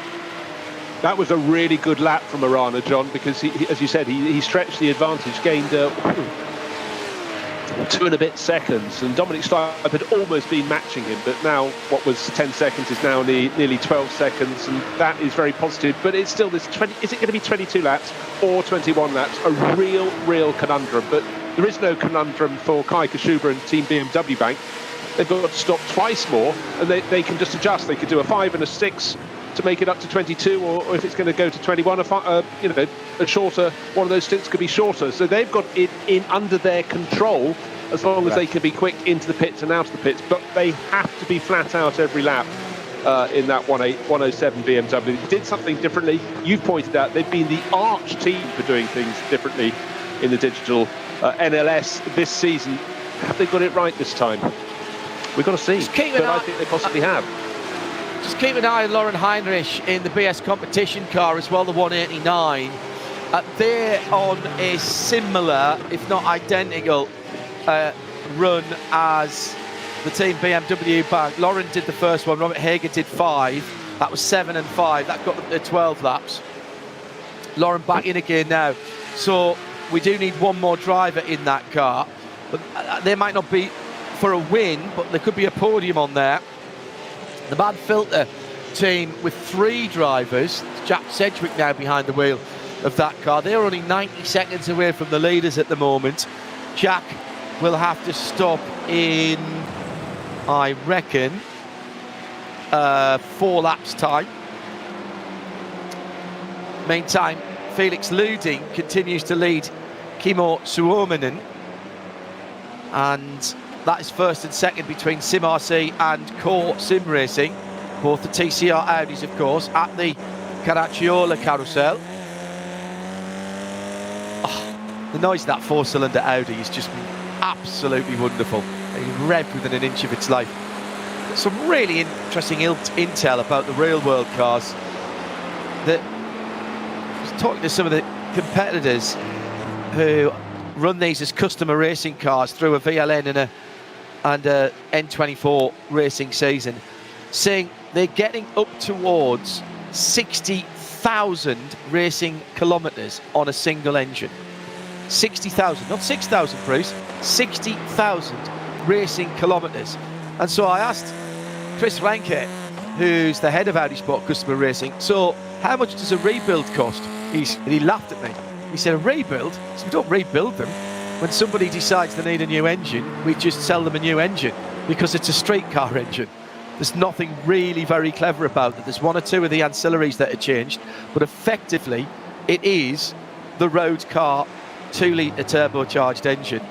That was a really good lap from Arana, John, because he, as you said, he stretched the advantage, gained 2 and a bit seconds, and Dominic Steid had almost been matching him, but now what was 10 seconds is now nearly 12 seconds, and that is very positive. But it's still this 20, is it going to be 22 laps or 21 laps? A real conundrum. But there is no conundrum for Kai Kashuba and Team BMW Bank. They've got to stop twice more, and they can just adjust. They could do a 5 and a 6 to make it up to 22, or if it's going to go to 21. You know, a shorter one of those stints could be shorter. So they've got it in under their control as long as they can be quick into the pits and out of the pits. But they have to be flat out every lap. In that 107 BMW. They did something differently. You've pointed out they've been the arch team for doing things differently in the digital NLS this season. Have they got it right this time? We've got to see. But I think they possibly have. Just keep an eye on Lauren Heinrich in the BS competition car as well, the 189. They're on a similar, if not identical, run as the team BMW bank. Lauren did the first one, Robert Hager did 5. That was 7 and 5. That got them to 12 laps. Lauren back in again now. So we do need one more driver in that car. But they might not be for a win, but there could be a podium on there. The Bad Filter team with 3 drivers. Jack Sedgwick now behind the wheel of that car. They're only 90 seconds away from the leaders at the moment. Jack will have to stop in, I reckon, 4 laps time. Meantime, Felix Luding continues to lead Kimmo Suominen, and that is first and second between SimRC and Core Sim Racing, both the TCR Audis, of course, at the Caracciola carousel. Oh, the noise of that 4-cylinder Audi is just absolutely wonderful. It revved within an inch of its life. Some really interesting intel about the real world cars. That I was talking to some of the competitors who run these as customer racing cars through a VLN and a N24 racing season, saying they're getting up towards 60,000 racing kilometres on a single engine. 60,000, not 6,000, Bruce, 60,000 racing kilometres. And so I asked Chris Ranke, who's the head of Audi Sport Customer Racing, so how much does a rebuild cost? He laughed at me. He said, a rebuild? So we don't rebuild them. When somebody decides they need a new engine, we just sell them a new engine because it's a street car engine. There's nothing really very clever about it. There's 1 or 2 of the ancillaries that are changed, but effectively it is the road car 2-litre turbocharged engine.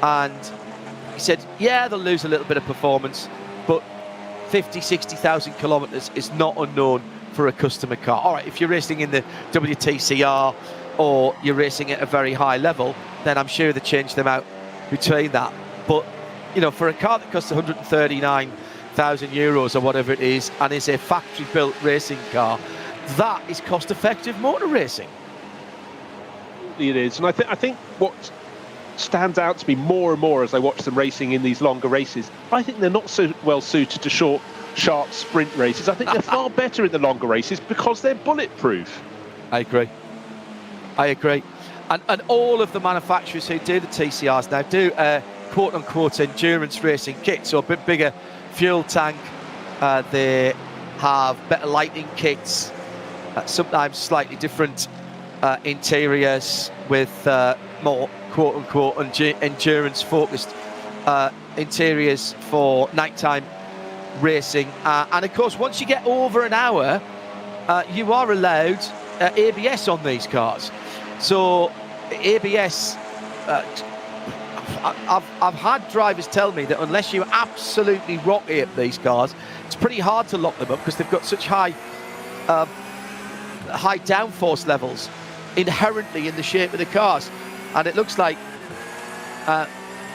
And he said, yeah, they'll lose a little bit of performance, but 50, 60,000 kilometres is not unknown for a customer car. All right, if you're racing in the WTCR or you're racing at a very high level, then I'm sure they change them out between that. But, you know, for a car that costs 139,000 euros or whatever it is, and is a factory-built racing car, that is cost-effective motor racing. It is, and I think what stands out to me more and more as I watch them racing in these longer races, I think they're not so well suited to short, sharp sprint races. I think they're far better in the longer races because they're bulletproof. I agree. And all of the manufacturers who do the TCRs now do quote-unquote endurance racing kits, so a bit bigger fuel tank. They have better lighting kits, sometimes slightly different interiors with more quote-unquote endurance-focused interiors for nighttime racing. And of course, once you get over an hour, you are allowed ABS on these cars. So ABS, I've had drivers tell me that unless you absolutely rock it these cars, it's pretty hard to lock them up because they've got such high downforce levels inherently in the shape of the cars. And it looks like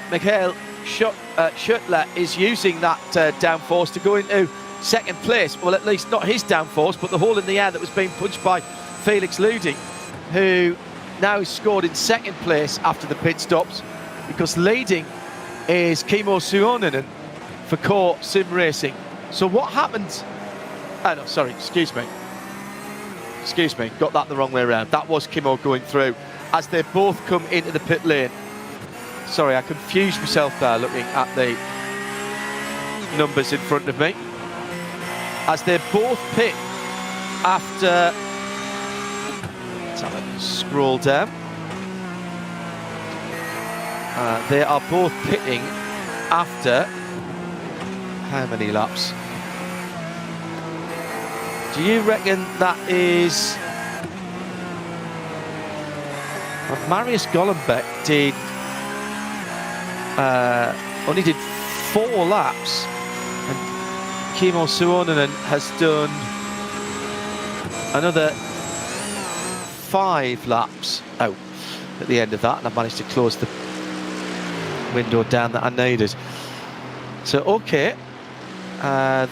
Michael Schüttler is using that downforce to go into second place. Well, at least not his downforce, but the hole in the air that was being punched by Felix Luding, who now scored in second place after the pit stops, because leading is Kimmo Suominen for Core Sim Racing. So what happened? Oh no, sorry, excuse me, got that the wrong way around. That was Kimmo going through as they both come into the pit lane. Sorry, I confused myself there looking at the numbers in front of me. As they both pit after, let's have a scroll down. They are both pitting after how many laps? Do you reckon that is... Marius Golombek did... only did 4 laps. And Kimmo Suonen has done another 5 laps out at the end of that, and I've managed to close the window down that I needed. So, okay,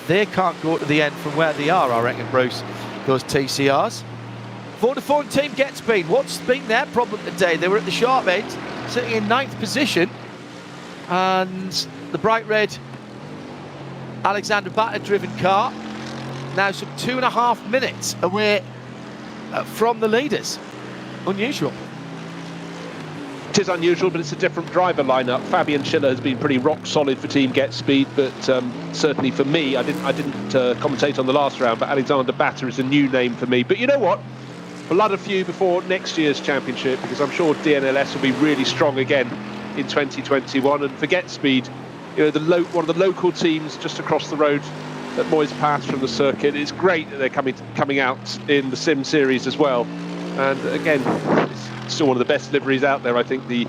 they can't go to the end from where they are, I reckon, Bruce, those TCRs. Vodafone team gets speed. What's been their problem today? They were at the sharp end, sitting in 9th position, and the bright red Alexander Batter-driven car now some 2.5 minutes away from the leaders. Unusual. It is unusual, but it's a different driver lineup. Fabian Schiller has been pretty rock solid for Team Get Speed, but certainly for me, I didn't commentate on the last round, but Alexander Batter is a new name for me. But you know what? Blood a few before next year's championship, because I'm sure DNLS will be really strong again in 2021. And for Get Speed, you know, one of the local teams just across the road at Moyes Pass from the circuit. It's great that they're coming out in the Sim Series as well. And again, it's still one of the best liveries out there. I think the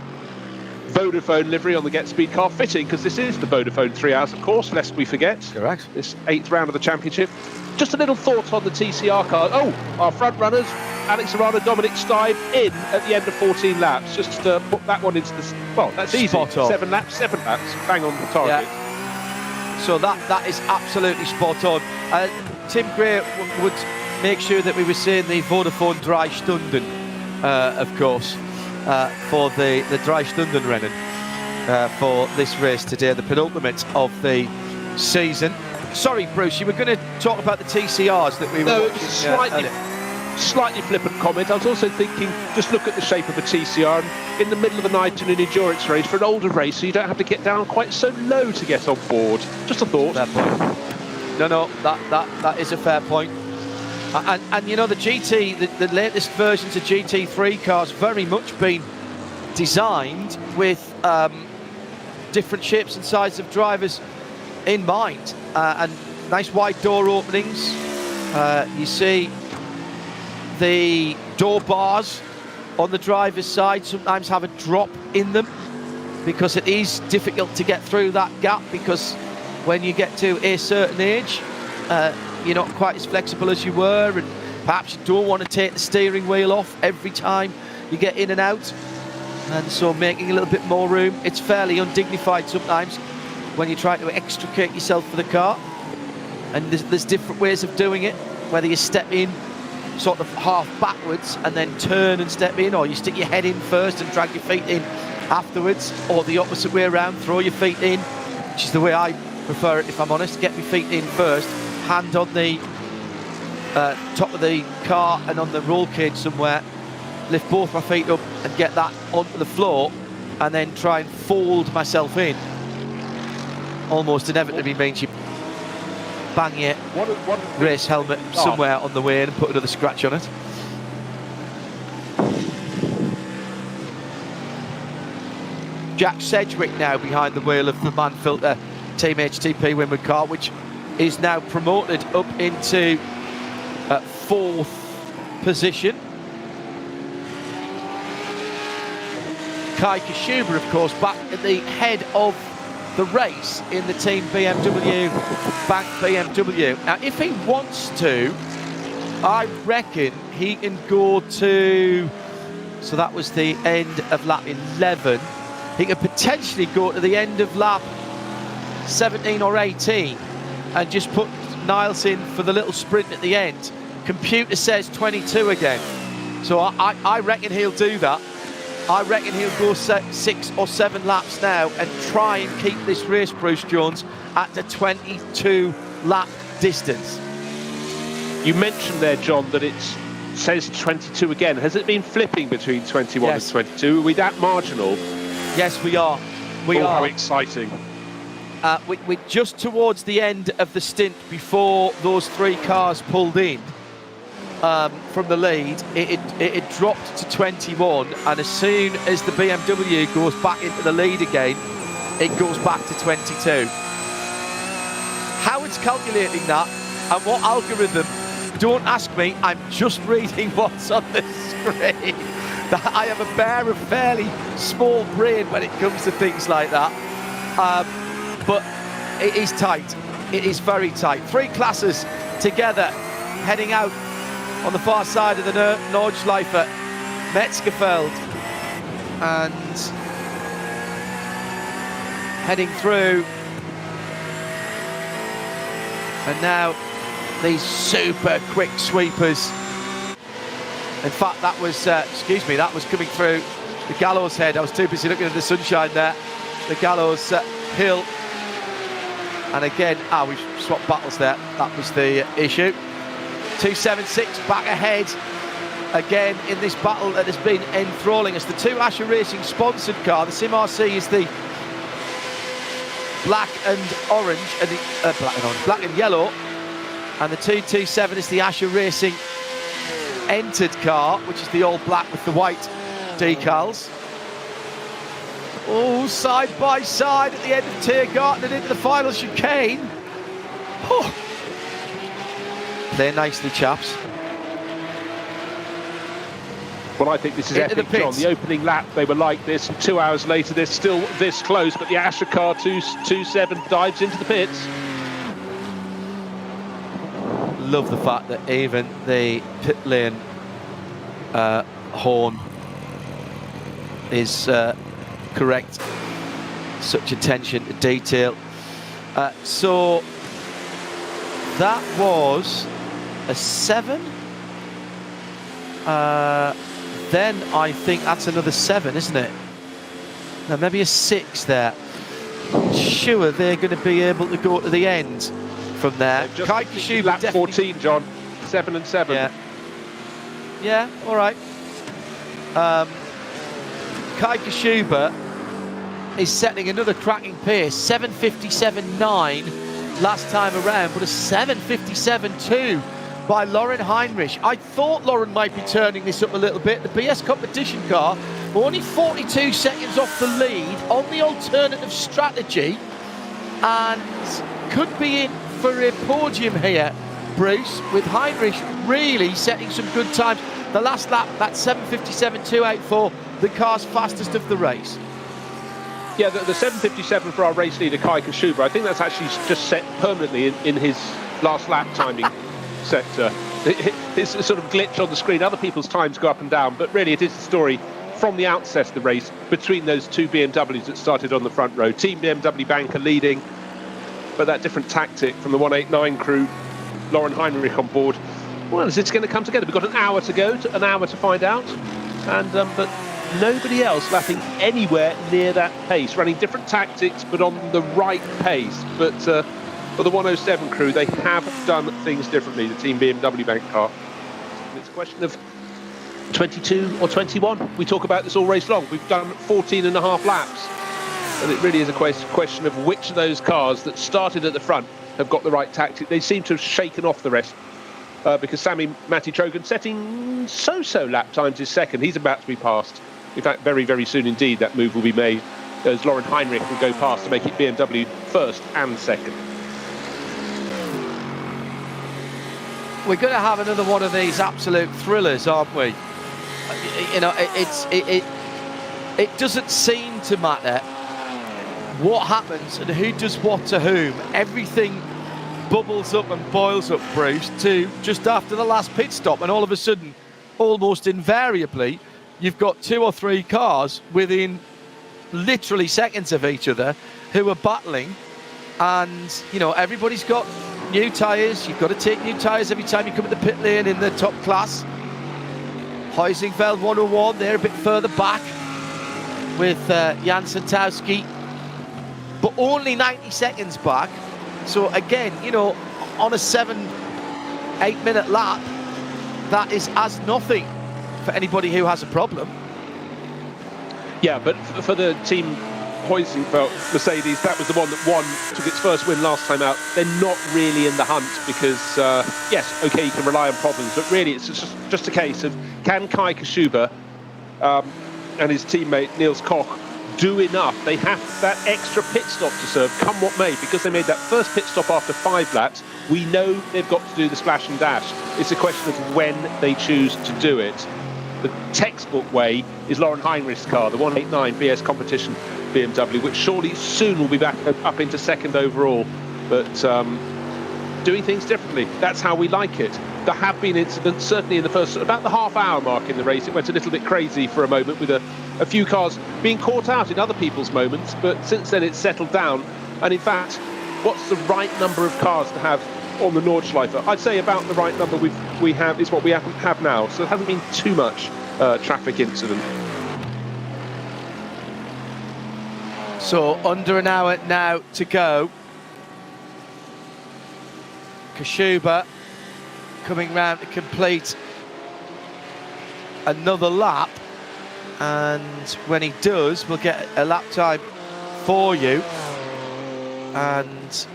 Vodafone livery on the Get Speed car fitting, because this is the Vodafone 3 Hours, of course, lest we forget. Correct. This 8th round of the championship. Just a little thought on the TCR car. Oh, our front runners, Alex Arana, Dominic Stibe, in at the end of 14 laps. Just put that one into the... Well, that's easy. Spot on. 7 laps, bang on the target. Yeah. So that is absolutely spot on. Tim Gray would make sure that we were saying the Vodafone 3-Stunden, of course, for the 3-Stunden Rennen for this race today, the penultimate of the season. Sorry, Bruce, you were going to talk about the TCRs that we were watching. Slightly flippant comment. I was also thinking, just look at the shape of a TCR, and in the middle of the night in an endurance race for an older racer, you don't have to get down quite so low to get on board. Just a thought. Fair point. No, that is a fair point. And you know, the GT, the latest versions of GT3 cars very much been designed with different shapes and sizes of drivers in mind, and nice wide door openings. You see the door bars on the driver's side sometimes have a drop in them, because it is difficult to get through that gap, because when you get to a certain age, you're not quite as flexible as you were, and perhaps you don't want to take the steering wheel off every time you get in and out, and so making a little bit more room. It's fairly undignified sometimes when you try to extricate yourself for the car, and there's different ways of doing it, whether you step in sort of half backwards and then turn and step in, or you stick your head in first and drag your feet in afterwards, or the opposite way around, throw your feet in, which is the way I prefer it, if I'm honest. Get my feet in first, hand on the top of the car and on the roll cage somewhere, lift both my feet up and get that onto the floor, and then try and fold myself in. Almost inevitably means you bang your race helmet somewhere on the way and put another scratch on it. Jack Sedgwick now behind the wheel of the Manfilter Team HTP Winward car, which is now promoted up into 4th position. Kai Kashuba, of course, back at the head of the race in the Team BMW Bank BMW. Now, if he wants to, I reckon he can go to, so that was the end of lap 11. He could potentially go to the end of lap 17 or 18 and just put Niles in for the little sprint at the end. Computer says 22 again. So I reckon he'll do that. I reckon he'll go 6 or 7 laps now and try and keep this race, Bruce Jones, at the 22 lap distance. You mentioned there, John, that it says 22 again. Has it been flipping between 21 and 22? Are we that marginal? Yes, we are. We are. How exciting. We're just towards the end of the stint before those 3 cars pulled in from the lead. It dropped to 21, and as soon as the BMW goes back into the lead again, it goes back to 22. How it's calculating that and what algorithm Don't ask me, I'm just reading what's on the screen. I have a fairly small brain when it comes to things like that. But it is tight. It is very tight. 3 classes together, heading out on the far side of the Nordschleife, Metzgerfeld, and heading through. And now these super quick sweepers. In fact, that was, that was coming through the Gallows Head. I was too busy looking at the sunshine there. The Gallows Hill. And again, we've swapped battles there. That was the issue. 276 back ahead. Again, in this battle that has been enthralling. It's the 2h Racing sponsored car. The Sim RC is the black and orange, and the black and yellow. And the 227 is the Asher Racing entered car, which is the all black with the white decals. Oh, side by side at the end of Tiergarten and into the final chicane. Oh. Play nicely, chaps. Well, I think this is epic, John. The opening lap, they were like this, and 2 hours later, they're still this close, but the Asher car 227 dives into the pits. Love the fact that even the pit lane horn is correct. Such attention to detail. So that was a 7. Then I think that's another 7, isn't it? No, maybe a 6 there. Sure, they're going to be able to go to the end from there. Kai Kashuba lap 14, John. 7 and 7. Yeah, all right. Kai Kashuba is setting another cracking pace. 7:57.9 last time around, but a 7:57.2 by Lauren Heinrich. I thought Lauren might be turning this up a little bit. The BS competition car, only 42 seconds off the lead on the alternative strategy, and could be in for a podium here, Bruce, with Heinrich really setting some good times. The last lap, that 7:57.284, the car's fastest of the race. Yeah, the 7:57 for our race leader, Kai Kashuba, I think that's actually just set permanently in his last lap timing sector. It's a sort of glitch on the screen. Other people's times go up and down, but really it is the story from the outset of the race between those two BMWs that started on the front row. Team BMW Banker leading, but that different tactic from the 189 crew, Lauren Heinrich on board. Well, is it going to come together? We've got an hour to go, an hour to find out, and but nobody else lapping anywhere near that pace, running different tactics, but on the right pace. But for the 107 crew, they have done things differently, the Team BMW Bank car. It's a question of 22 or 21. We talk about this all race long. We've done 14 and a half laps. And it really is a question of which of those cars that started at the front have got the right tactic. They seem to have shaken off the rest. Because Matty Trogan setting so-so lap times is second. He's about to be passed. In fact, very, very soon indeed, that move will be made as Lauren Heinrich will go past to make it BMW first and second. We're going to have another one of these absolute thrillers, aren't we? You know, it doesn't seem to matter what happens and who does what to whom. Everything bubbles up and boils up, Bruce, to just after the last pit stop, and all of a sudden, almost invariably, you've got 2 or 3 cars within literally seconds of each other who are battling, and you know, everybody's got new tyres. You've got to take new tyres every time you come at the pit lane in the top class. Huizingveld 101, they're a bit further back with Jan Santowski, but only 90 seconds back. So again, you know, on a 7-8 minute lap, that is as nothing for anybody who has a problem. Yeah, but for the team Huizingveld Mercedes, that was the one that took its first win last time out. They're not really in the hunt because, yes, okay, you can rely on problems, but really it's just a case of, can Kai Kashuba and his teammate Niels Koch do enough. They have that extra pit stop to serve, come what may, because they made that first pit stop after 5 laps. We know they've got to do the splash and dash. It's a question of when they choose to do it. The textbook way is Lauren Heinrich's car, the 189 BS competition BMW, which surely soon will be back up into second overall. But doing things differently, that's how we like it. There have been incidents, certainly in the first, about the half-hour mark in the race. It went a little bit crazy for a moment with a few cars being caught out in other people's moments, but since then it's settled down. And in fact, what's the right number of cars to have on the Nordschleife? I'd say about the right number we have is what we have now, so there hasn't been too much traffic incident. So under an hour now to go. Kashuba coming round to complete another lap, and when he does, we'll get a lap time for you. And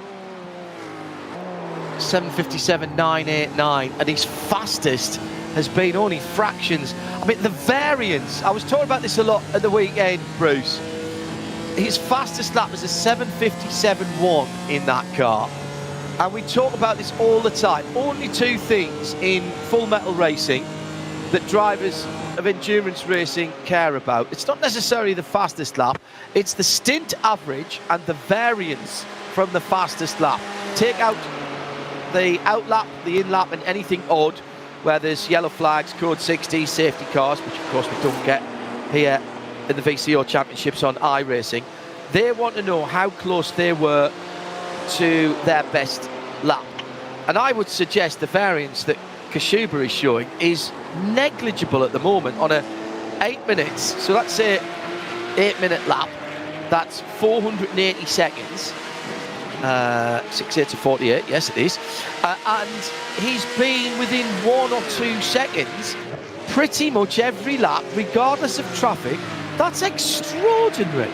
7:57.989, and his fastest has been only fractions. I mean, the variance, I was talking about this a lot at the weekend, Bruce. His fastest lap was a 7:57.1 in that car. And we talk about this all the time. Only two things in full metal racing that drivers of endurance racing care about. It's not necessarily the fastest lap, it's the stint average and the variance from the fastest lap. Take out the outlap, the in-lap, and anything odd, where there's yellow flags, code 60, safety cars, which of course we don't get here in the VCO championships on iRacing. They want to know how close they were to their best lap. And I would suggest the variance that Kashuba is showing is negligible at the moment on a 8 minutes. So let's say 8-minute lap, that's 480 seconds. 68 to 48, yes it is. And he's been within 1 or 2 seconds pretty much every lap, regardless of traffic. That's extraordinary.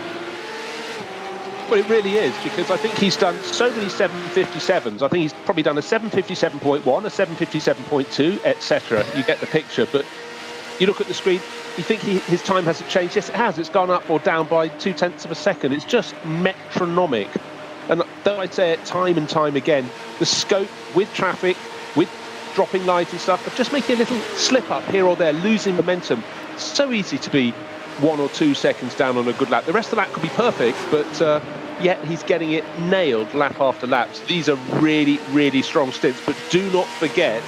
Well, it really is, because I think he's done so many 757s. I think he's probably done a 757.1, a 757.2, etc. You get the picture. But you look at the screen, you think his time hasn't changed. Yes, it has. It's gone up or down by 0.2 of a second. It's just metronomic. And though I'd say it time and time again, the scope with traffic, with dropping light and stuff, of just making a little slip up here or there, losing momentum. It's so easy to be 1 or 2 seconds down on a good lap. The rest of the lap could be perfect, but yet he's getting it nailed lap after lap. So these are really, really strong stints. But do not forget,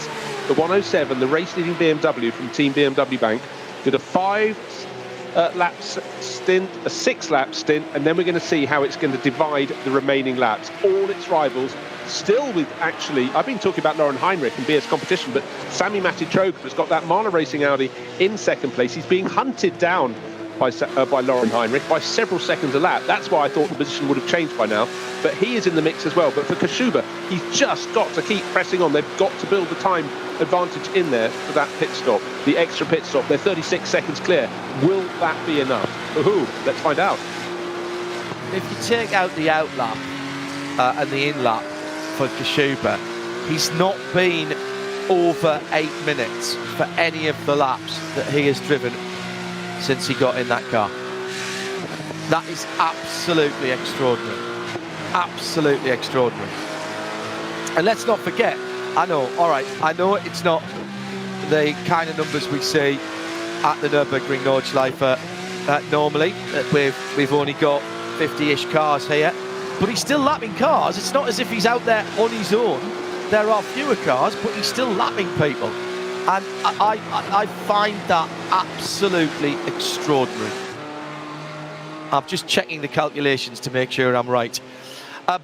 the 107, the race-leading BMW from Team BMW Bank, did a 5-lap stint, a 6-lap stint, and then we're going to see how it's going to divide the remaining laps. All its rivals, still with, actually, I've been talking about Lauren Heinrich and BS competition, but Sami Matitroga has got that Marla Racing Audi in second place. He's being hunted down by Lauren Heinrich by several seconds a lap. That's why I thought the position would have changed by now. But he is in the mix as well. But for Kashuba, he's just got to keep pressing on. They've got to build the time advantage in there for that pit stop, the extra pit stop. They're 36 seconds clear. Will that be enough? Ooh, let's find out. If you take out the out lap and the in lap for Kashuba, he's not been over 8 minutes for any of the laps that he has driven since he got in that car. That is absolutely extraordinary. Absolutely extraordinary. And let's not forget, I know it's not the kind of numbers we see at the Nürburgring Nordschleife normally. We've only got 50-ish cars here, but he's still lapping cars. It's not as if he's out there on his own. There are fewer cars, but he's still lapping people. And I find that absolutely extraordinary. I'm just checking the calculations to make sure I'm right.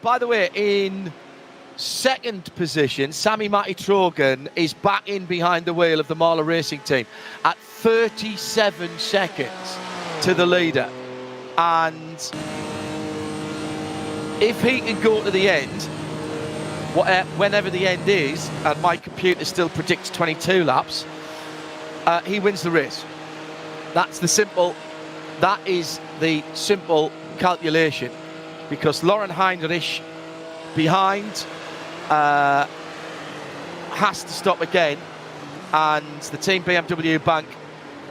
By the way, in second position, Sami Matitroga is back in behind the wheel of the Marla Racing team at 37 seconds to the leader. And if he can go to the end, whenever the end is, and my computer still predicts 22 laps, he wins the race. That is the simple calculation, because Lauren Heinrich behind has to stop again, and the Team BMW Bank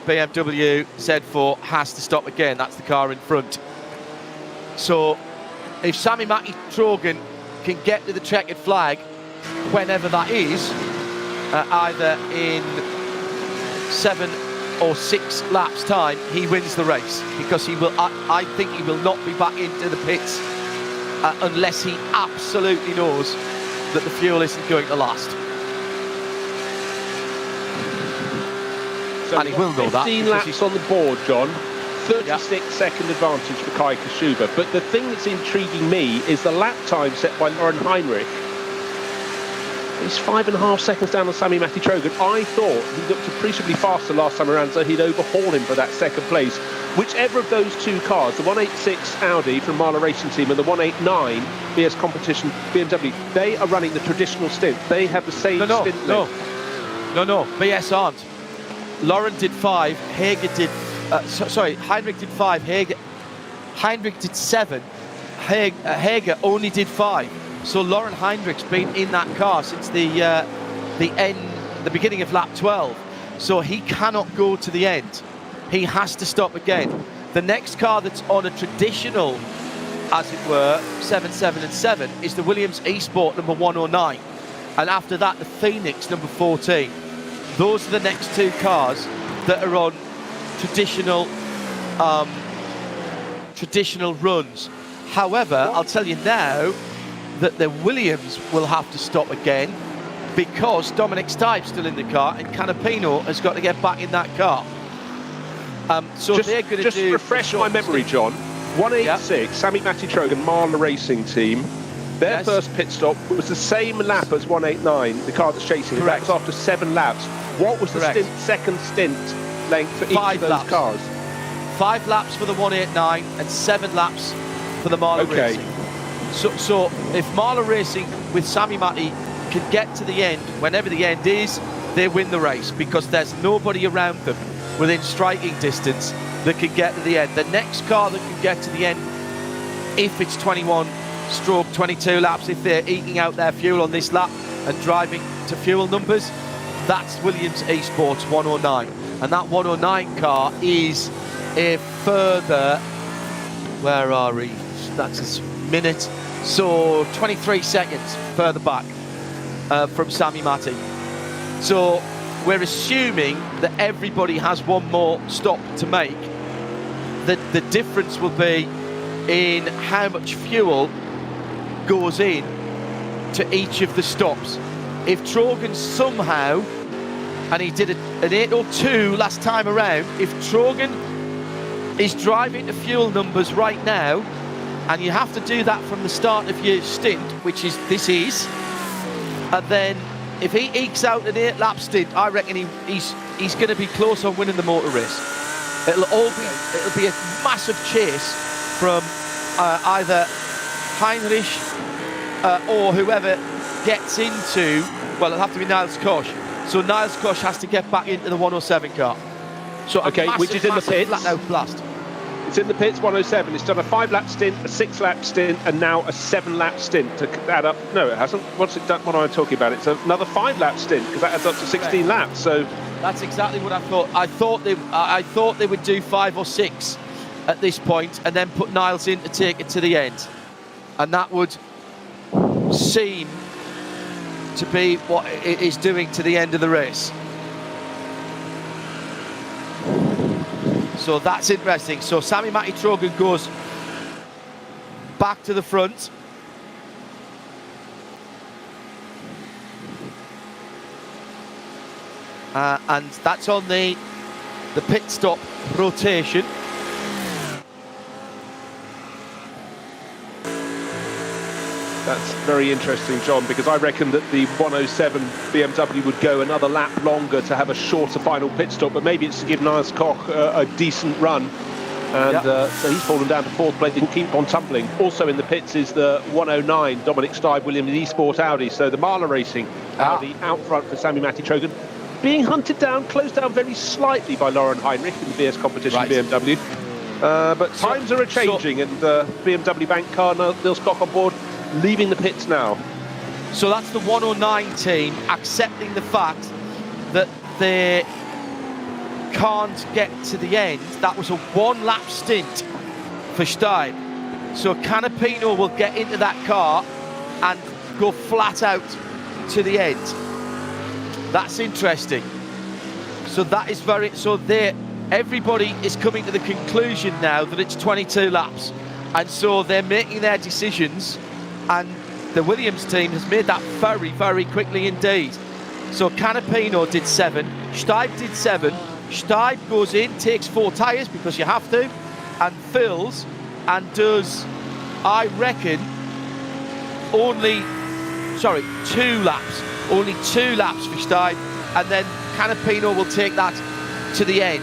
BMW Z4 has to stop again. That's the car in front. So if Sami Matti Trogan can get to the checkered flag whenever that is, either in 7 or 6 laps time, he wins the race, because he will. I think he will not be back into the pits unless he absolutely knows that the fuel isn't going to last. So and he will know that. 15 laps on the board, John. 36-second advantage for Kai Kashuba. But the thing that's intriguing me is the lap time set by Lauren Heinrich. He's 5.5 seconds down on Sami Matti Trogan. I thought he looked appreciably faster last time around, so he'd overhaul him for that second place. Whichever of those two cars, the 186 Audi from Marla Racing Team and the 189 BS Competition BMW, they are running the traditional stint. They have the same stint length. No, BS aren't. Lauren did 5, Hager did... Heinrich did 5, Heinrich did 7, Hager only did 5. So Lauren Heinrich's been in that car since the beginning of lap 12. So he cannot go to the end. He has to stop again. The next car that's on a traditional, as it were, 7, 7 and 7 is the Williams Esport number 109. And after that, the Phoenix number 14. Those are the next 2 cars that are on traditional runs. However, I'll tell you now that the Williams will have to stop again, because Dominic Stipe's still in the car and Canapino has got to get back in that car. So they're going to just refresh my memory, John. 186, Sami Matti Trogan, Marla Racing Team. Their first pit stop was the same lap as 189, the car that's chasing. That was after 7 laps. What was the second stint length for each of those cars? 5 laps for the 189 and 7 laps for the Marla Racing. So if Marla Racing with Sami Matti can get to the end, whenever the end is, they win the race, because there's nobody around them within striking distance that can get to the end. The next car that can get to the end, if it's 21/22 laps, if they're eking out their fuel on this lap and driving to fuel numbers, that's Williams Esports 109. And that 109 car is a further, where are we? That's a minute. So 23 seconds further back from Sami Matti. So we're assuming that everybody has one more stop to make. The difference will be in how much fuel goes in to each of the stops. If Trogan somehow, and he did an 8:02 last time around, if Trogan is driving to fuel numbers right now, and you have to do that from the start of your stint, which is and then if he ekes out an 8-lap stint, I reckon he's going to be close on winning the motor race. It'll be a massive chase from either Heinrich or whoever gets into. Well, it'll have to be Niles Koch. So Niles Koch has to get back into the 107 car. So which is in the pits. Flat-out blast. It's in the pits, 107. It's done a 5-lap stint, a 6-lap stint, and now a 7-lap stint to add up. No, it hasn't. What's it done? What am I talking about? It's another 5-lap stint, because that adds up to 16 laps. So that's exactly what I thought. I thought they would do 5 or 6 at this point, and then put Niles in to take it to the end, and that would seem to be what it is doing to the end of the race. So that's interesting. So Sami Matti Trogan goes back to the front. And that's on the pit stop rotation. that's very interesting, John, because I reckon that the 107 BMW would go another lap longer to have a shorter final pit stop, but maybe it's to give Niles Koch a decent run. And so he's fallen down to fourth place. He'll keep on tumbling. Also in the pits is the 109 Dominic Stibe Williams Esport Audi. So the Marla Racing Audi out front for Sami Matti Trogan, being hunted down, closed down very slightly by Lauren Heinrich in the BS competition BMW. But times are changing, and BMW bank car, Niels Koch on board, leaving the pits now. So that's the 109 team accepting the fact that they can't get to the end. That was a one-lap stint for Stein. So Canapino will get into that car and go flat out to the end. That's interesting. So that is everybody is coming to the conclusion now that it's 22 laps. And so they're making their decisions, and the Williams team has made that very, very quickly indeed. So Canapino did 7, Steib did 7, Steib goes in, takes 4 tyres because you have to, and fills and does, I reckon, only 2 laps. Only 2 laps for Steib, and then Canapino will take that to the end.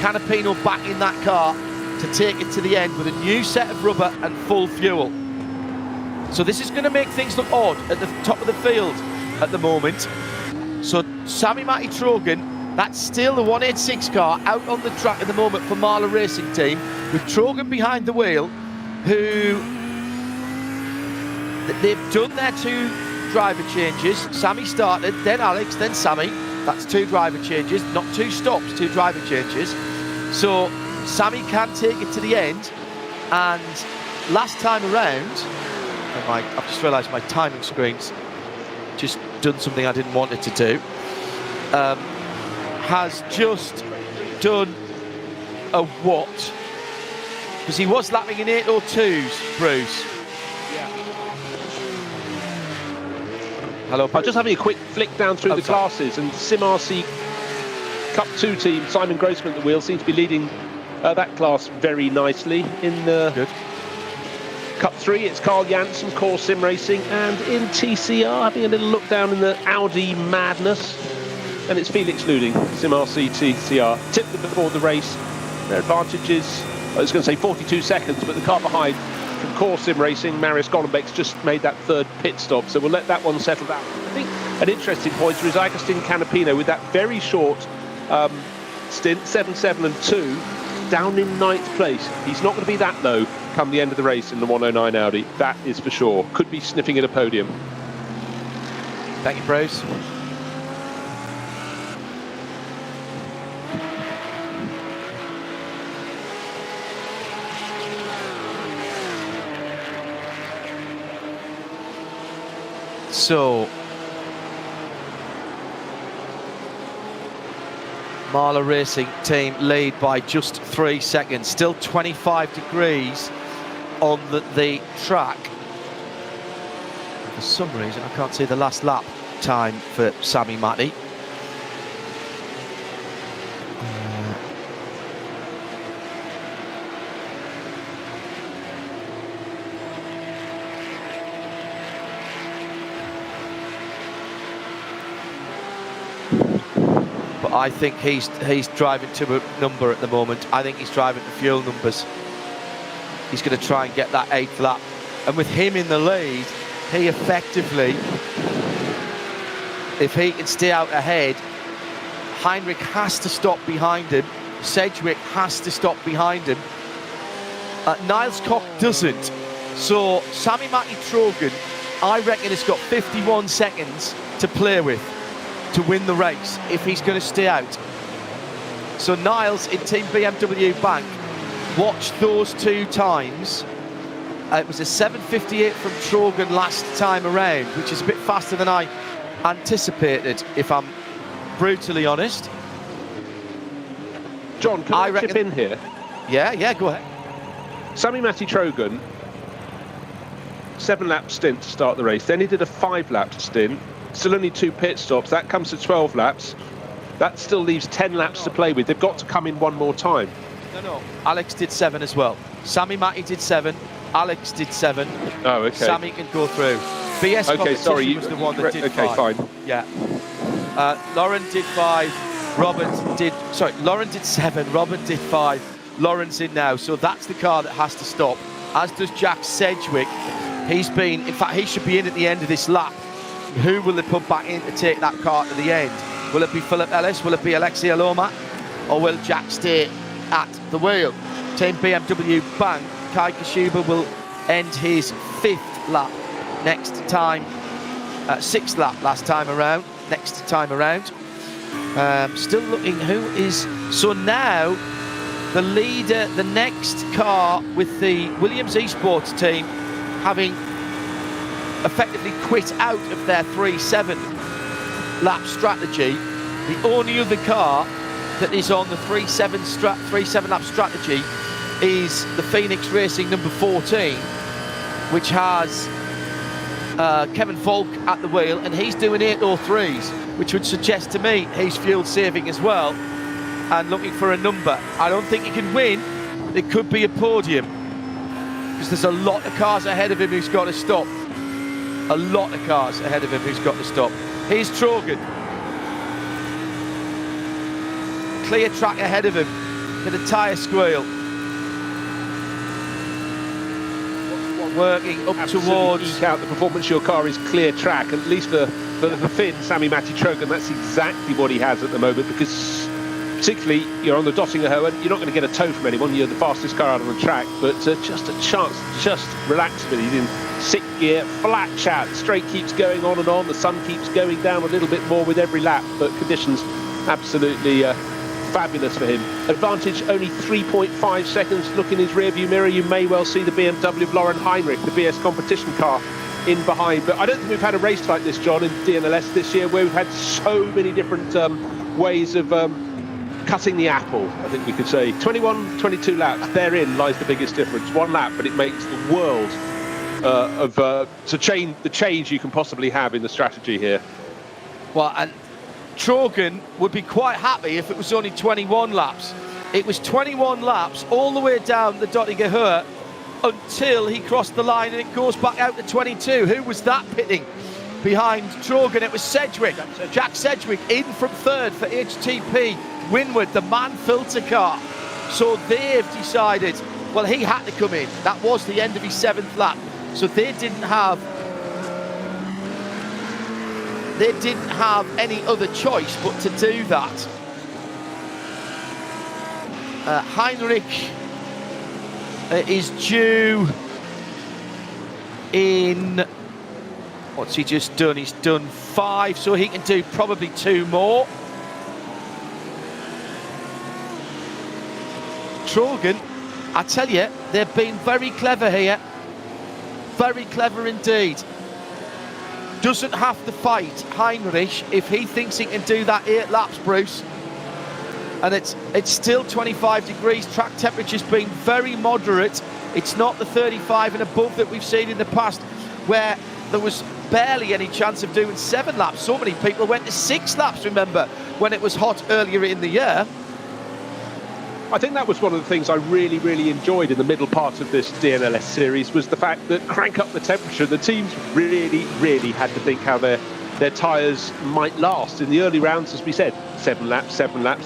Canapino back in that car to take it to the end with a new set of rubber and full fuel. So this is going to make things look odd at the top of the field at the moment. So Sami Matti-Trojan, that's still the 186 car out on the track at the moment for Marla Racing Team, with Trojan behind the wheel, who they've done their 2 driver changes. Sami started, then Alex, then Sami. That's 2 driver changes, not 2 stops, 2 driver changes. So Sami can take it to the end, and last time around, I've just realised my timing screen's just done something I didn't want it to do, has just done a what? Because he was lapping in 8:02s, Bruce. Hello, I'm just having a quick flick down through the classes, and Sim RC Cup 2 team, Simon Grossman at the wheel, seems to be leading that class very nicely. In Cup 3, it's Carl Janssen, Core Sim Racing, and in TCR, having a little look down in the Audi madness, and it's Felix Luding, Sim RC TCR. Tipped them before the race. Their advantage is, I was going to say 42 seconds, but the car behind from Core Sim Racing, Marius Golombek's just made that 3rd pit stop, so we'll let that one settle down. I think an interesting point is Agustin Canapino with that very short stint, 7.7 and 2, down in 9th place. He's not going to be that low come the end of the race in the 109 Audi, that is for sure. Could be sniffing at a podium. Thank you, Bruce. So Marla Racing Team lead by just 3 seconds. Still 25 degrees on the track. For some reason, I can't see the last lap time for Sami Matti. I think he's driving to a number at the moment. I think he's driving to fuel numbers. He's going to try and get that 8th lap. And with him in the lead, he effectively, if he can stay out ahead, Heinrich has to stop behind him. Sedgwick has to stop behind him. Niles Koch doesn't. So Sami Matti-Trojan, I reckon, has got 51 seconds to play with to win the race if he's going to stay out. So Niles in Team BMW Bank, watch those 2 times. It was a 7.58 from Trojan last time around, which is a bit faster than I anticipated, if I'm brutally honest. John, can I chip in here? Yeah, go ahead. Sami Matti-Trojan, 7-lap stint to start the race. Then he did a 5-lap stint. Still only 2 pit stops. That comes to 12 laps. That still leaves 10 laps to play with. They've got to come in one more time. No. Alex did 7 as well. Sami Matti did 7. Alex did 7. Oh, okay. Sami can go through. BS okay, sorry. was the one that did 5. Okay, fine. Yeah. Lauren did 5. Lauren did 7. Robert did 5. Lauren's in now. So that's the car that has to stop. As does Jack Sedgwick. In fact, he should be in at the end of this lap. Who will they put back in to take that car to the end? Will it be Philip Ellis? Will it be Alexei Aloma? Or will Jack stay at the wheel? Team BMW Bank, Kai Kashuba will end his 5th lap next time. 6th lap last time around. Next time around. Still looking who is... So now the leader, the next car with the Williams Esports team, having effectively quit out of their 3-7 lap strategy. The only other car that is on the 3-7 lap strategy is the Phoenix Racing number 14, which has Kevin Volk at the wheel, and he's doing 803s, which would suggest to me he's fuel saving as well and looking for a number. I don't think he can win. It could be a podium because there's a lot of cars ahead of him who's got to stop. A lot of cars ahead of him who's got to stop. Here's Trogan. Clear track ahead of him. Bit of tyre squeal. Working up towards. Eke out the performance. Your car is clear track, at least for Finn, Sami-Matti Trogan. That's exactly what he has at the moment, because particularly you're on the Dottinger and you're not going to get a tow from anyone. You're the fastest car out on the track, but just a chance to just relax a bit. He's in 6th gear, flat chat. The straight keeps going on and on. The sun keeps going down a little bit more with every lap, but conditions absolutely fabulous for him. Advantage only 3.5 seconds. Look in his rearview mirror, you may well see the BMW of Lauren Heinrich, the BS competition car, in behind. But I don't think we've had a race like this, John, in DNLS this year, where we've had so many different ways of cutting the apple, I think we could say. 21, 22 laps, therein lies the biggest difference. One lap, but it makes the world of the change you can possibly have in the strategy here. Well, and Trogan would be quite happy if it was only 21 laps. It was 21 laps all the way down the Dottinger until he crossed the line, and it goes back out to 22. Who was that pitting behind Trogan? It was Sedgwick. Jack Sedgwick in from 3rd for HTP Winward, the man filter car. So they've decided, well, he had to come in. That was the end of his 7th lap. So they didn't have any other choice but to do that. Heinrich is due in, what's he just done? He's done 5, so he can do probably 2 more. Trogan, I tell you, they've been very clever here. Very clever indeed. Doesn't have to fight Heinrich if he thinks he can do that 8 laps, Bruce. And it's still 25 degrees. Track temperature's been very moderate. It's not the 35 and above that we've seen in the past, where there was barely any chance of doing 7 laps. So many people went to 6 laps, remember, when it was hot earlier in the year. I think that was one of the things I really, really enjoyed in the middle part of this DNLS series, was the fact that crank up the temperature. The teams really, really had to think how their tyres might last. In the early rounds, as we said, 7 laps,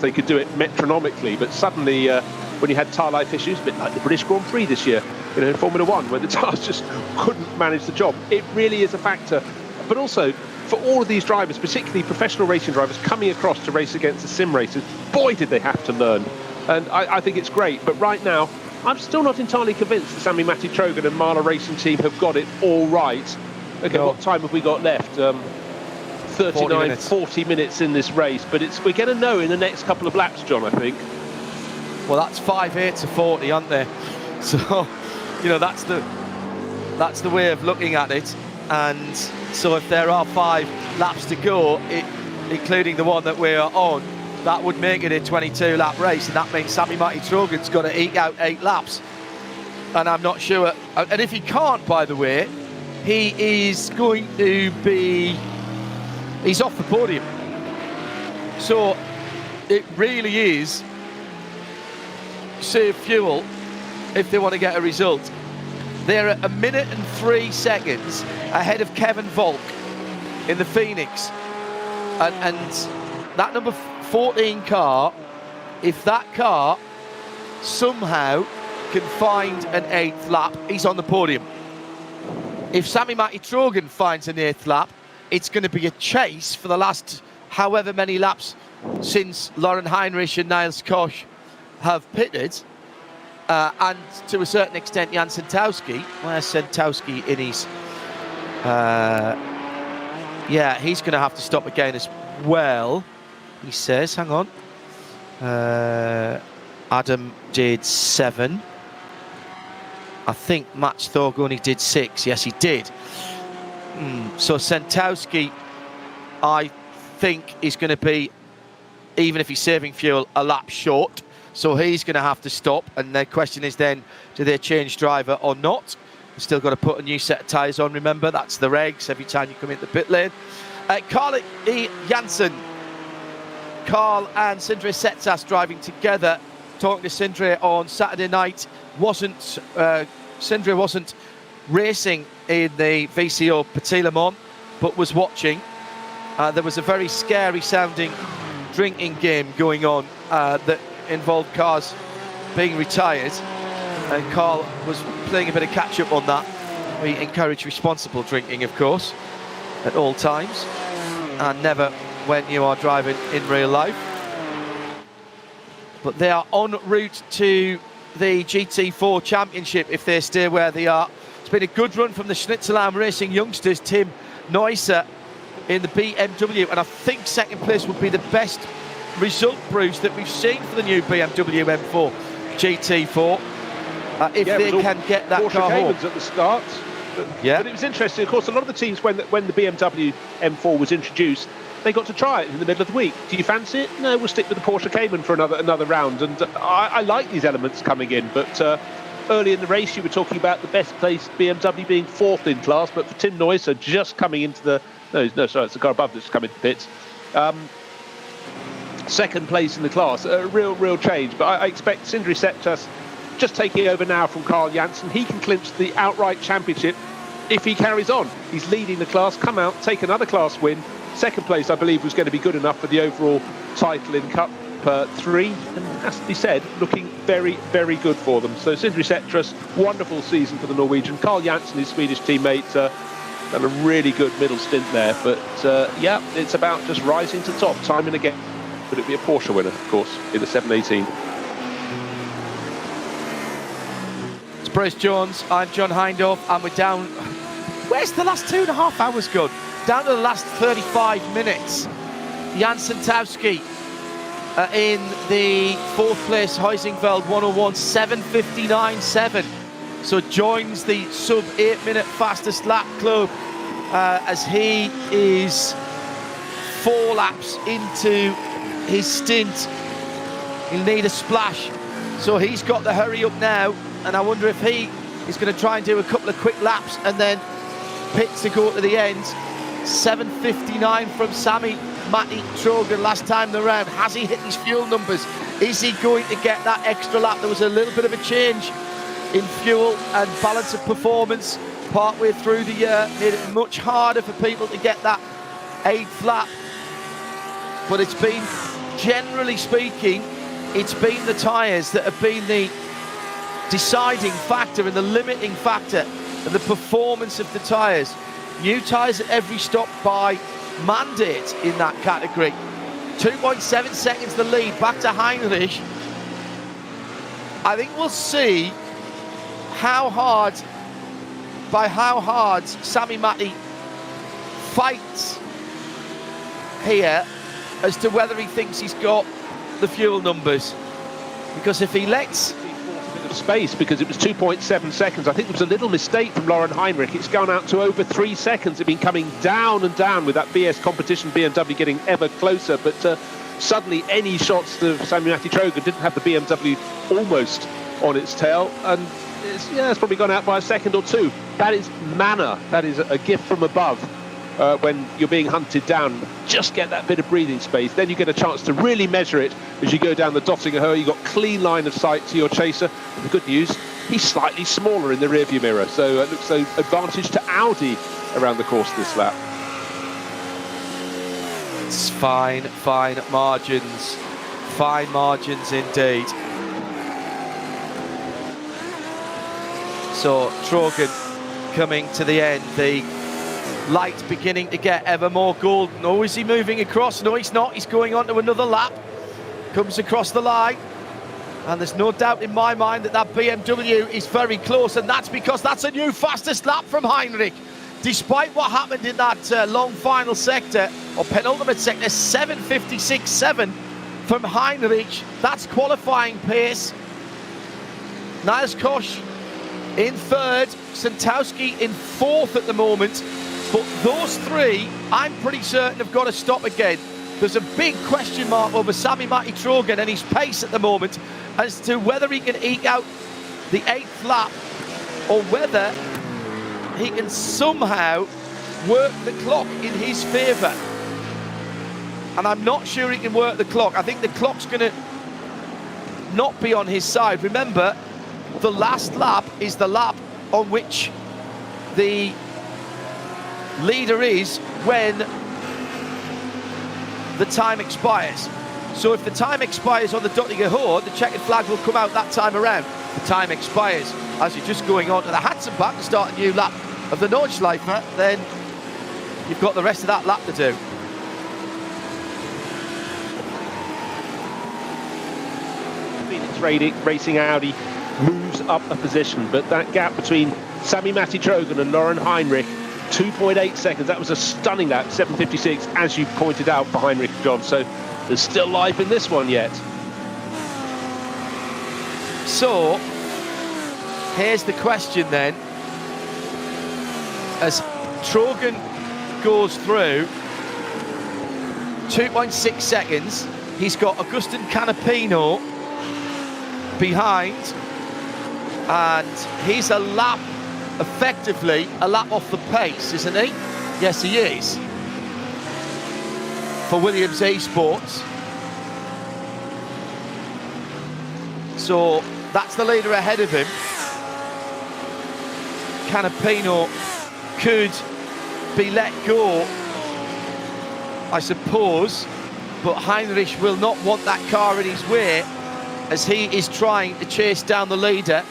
they could do it metronomically. But suddenly, when you had tyre life issues, a bit like the British Grand Prix this year, in Formula One, where the tyres just couldn't manage the job, it really is a factor. But also, for all of these drivers, particularly professional racing drivers, coming across to race against the sim racers, boy, did they have to learn. And I think it's great. But right now, I'm still not entirely convinced that Sami-Matti Trogan and Marla Racing Team have got it all right. Okay, what time have we got left? 39, 40 minutes in this race. But we're going to know in the next couple of laps, John, I think. Well, that's 5.8 to 40, aren't they? So, you know, that's the way of looking at it. And so if there are 5 laps to go, including the one that we are on, that would make it a 22-lap race, and that means Sami-Matti Trogan's got to eke out 8 laps. And I'm not sure. And if he can't, by the way, he is going to be... he's off the podium. So it really is save fuel if they want to get a result. They're at 1 minute and 3 seconds ahead of Kevin Volk in the Phoenix. And that number 14 car, if that car somehow can find an 8th lap, he's on the podium. If Sami-Matti Trogan finds an 8th lap, it's going to be a chase for the last however many laps since Lauren Heinrich and Niels Koch have pitted, and to a certain extent Jan Sentowski. Where's Sentowski in his... yeah, he's going to have to stop again as well. He says, hang on. Adam did 7. I think Max Thorgoni did 6. Yes, he did. So Sentowski, I think, is going to be, even if he's saving fuel, a lap short. So he's going to have to stop. And the question is then, do they change driver or not? You've still got to put a new set of tyres on, remember. That's the regs every time you come into the pit lane. Carl E. Janssen. Carl and Sindre Setsas driving together. Talking to Sindre on Saturday night. Sindre wasn't racing in the VCO Petit Le Mans, but was watching. There was a very scary sounding drinking game going on that involved cars being retired, and Carl was playing a bit of catch up on that. We encourage responsible drinking, of course, at all times, and never when you are driving in real life. But they are en route to the GT4 Championship if they stay where they are. It's been a good run from the Schnitzelarm Racing youngsters. Tim Neusser in the BMW, and I think second place would be the best result, Bruce, that we've seen for the new BMW M4 GT4 if they can get that Porsche car home. Caymans at the start. But it was interesting, of course, a lot of the teams, when the BMW M4 was introduced, they got to try it in the middle of the week. Do you fancy it? No, we'll stick with the Porsche Cayman for another round. And I like these elements coming in, but early in the race you were talking about the best placed BMW being 4th in class, but for Tim Neusser just coming into the... No, sorry, it's the car above that's come into pits. Second place in the class, a real change. But I expect Sindre Setsas just taking over now from Carl Janssen. He can clinch the outright championship if he carries on. He's leading the class, come out, take another class win. Second place, I believe, was going to be good enough for the overall title in Cup 3. And has to be said, looking very, very good for them. So Sindre Setsas, wonderful season for the Norwegian. Carl Janssen, his Swedish teammate, done a really good middle stint there. But yeah, it's about just rising to top time and again. But it'll be a Porsche winner, of course, in the 718. It's Bruce Jones, I'm John Hindhaugh, and we're down... Where's the last 2.5 hours gone? Down to the last 35 minutes. Jan Sentowski in the 4th place, Huizinfeld 101, 7:59.7. So joins the sub 8 minute fastest lap club as he is 4 laps into his stint. He'll need a splash. So he's got the hurry up now, and I wonder if he is going to try and do a couple of quick laps and then pit to go to the end. 7:59 from Sami Matti Trogen last time around. Has he hit his fuel numbers? Is he going to get that extra lap? There was a little bit of a change in fuel and balance of performance partway through the year. Made it much harder for people to get that 8th lap. But it's been, generally speaking, it's been the tyres that have been the deciding factor and the limiting factor of the performance of the tyres. New tyres at every stop by mandate in that category. 2.7 seconds the lead, back to Heinrich. I think we'll see how hard Sami Matti fights here as to whether he thinks he's got the fuel numbers. Because if he lets... of space, because it was 2.7 seconds. I think there was a little mistake from Lauren Heinrich. It's gone out to over 3 seconds. It's been coming down and down with that BS competition, BMW getting ever closer, but suddenly any shots of Sami Matti Trogen didn't have the BMW almost on its tail, and it's probably gone out by a second or two. That is manna. That is a gift from above. When you're being hunted down, just get that bit of breathing space, then you get a chance to really measure it as you go down the Dottinger. You've got clean line of sight to your chaser. And the good news, he's slightly smaller in the rearview mirror, so it looks an advantage to Audi around the course this lap. It's fine margins indeed. So Trogen coming to the end, the light beginning to get ever more golden. Oh, is he moving across? No, he's not. He's going on to another lap. Comes across the line. And there's no doubt in my mind that that BMW is very close. And that's because that's a new fastest lap from Heinrich. Despite what happened in that long final sector, or penultimate sector, 7:56.7 from Heinrich. That's qualifying pace. Niles Koch in third, Santowski in fourth at the moment. But those three, I'm pretty certain, have got to stop again. There's a big question mark over Sami Matti-Trogen and his pace at the moment as to whether he can eke out the 8th lap or whether he can somehow work the clock in his favour. And I'm not sure he can work the clock. I think the clock's going to not be on his side. Remember, the last lap is the lap on which the leader is when the time expires. So if the time expires on the Dottinger Hood, the checkered flag will come out that time around. The time expires as you're just going on to the Hatzenbach to start a new lap of the Nordschleife, then you've got the rest of that lap to do. Phoenix Racing Audi moves up a position, but that gap between Sami Matti-Trogen and Lauren Heinrich, 2.8 seconds. That was a stunning lap, 7:56, as you pointed out for Heinrich, John. So there's still life in this one yet. So here's the question then. As Trogen goes through, 2.6 seconds. He's got Agustin Canapino behind, and he's a lap, effectively a lap off the pace, isn't he? Yes, he is, for Williams Esports. So that's the leader ahead of him. Canapino could be let go, I suppose, but Heinrich will not want that car in his way as he is trying to chase down the leader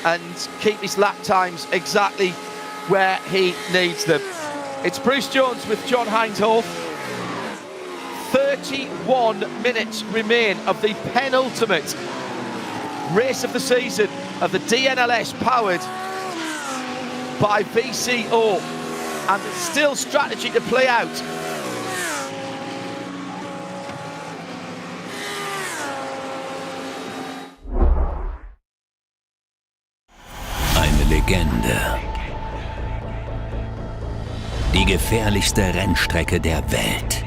and keep his lap times exactly where he needs them. It's Bruce Jones with John Hindhaugh. 31 minutes remain of the penultimate race of the season of the DNLS, powered by VCO, and there's still strategy to play out. Eine Legende. Die gefährlichste Rennstrecke der Welt.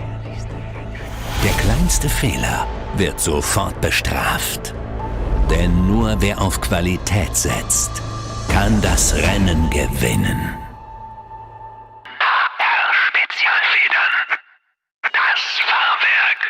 Der kleinste Fehler wird sofort bestraft. Denn nur wer auf Qualität setzt, kann das Rennen gewinnen. Spezialfedern. Das Fahrwerk.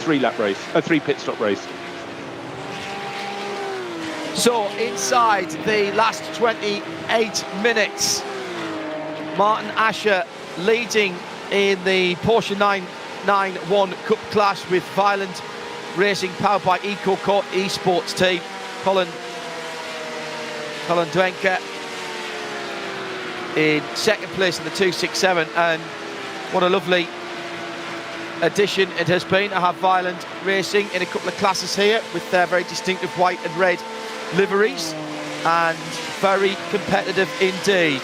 Three-lap race, a 3 pit stop race. So inside the last 28 minutes, Martin Asher leading in the Porsche 991 Cup class with Violent Racing, powered by EcoCort Esports team. Colin Dwenker in second place in the 267, and what a lovely addition it has been to have Violent Racing in a couple of classes here with their very distinctive white and red liveries, and very competitive indeed.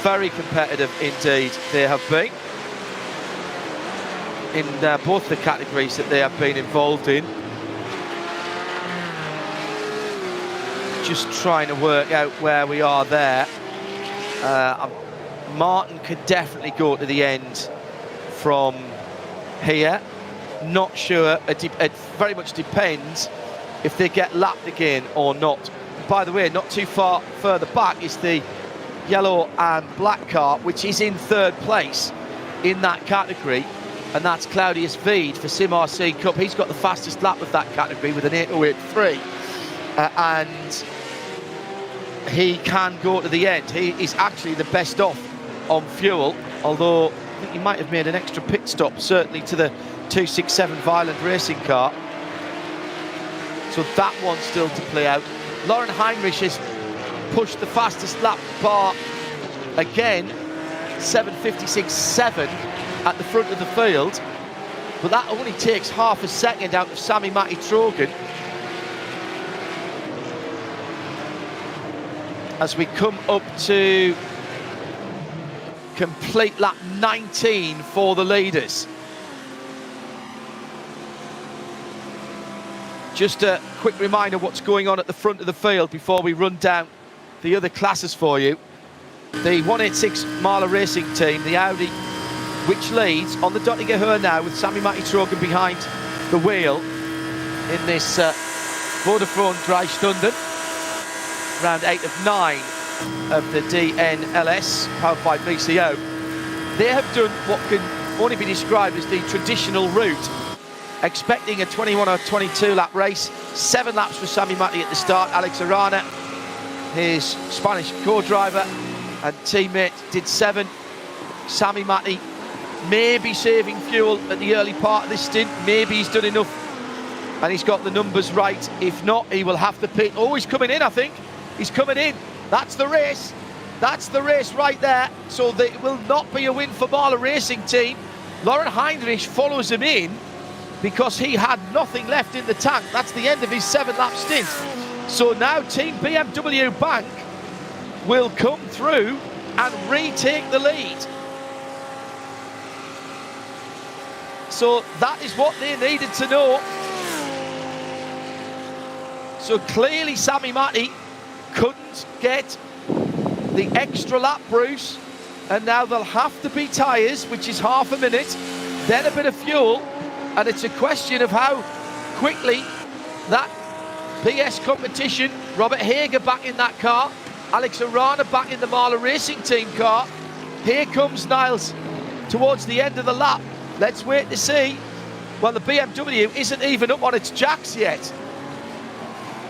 Very competitive indeed they have been in both the categories that they have been involved in. Just trying to work out where we are there. Martin could definitely go to the end from here. Not sure. It very much depends if they get lapped again or not. By the way, not too far further back is the yellow and black car, which is in third place in that category, and that's Claudius Veed for Sim RC Cup. He's got the fastest lap of that category with an 8:08.3, and he can go to the end. He is actually the best off on fuel, although I think he might have made an extra pit stop, certainly to the 267 Violent Racing car. So that one's still to play out. Lauren Heinrich has pushed the fastest lap bar again, 7:56.7 at the front of the field, but that only takes half a second out of Sami Matti Trogan. As we come up to complete lap 19 for the leaders. Just a quick reminder what's going on at the front of the field before we run down the other classes for you. The 186 Marla Racing team, the Audi, which leads on the Dottinger Her now with Sami Matti Trogan behind the wheel in this Vodafone 3-Stunden. Round 8 of 9 of the DNLS, powered by VCO. They have done what can only be described as the traditional route, expecting a 21 or 22 lap race. 7 laps for Sami Matti at the start. Alex Arana, his Spanish co-driver and teammate, did 7. Sami Matti maybe saving fuel at the early part of this stint. Maybe he's done enough and he's got the numbers right. If not, he will have to pit. Oh, he's coming in, I think. He's coming in. That's the race. That's the race right there. So it will not be a win for Marla Racing team. Lauren Heinrich follows him in because he had nothing left in the tank. That's the end of his 7-lap stint. So now Team BMW Bank will come through and retake the lead. So that is what they needed to know. So clearly Sami Matti couldn't get the extra lap, Bruce, and now they'll have to be tyres, which is half a minute, then a bit of fuel, and it's a question of how quickly that PS competition, Robert Hager back in that car, Alex Arana back in the Marla Racing team car. Here comes Niles towards the end of the lap. Let's wait to see. Well, the BMW isn't even up on its jacks yet,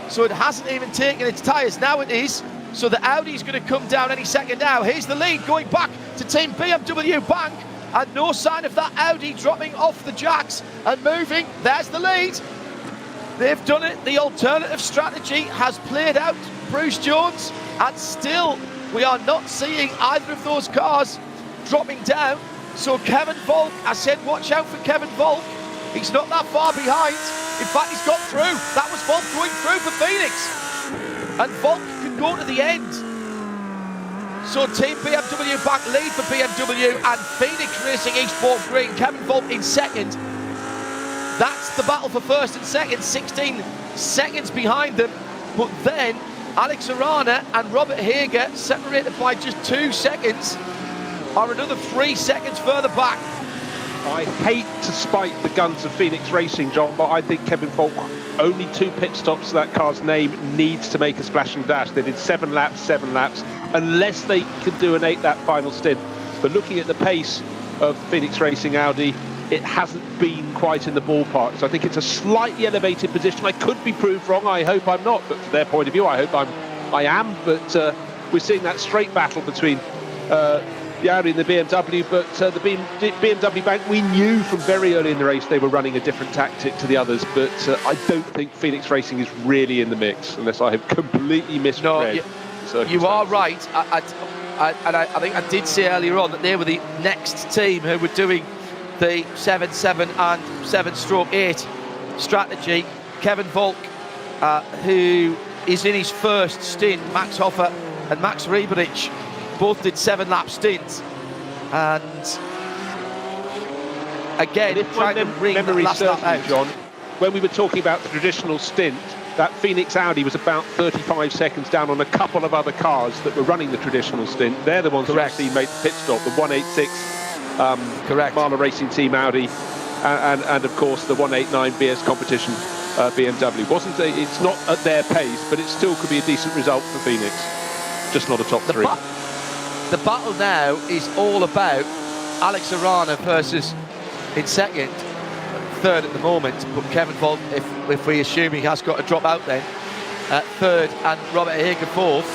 so it hasn't even taken its tyres. Now it is. So the Audi's going to come down any second now. Here's the lead going back to Team BMW Bank, and no sign of that Audi dropping off the jacks and moving. There's the lead. They've done it. The alternative strategy has played out, Bruce Jones, and still we are not seeing either of those cars dropping down. So Kevin Volk, I said watch out for Kevin Volk. He's not that far behind. In fact, he's got through. That was Volk going through for Phoenix. And Volk can go to the end. So Team BMW back lead for BMW, and Phoenix Racing Esports Green, Kevin Volk in second. That's the battle for first and second, 16 seconds behind them. But then Alex Arana and Robert Hager, separated by just 2 seconds, are another 3 seconds further back. I hate to spite the guns of Phoenix Racing, John, but I think Kevin Volk, only 2 pit stops to that car's name, needs to make a splash and dash. They did 7 laps, unless they can do an 8-lap final stint. But looking at the pace of Phoenix Racing Audi, it hasn't been quite in the ballpark. So I think it's a slightly elevated position. I could be proved wrong. I hope I'm not. But from their point of view, I hope I am. But we're seeing that straight battle between the Audi and the BMW, but the BMW Bank, we knew from very early in the race they were running a different tactic to the others, but I don't think Phoenix Racing is really in the mix, unless I have completely misread. No, you are right. I think I did say earlier on that they were the next team who were doing the 7-7 and 7/8 strategy. Kevin Volk, who is in his first stint, Max Hoffer and Max Rieberich, both did 7-lap stints, and again trying to ring the last lap out. John, when we were talking about the traditional stint, that Phoenix Audi was about 35 seconds down on a couple of other cars that were running the traditional stint. They're the ones who actually made the pit stop, the 186 Marla Racing Team Audi, and of course the 189 BS competition BMW. It's not at their pace, but it still could be a decent result for Phoenix. Just not a top three. The battle now is all about Alex Arana versus, in second, third at the moment, but Kevin Volk, if we assume he has got to drop out then, third, and Robert Hager fourth.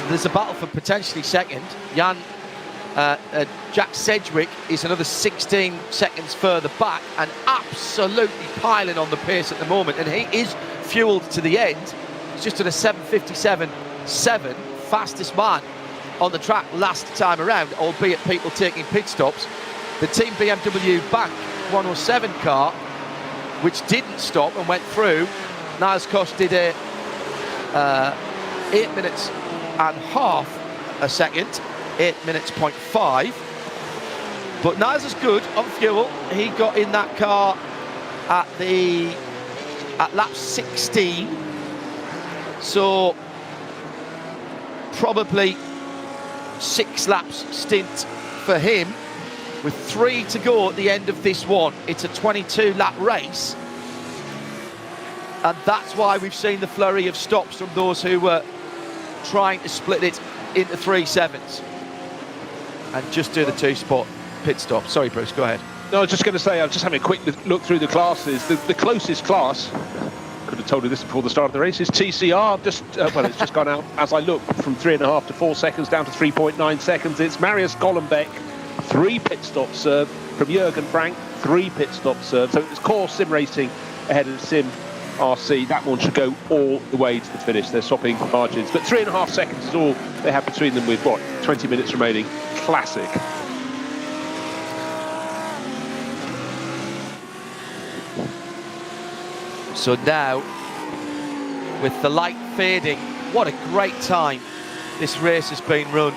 There's a battle for potentially second. Jack Sedgwick is another 16 seconds further back and absolutely piling on the pace at the moment, and he is fueled to the end. He's just at a 7:57.7, fastest man on the track last time around, albeit people taking pit stops. The Team BMW Bank 107 car, which didn't stop and went through, Niles Koch did a 8 minutes and half a second, 8 minutes 0.5. But Niles is good on fuel. He got in that car at lap 16, so probably 6 laps stint for him, with 3 to go at the end of this one. It's a 22-lap race, and that's why we've seen the flurry of stops from those who were trying to split it into 3 sevens and just do the 2-spot pit stop. Sorry, Bruce, go ahead. No, I was just going to say, I was just having a quick look through the classes. The closest class, could have told you this before the start of the race, is TCR. Well, it's just gone out as I look from 3.5 to 4 seconds down to 3.9 seconds. It's Marius Gollenbeck, 3 pit stops served from Jürgen Frank, 3 pit stops served. So it's core sim racing ahead of sim RC. That one should go all the way to the finish. They're swapping margins, but 3.5 seconds is all they have between them, with 20 minutes remaining. Classic. So now, with the light fading, what a great time this race has been run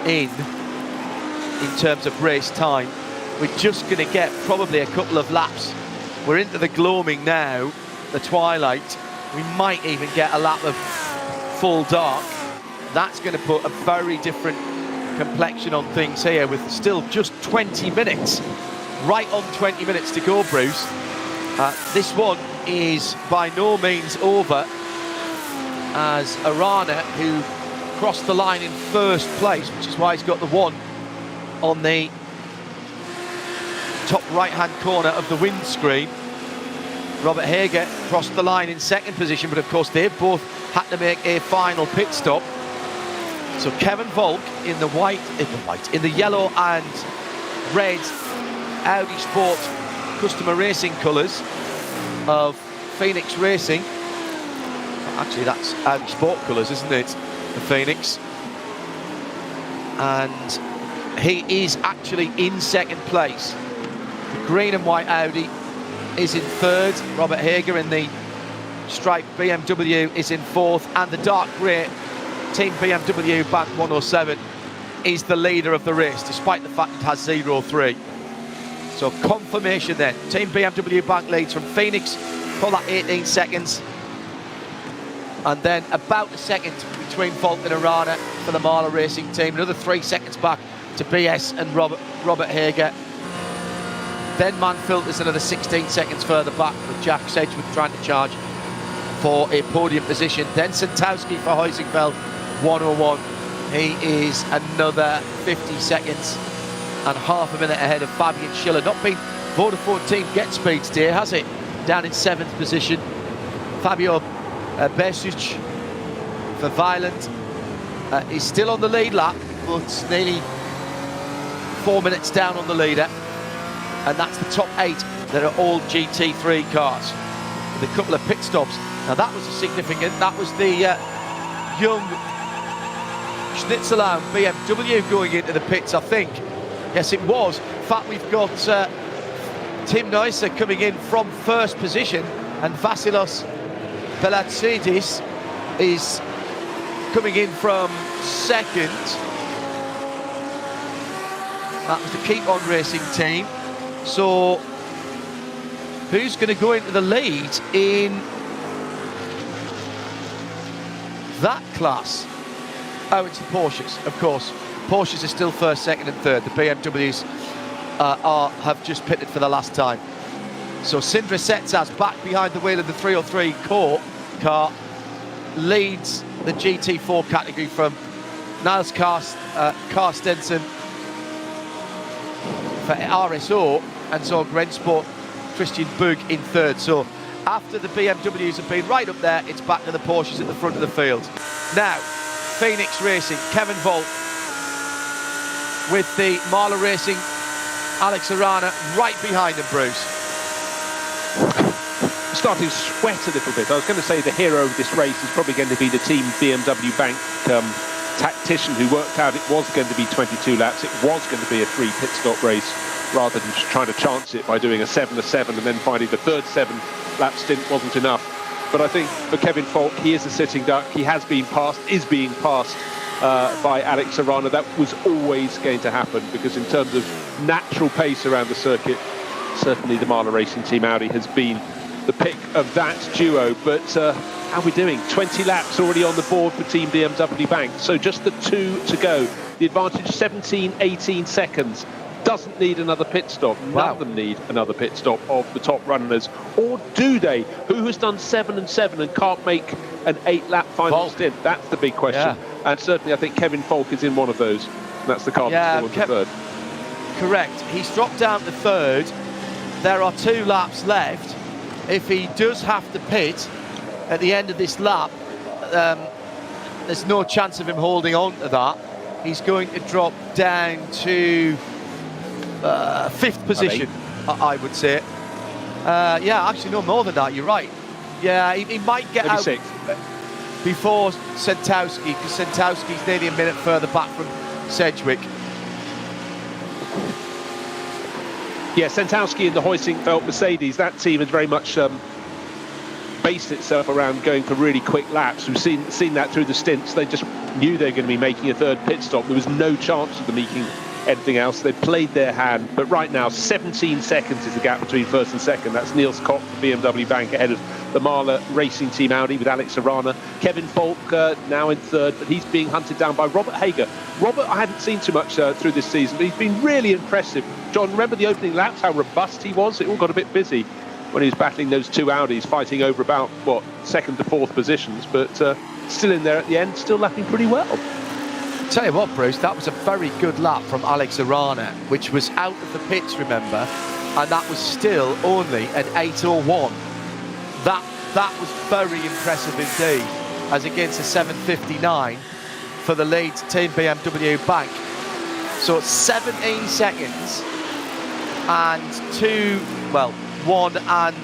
in terms of race time. We're just going to get probably a couple of laps. We're into the gloaming now, the twilight. We might even get a lap of full dark. That's going to put a very different complexion on things here, with still just 20 minutes. Right on 20 minutes to go, Bruce. This one is by no means over, as Arana, who crossed the line in first place, which is why he's got the 1 on the top right-hand corner of the windscreen. Robert Hager crossed the line in second position, but of course they've both had to make a final pit stop. So Kevin Volk in the yellow and red Audi Sport customer racing colours of Phoenix Racing. Actually, that's Audi Sport colours, isn't it, the Phoenix? And he is actually in second place. The green and white Audi is in third. Robert Hager in the striped BMW is in fourth, and the dark grey Team BMW Bank 107 is the leader of the race, despite the fact it has 0-3. So confirmation then. Team BMW Bank leads from Phoenix for that 18 seconds. And then about a second between Volk and Arana for the Marla Racing team. Another 3 seconds back to BS and Robert Hager. Then Manfield is another 16 seconds further back, with Jack Sedgwick trying to charge for a podium position. Then Santowski for Heusingfeld, 101. He is another 50 seconds and half a minute ahead of Fabian Schiller. Not been Vodafone team get speed today, has it? Down in 7th position. Fabio Bersuch for Violent is still on the lead lap, but nearly 4 minutes down on the leader, and that's the top 8 that are all GT3 cars with a couple of pit stops. Now that was significant. That was the young Schnitzelau BMW going into the pits, I think. Yes, it was. In fact, we've got Tim Neusser coming in from first position, and Vasilos Belatsidis is coming in from second. That was the Keep On Racing team. So who's going to go into the lead in that class? Oh, it's the Porsches, of course. Porsches are still first, second and third. The BMWs have just pitted for the last time. So Sindre Setsas back behind the wheel of the 303 car leads the GT4 category from Niels Carstensen for RSO, and so Rensport Christian Bug in third. So after the BMWs have been right up there, it's back to the Porsches at the front of the field. Now, Phoenix Racing, Kevin Volk with the Marler Racing, Alex Arana right behind him, Bruce. Starting to sweat a little bit. I was going to say the hero of this race is probably going to be the team BMW Bank tactician who worked out it was going to be 22 laps. It was going to be a 3 pit stop race rather than just trying to chance it by doing a 7-7 and then finding the third 7-lap stint wasn't enough. But I think for Kevin Volk, he is a sitting duck. He has been passed, is being passed by Alex Arana. That was always going to happen because in terms of natural pace around the circuit, certainly the Marler Racing Team Audi has been the pick of that duo. But how are we doing? 20 laps already on the board for Team BMW Bank. So just the 2 to go. The advantage 17, 18 seconds. Doesn't need another pit stop. None of them need another pit stop of the top runners. Or do they? Who has done 7 and 7 and can't make an 8-lap final stint? That's the big question. Yeah. And certainly I think Kevin Volk is in one of those. And that's the car that's still in third. Correct. He's dropped down to third. There are 2 laps left. If he does have to pit at the end of this lap, there's no chance of him holding on to that. He's going to drop down to 5th position, I would say. Yeah, actually no more than that, you're right. Yeah, he might get out 6th. Before Sentowski, because Sentowski's nearly a minute further back from Sedgwick. Yeah, Sentowski in the Heusing-Felt Mercedes, that team has very much based itself around going for really quick laps. We've seen that through the stints. They just knew they were going to be making a third pit stop. There was no chance of them making anything else. They played their hand, but right now 17 seconds is the gap between first and second. That's Niels Koch for BMW Bank ahead of the Marler Racing Team Audi with Alex Arana. Kevin Volk now in third, but he's being hunted down by Robert Hager. Robert I haven't seen too much through this season, but he's been really impressive. John, remember the opening laps, how robust he was? It all got a bit busy when he was battling those 2 Audis, fighting over about, what, 2nd to 4th positions, but still in there at the end, still lapping pretty well. Tell you what, Bruce, that was a very good lap from Alex Arana, which was out of the pits, remember, and that was still only an 8:01. That was very impressive indeed, as against a 7:59 for the lead Team BMW Bank. So 17 seconds and 1 and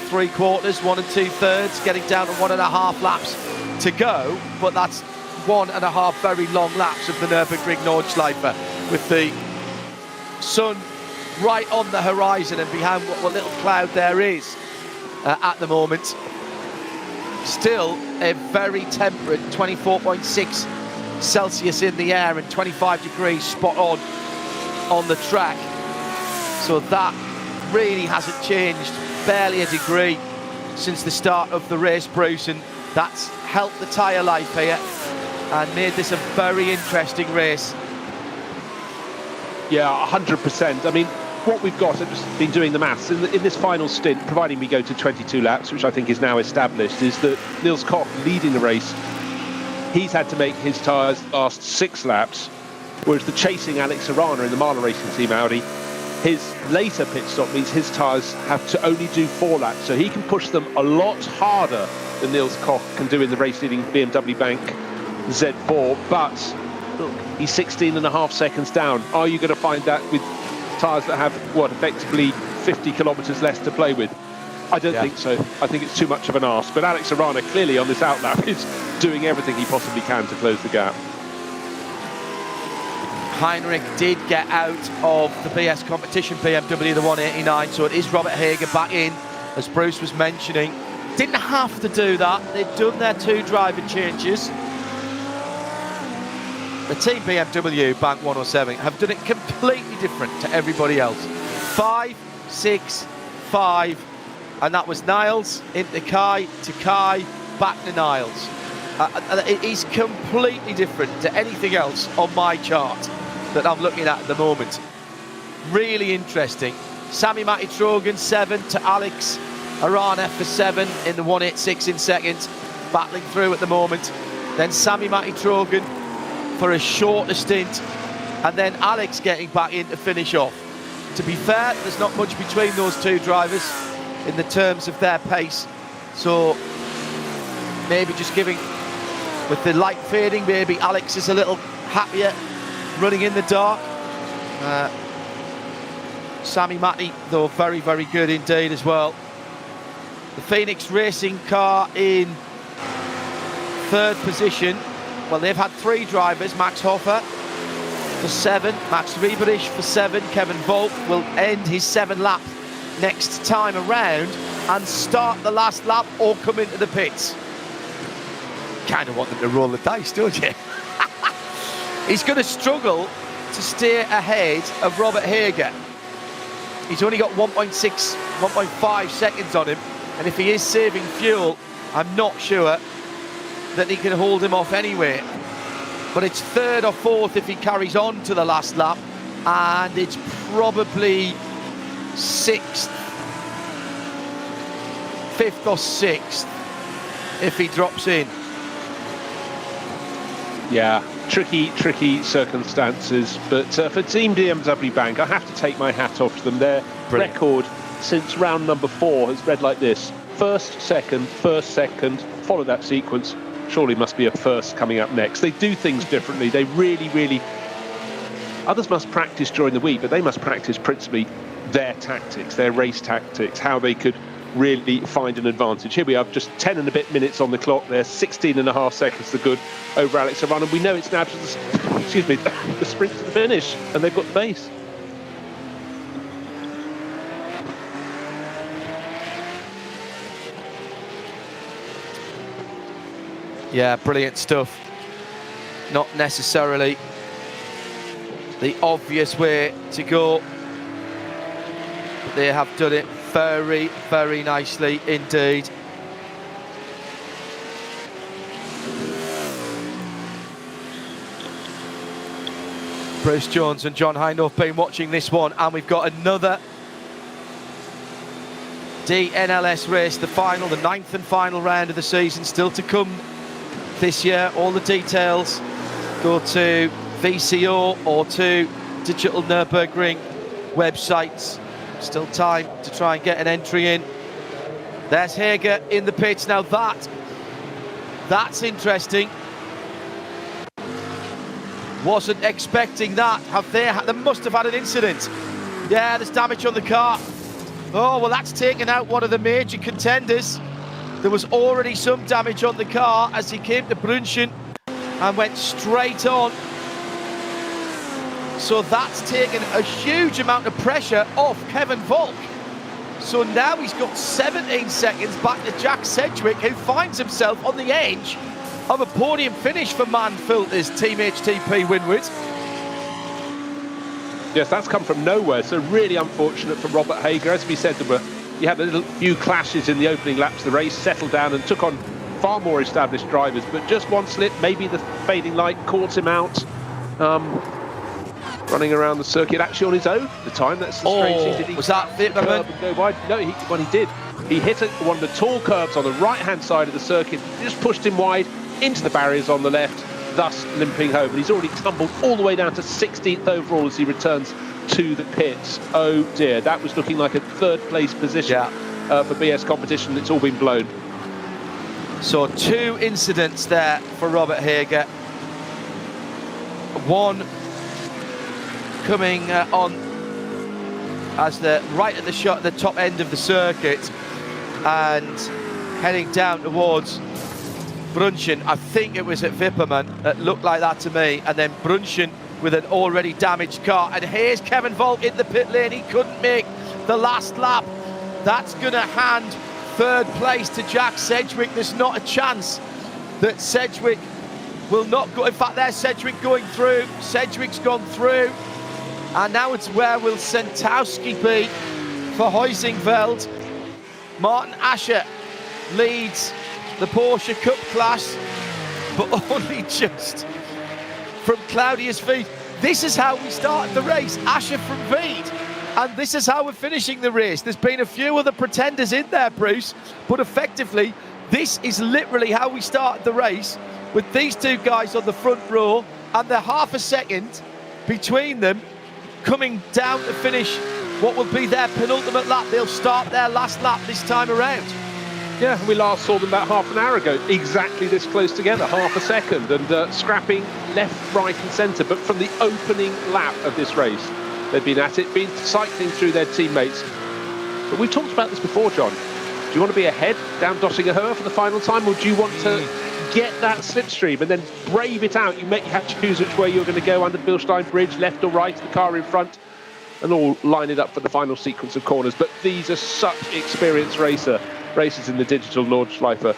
3/4, 1 and 2/3, getting down to 1.5 laps to go, but that's 1.5 very long laps of the Nürburgring Nordschleife with the sun right on the horizon and behind what little cloud there is at the moment. Still a very temperate 24.6 Celsius in the air and 25 degrees spot on the track. So that really hasn't changed, barely a degree since the start of the race, Bruce, and that's helped the tyre life here and made this a very interesting race. Yeah, 100%. I mean, what we've got, I've just been doing the maths, in this final stint, providing we go to 22 laps, which I think is now established, is that Niels Koch leading the race, he's had to make his tyres last 6 laps, whereas the chasing Alex Arana in the Marler Racing Team Audi, his later pit stop means his tyres have to only do 4 laps, so he can push them a lot harder than Niels Koch can do in the race-leading BMW Bank Z4, but look, He's 16.5 seconds down. Are you going to find that with tyres that have, effectively 50 kilometres less to play with? I don't think so. I think it's too much of an ask. But Alex Arana clearly on this outlap is doing everything he possibly can to close the gap. Heinrich did get out of the BS competition BMW, the 189, so it is Robert Hager back in, as Bruce was mentioning. Didn't have to do that. They'd done their 2 driver changes. The team BMW Bank 107 have done it completely different to everybody else. 5, 6, 5, and that was Niles into Kai, to Kai, back to Niles. It is completely different to anything else on my chart that I'm looking at the moment. Really interesting. Sami Matti-Trogan 7 to Alex Arana for 7 in the 186 in seconds, battling through at the moment. Then Sami Matti-Trogan for a shorter stint, and then Alex getting back in to finish off. To be fair, there's not much between those 2 drivers in the terms of their pace, so maybe just giving, with the light fading, maybe Alex is a little happier running in the dark. Sami Matti, though, very, very good indeed as well. The Phoenix Racing car in 3rd position. Well, they've had 3 drivers. Max Hofer for 7, Max Rieberich for 7. Kevin Volk will end his 7 lap next time around and start the last lap or come into the pits. Kind of want them to roll the dice, don't you? He's going to struggle to stay ahead of Robert Hager. He's only got 1.6, 1.5 seconds on him, and if he is saving fuel, I'm not sure that he can hold him off anyway. But it's 3rd or 4th if he carries on to the last lap, and it's probably 6th, 5th or 6th if he drops in. Yeah, tricky circumstances, but for Team BMW Bank, I have to take my hat off to them. Their record since round number 4 has read like this: first, second, follow that sequence. Surely must be a first coming up next. They do things differently. They really, others must practice during the week, but they must practice principally their tactics, their race tactics, how they could really find an advantage. Here we have just 10 and a bit minutes on the clock. They're 16.5 seconds to good over Alex Arana. And we know it's now to the sprint to the finish, and they've got the pace. Yeah, brilliant stuff. Not necessarily the obvious way to go, but they have done it very, very nicely indeed. Bruce Jones and John Hindhaugh been watching this one, and we've got another DNLS race, the final, the 9th and final round of the season, still to come this year. All the details go to VCO or to Digital Nürburgring websites. Still time to try and get an entry in. There's Hager in the pits. Now that's interesting. Wasn't expecting that. They must have had an incident. Yeah, there's damage on the car. Oh, well, that's taken out one of the major contenders. There was already some damage on the car as he came to Brunchen and went straight on. So that's taken a huge amount of pressure off Kevin Volk. So now he's got 17 seconds back to Jack Sedgwick, who finds himself on the edge of a podium finish for Mann-Filter's Team HTP Winwood. Yes, that's come from nowhere, so really unfortunate for Robert Hager. As we said, he had a few clashes in the opening laps of the race, settled down and took on far more established drivers, but just one slip, maybe the fading light caught him out. Running around the circuit actually on his own at the time. That's the strange thing. Did he was that Wittmann? Go wide? No, he did. He hit one of the tall curves on the right-hand side of the circuit, just pushed him wide into the barriers on the left, thus limping home. And he's already tumbled all the way down to 16th overall as he returns to the pits. Oh dear, that was looking like a 3rd place position for BS competition. It's all been blown. So 2 incidents there for Robert Hager. one coming on as the right at the top end of the circuit and heading down towards Brunchen. I think it was at Wipperman. It looked like that to me. And then Brunchen with an already damaged car. And here's Kevin Volk in the pit lane. He couldn't make the last lap. That's going to hand third place to Jack Sedgwick. There's not a chance that Sedgwick will not go. In fact, there's Sedgwick going through. Sedgwick's gone through. And now it's where will Sentowski be for Huizingveld. Martin Ascher leads the Porsche Cup class, but only just from Claudius Veed. This is how we started the race, Ascher from Veed. And this is how we're finishing the race. There's been a few other pretenders in there, Bruce, but effectively, this is literally how we started the race, with these two guys on the front row, and they're half a second between them, coming down to finish what will be their penultimate lap. They'll start their last lap this time around. Yeah, we last saw them about half an hour ago, exactly this close together, half a second, and scrapping left, right and centre. But from the opening lap of this race, they've been at it, been cycling through their teammates. But we've talked about this before, John. Do you want to be ahead down Döttinger for the final time, or do you want to get that slipstream and then brave it out? You have to choose which way you're going to go under the Bilstein Bridge, left or right, the car in front, and all line it up for the final sequence of corners. But these are such experienced racers in the Digital Nürburgring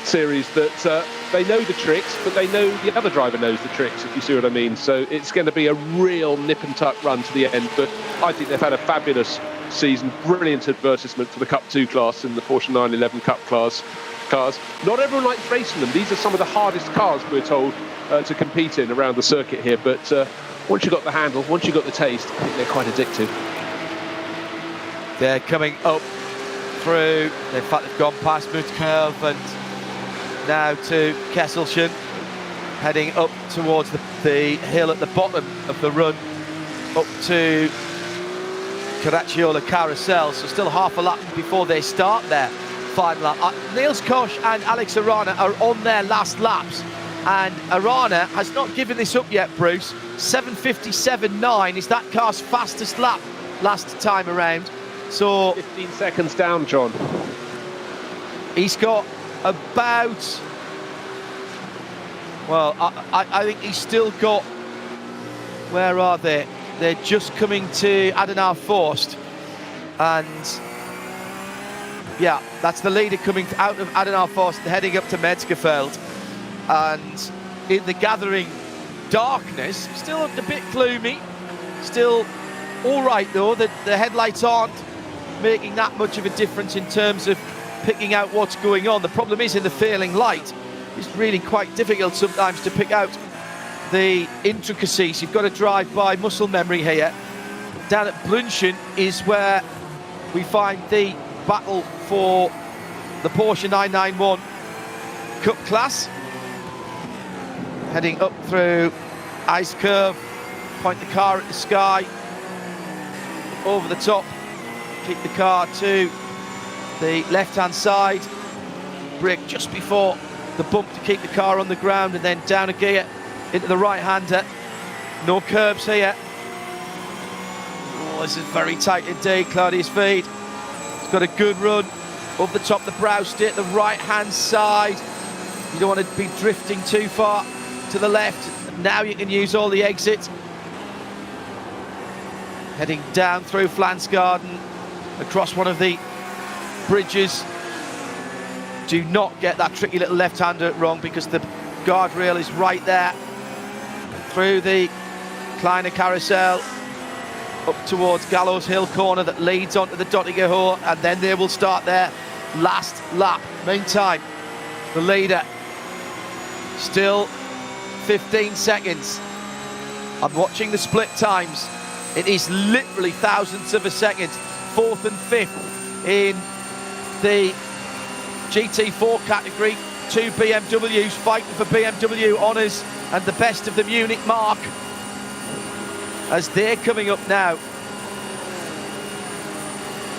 series that they know the tricks, but they know the other driver knows the tricks, if you see what I mean. So it's going to be a real nip and tuck run to the end. But I think they've had a fabulous season, brilliant advertisement for the Cup 2 class in the Porsche 911 Cup class cars. Not everyone likes racing them. These are some of the hardest cars, we're told, to compete in around the circuit here. But once you've got the handle, once you've got the taste, I think they're quite addictive. They're coming up through, in fact they've gone past Mutkerv and now to Kesselchen, heading up towards the hill at the bottom of the run, up to Caracciola Carousel, so still half a lap before they start their final lap. Niels Koch and Alex Arana are on their last laps, and Arana has not given this up yet, Bruce. 7:57.9 is that car's fastest lap last time around. So 15 seconds down, John. He's got about, well, I think he's still got, where are they? They're just coming to Adenauer Forst, and yeah, that's the leader coming out of Adenauer Forst and heading up to Metzgerfeld. And in the gathering darkness, still a bit gloomy, still all right though. The headlights aren't making that much of a difference in terms of picking out what's going on. The problem is in the failing light, it's really quite difficult sometimes to pick out the intricacies. You've got to drive by muscle memory here. Down at Brunchen is where we find the battle for the Porsche 991 Cup class. Heading up through ice curve, point the car at the sky, over the top, keep the car to the left-hand side, brake just before the bump to keep the car on the ground, and then down a gear into the right-hander. No curbs here. Oh, this is very tight indeed. Claudius Veed has got a good run up the top of the brow straight, the right-hand side. You don't want to be drifting too far to the left. Now you can use all the exits. Heading down through Flansgarden, across one of the bridges. Do not get that tricky little left-hander wrong, because the guardrail is right there. Through the Kleine Carousel, up towards Gallows Hill corner that leads onto the Döttinger, and then they will start their last lap. Meantime, the leader still 15 seconds. I'm watching the split times. It is literally thousandths of a second. Fourth and fifth in the GT4 category. Two BMWs fighting for BMW honours and the best of the Munich mark, as they're coming up now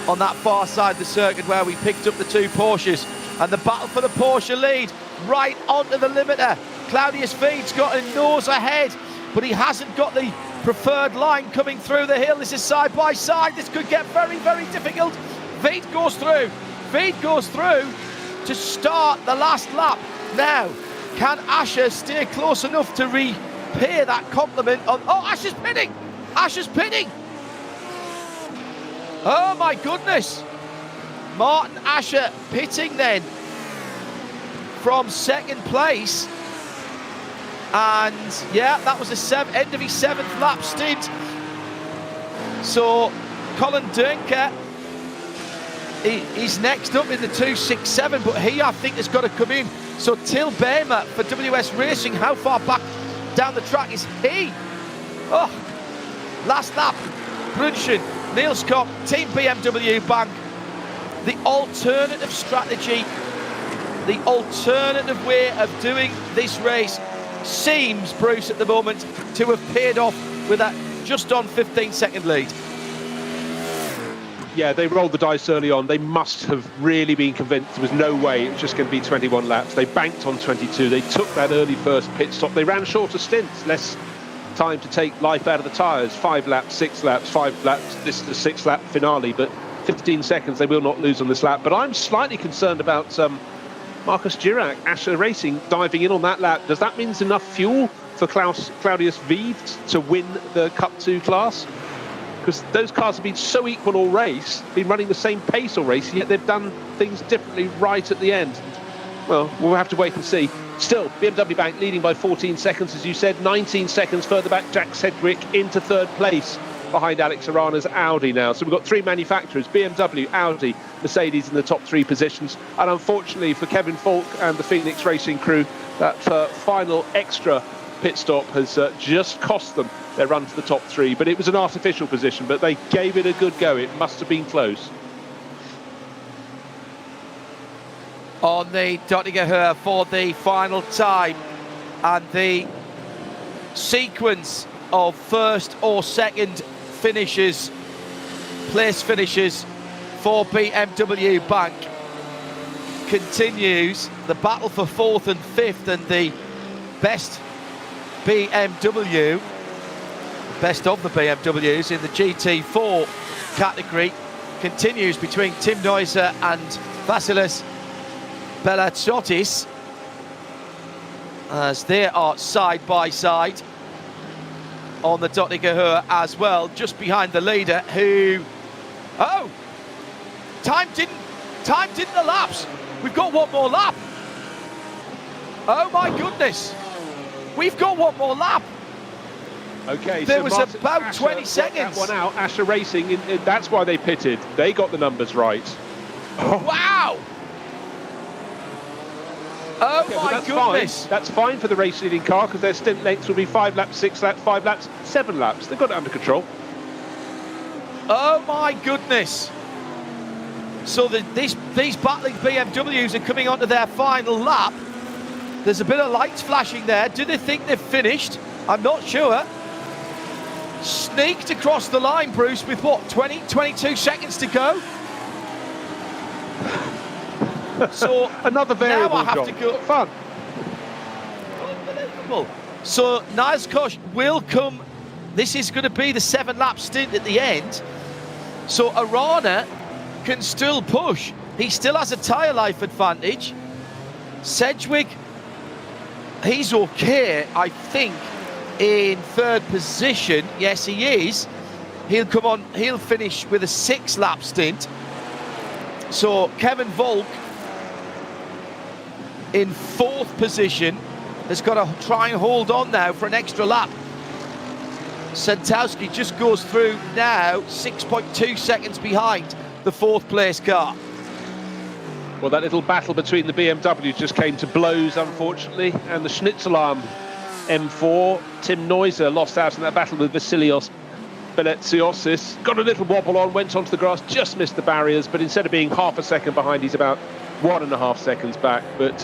on that far side of the circuit where we picked up the two Porsches, and the battle for the Porsche lead right onto the limiter. Claudius Veed's got a nose ahead but he hasn't got the preferred line coming through the hill. This is side by side. This could get very, very difficult. Veet goes through. Veet goes through to start the last lap. Now, can Asher stay close enough to repay that compliment on... Oh, Asher's pitting! Asher's pitting! Oh my goodness! Martin Asher pitting then from second place. And yeah, that was the end of his 7th lap stint. So Colin Dernker, he's next up in the 2.67, but he, I think, has got to come in. So Till Behmer for WS Racing, how far back down the track is he? Oh, last lap, Brunschen, Niels Kopp, Team BMW Bank. The alternative strategy, the alternative way of doing this race seems, Bruce, at the moment to have paid off with that just on 15-second lead. Yeah, they rolled the dice early on. They must have really been convinced there was no way it was just going to be 21 laps. They banked on 22. They took that early first pit stop. They ran shorter stints, less time to take life out of the tyres. 5 laps, 6 laps, 5 laps. This is the 6-lap finale, but 15 seconds they will not lose on this lap. But I'm slightly concerned about Marcus Dirac, Asher Racing, diving in on that lap. Does that mean there's enough fuel for Claudius Vievd to win the Cup 2 class? Because those cars have been so equal all race, been running the same pace all race, yet they've done things differently right at the end. Well, we'll have to wait and see. Still, BMW Bank leading by 14 seconds, as you said, 19 seconds further back, Jack Sedgwick into 3rd place behind Alex Arana's Audi now. So we've got 3 manufacturers, BMW, Audi, Mercedes in the top 3 positions. And unfortunately for Kevin Falk and the Phoenix Racing crew, that final extra pit stop has just cost them their run to the top 3. But it was an artificial position, but they gave it a good go. It must have been close. On the Dottinger for the final time, and the sequence of first or second finishes, place finishes for BMW Bank continues. The battle for 4th and 5th, and the best BMW, best of the BMWs in the GT4 category, continues between Tim Neuser and Vasilis Belatsotis, as they are side by side on the Dottinger as well, just behind the leader, who, oh, time didn't elapse. We've got one more lap. Oh my goodness, we've got one more lap. Okay, there so was Martin about Asher 20 seconds. That one out. Asher Racing, that's why they pitted. They got the numbers right. Wow. Oh okay, my that's goodness. Fine. That's fine for the race leading car, because their stint lengths will be 5 laps, 6 laps, 5 laps, 7 laps. They've got it under control. Oh my goodness. So these battling BMWs are coming onto their final lap. There's a bit of lights flashing there. Do they think they've finished? I'm not sure. Sneaked across the line, Bruce, with what, 22 seconds to go? So another variable, now I have John. to go. Fun. Unbelievable. So Niles Kosh will come. This is going to be the 7-lap stint at the end. So Arana can still push. He still has a tyre life advantage. Sedgwick, he's okay, I think, in 3rd position. Yes, he is. He'll come on. He'll finish with a 6-lap stint. So Kevin Volk in 4th position has got to try and hold on now for an extra lap. Santowski just goes through now, 6.2 seconds behind the 4th place car. Well, that little battle between the BMWs just came to blows, unfortunately, and the Schnitzelarm M4, Tim Neuser, lost out in that battle with Vasilios Beletsiosis. Got a little wobble on, went onto the grass, just missed the barriers, but instead of being half a second behind, he's about 1.5 seconds back. But,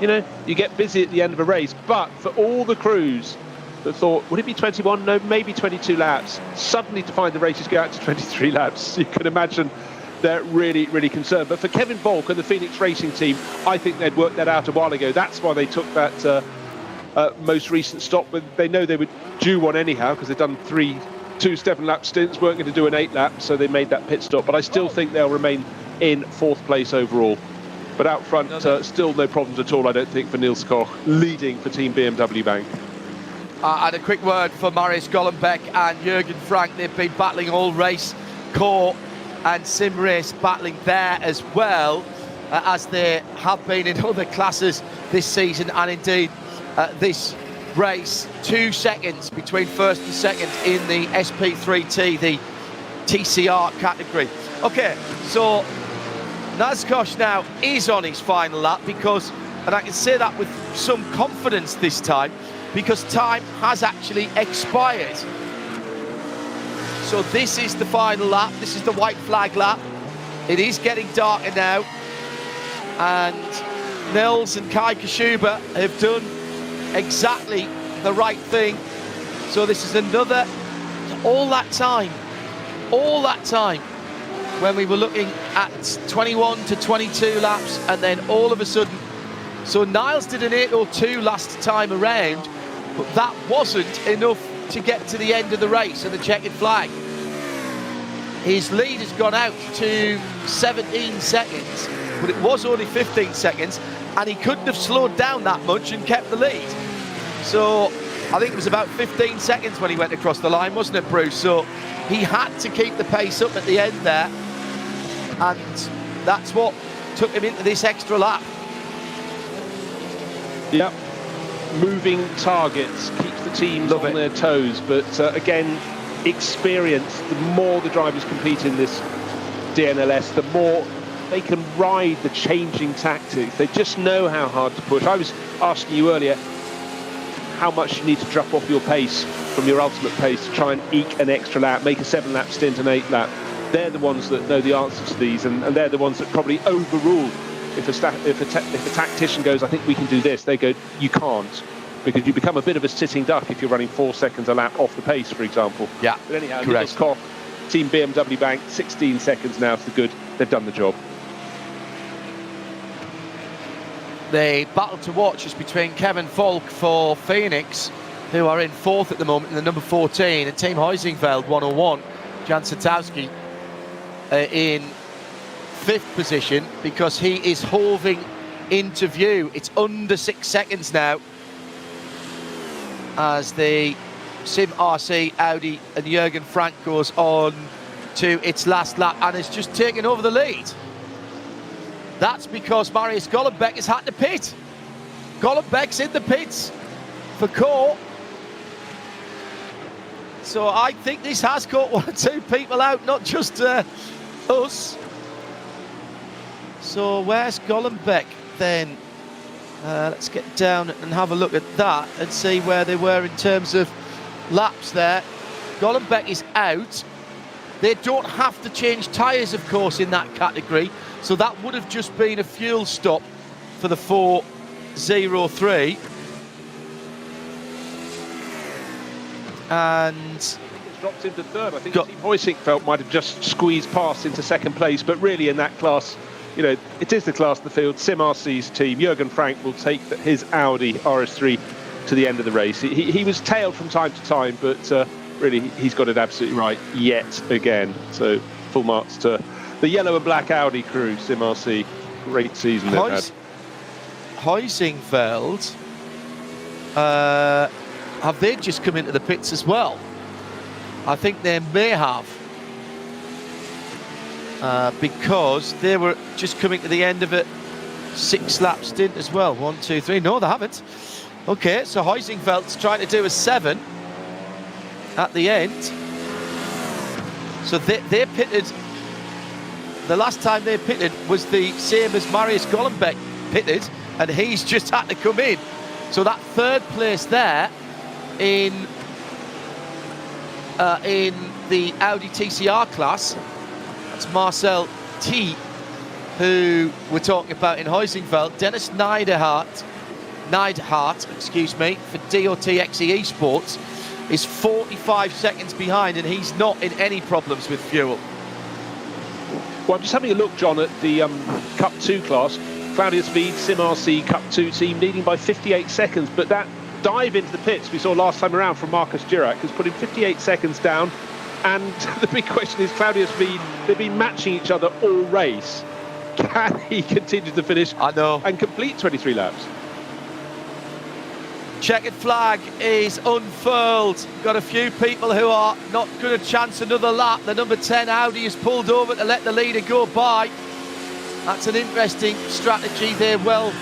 you know, you get busy at the end of a race. But for all the crews that thought, would it be 21? No, maybe 22 laps. Suddenly to find the races go out to 23 laps, you can imagine they're really, really concerned. But for Kevin Volk and the Phoenix Racing team, I think they'd worked that out a while ago. That's why they took that most recent stop, but they know they were due one anyhow because they've done two 7-lap stints, weren't going to do an 8-lap, so they made that pit stop. But I still think they'll remain in 4th place overall. But out front, still no problems at all, I don't think, for Niels Koch, leading for Team BMW Bank. And a quick word for Marius Golombek and Jürgen Frank. They've been battling all race, core and sim race, battling there as well, as they have been in other classes this season, and indeed this race. 2 seconds between first and second in the SP3T, the TCR category. Okay, so Niels Koch now is on his final lap because, and I can say that with some confidence this time, because time has actually expired. So this is the final lap, this is the white flag lap. It is getting darker now, and Nils and Kai Kashuba have done exactly the right thing. So this is another, all that time when we were looking at 21 to 22 laps, and then all of a sudden, so Niles did an 8:02 last time around, but that wasn't enough to get to the end of the race and the checkered flag. His lead has gone out to 17 seconds, but it was only 15 seconds, and he couldn't have slowed down that much and kept the lead. So I think it was about 15 seconds when he went across the line, wasn't it, Bruce? So he had to keep the pace up at the end there, and that's what took him into this extra lap. Yep. Moving targets keeps the teams on their toes, but again, experience. The more the drivers compete in this DNLS, the more they can ride the changing tactics. They just know how hard to push. I was asking you earlier how much you need to drop off your pace from your ultimate pace to try and eke an extra lap, make a 7-lap stint, an 8-lap. They're the ones that know the answers to these, and they're the ones that probably overrule. If a tactician goes, I think we can do this, they go, you can't, because you become a bit of a sitting duck if you're running 4 seconds a lap off the pace, for example. Yeah, but anyhow, correct. Koch, Team BMW Bank, 16 seconds now for good. They've done the job. The battle to watch is between Kevin Volk for Phoenix, who are in 4th at the moment in the number 14, and Team Huizinfeld 101, Jan Satowski in 5th position, because he is hoving into view. It's under 6 seconds now as the Sim RC Audi and Jürgen Frank goes on to its last lap and has just taken over the lead. That's because Marius Golombek has had to pit. Golombek's in the pits for Core. So I think this has caught 1 or 2 people out, not just us. So where's Golombek then? Let's get down and have a look at that and see where they were in terms of laps there. Golombek is out. They don't have to change tyres, of course, in that category. So that would have just been a fuel stop for the 403. And it's dropped into 3rd. I think Team Huizinfeld might have just squeezed past into 2nd place, but really in that class, you know, it is the class of the field. Sim RC's team, Jürgen Frank, will take his Audi RS3 to the end of the race. He was tailed from time to time, but really he's got it absolutely right yet again. So full marks to the yellow and black Audi crew, Sim RC. Great season they've had. Huizinfeld, have they just come into the pits as well? I think they may have. Because they were just coming to the end of a 6-lap stint as well. 1, 2, 3. No, they haven't. Okay, so Huizinfeld's trying to do a 7 at the end. So they pitted. The last time they pitted was the same as Marius Golombek pitted, and he's just had to come in. So that 3rd place there in the Audi TCR class, that's Marcel T, who we're talking about in Huizinfeld. Dennis Neidhardt, excuse me, for DOTXE Esports is 45 seconds behind, and he's not in any problems with fuel. Well, I'm just having a look, John, at the Cup 2 class. Claudius Speed, Sim RC Cup 2 team leading by 58 seconds, but that dive into the pits we saw last time around from Marcus Dirac has put him 58 seconds down. And the big question is, Claudius Veed, they've been matching each other all race. Can he continue to finish and complete 23 laps? Checkered flag is unfurled. Got a few people who are not going to chance another lap. The number 10 Audi is pulled over to let the leader go by. That's an interesting strategy there. Well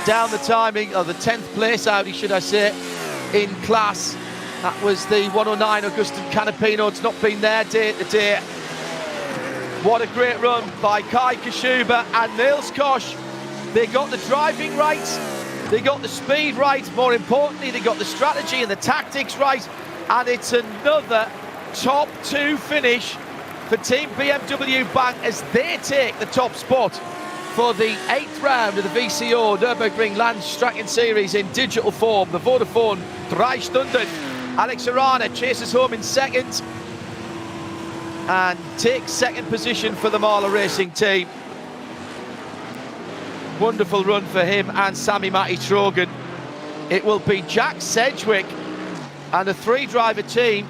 down the timing of the 10th place Audi, should I say, in class. That was the 109 Augustin Canapino. It's not been there day to day. What a great run by Kai Kashuba and Niels Koch. They got the driving right, they got the speed right, more importantly, they got the strategy and the tactics right, and it's another top 2 finish for Team BMW Bank as they take the top spot for the 8th round of the VCO Nürburgring Endurance Series in digital form. The Vodafone 3h. Alex Arana chases home in second and takes second position for the Marler Racing team. Wonderful run for him and Sami Matti Trogan. It will be Jack Sedgwick and a 3-driver team.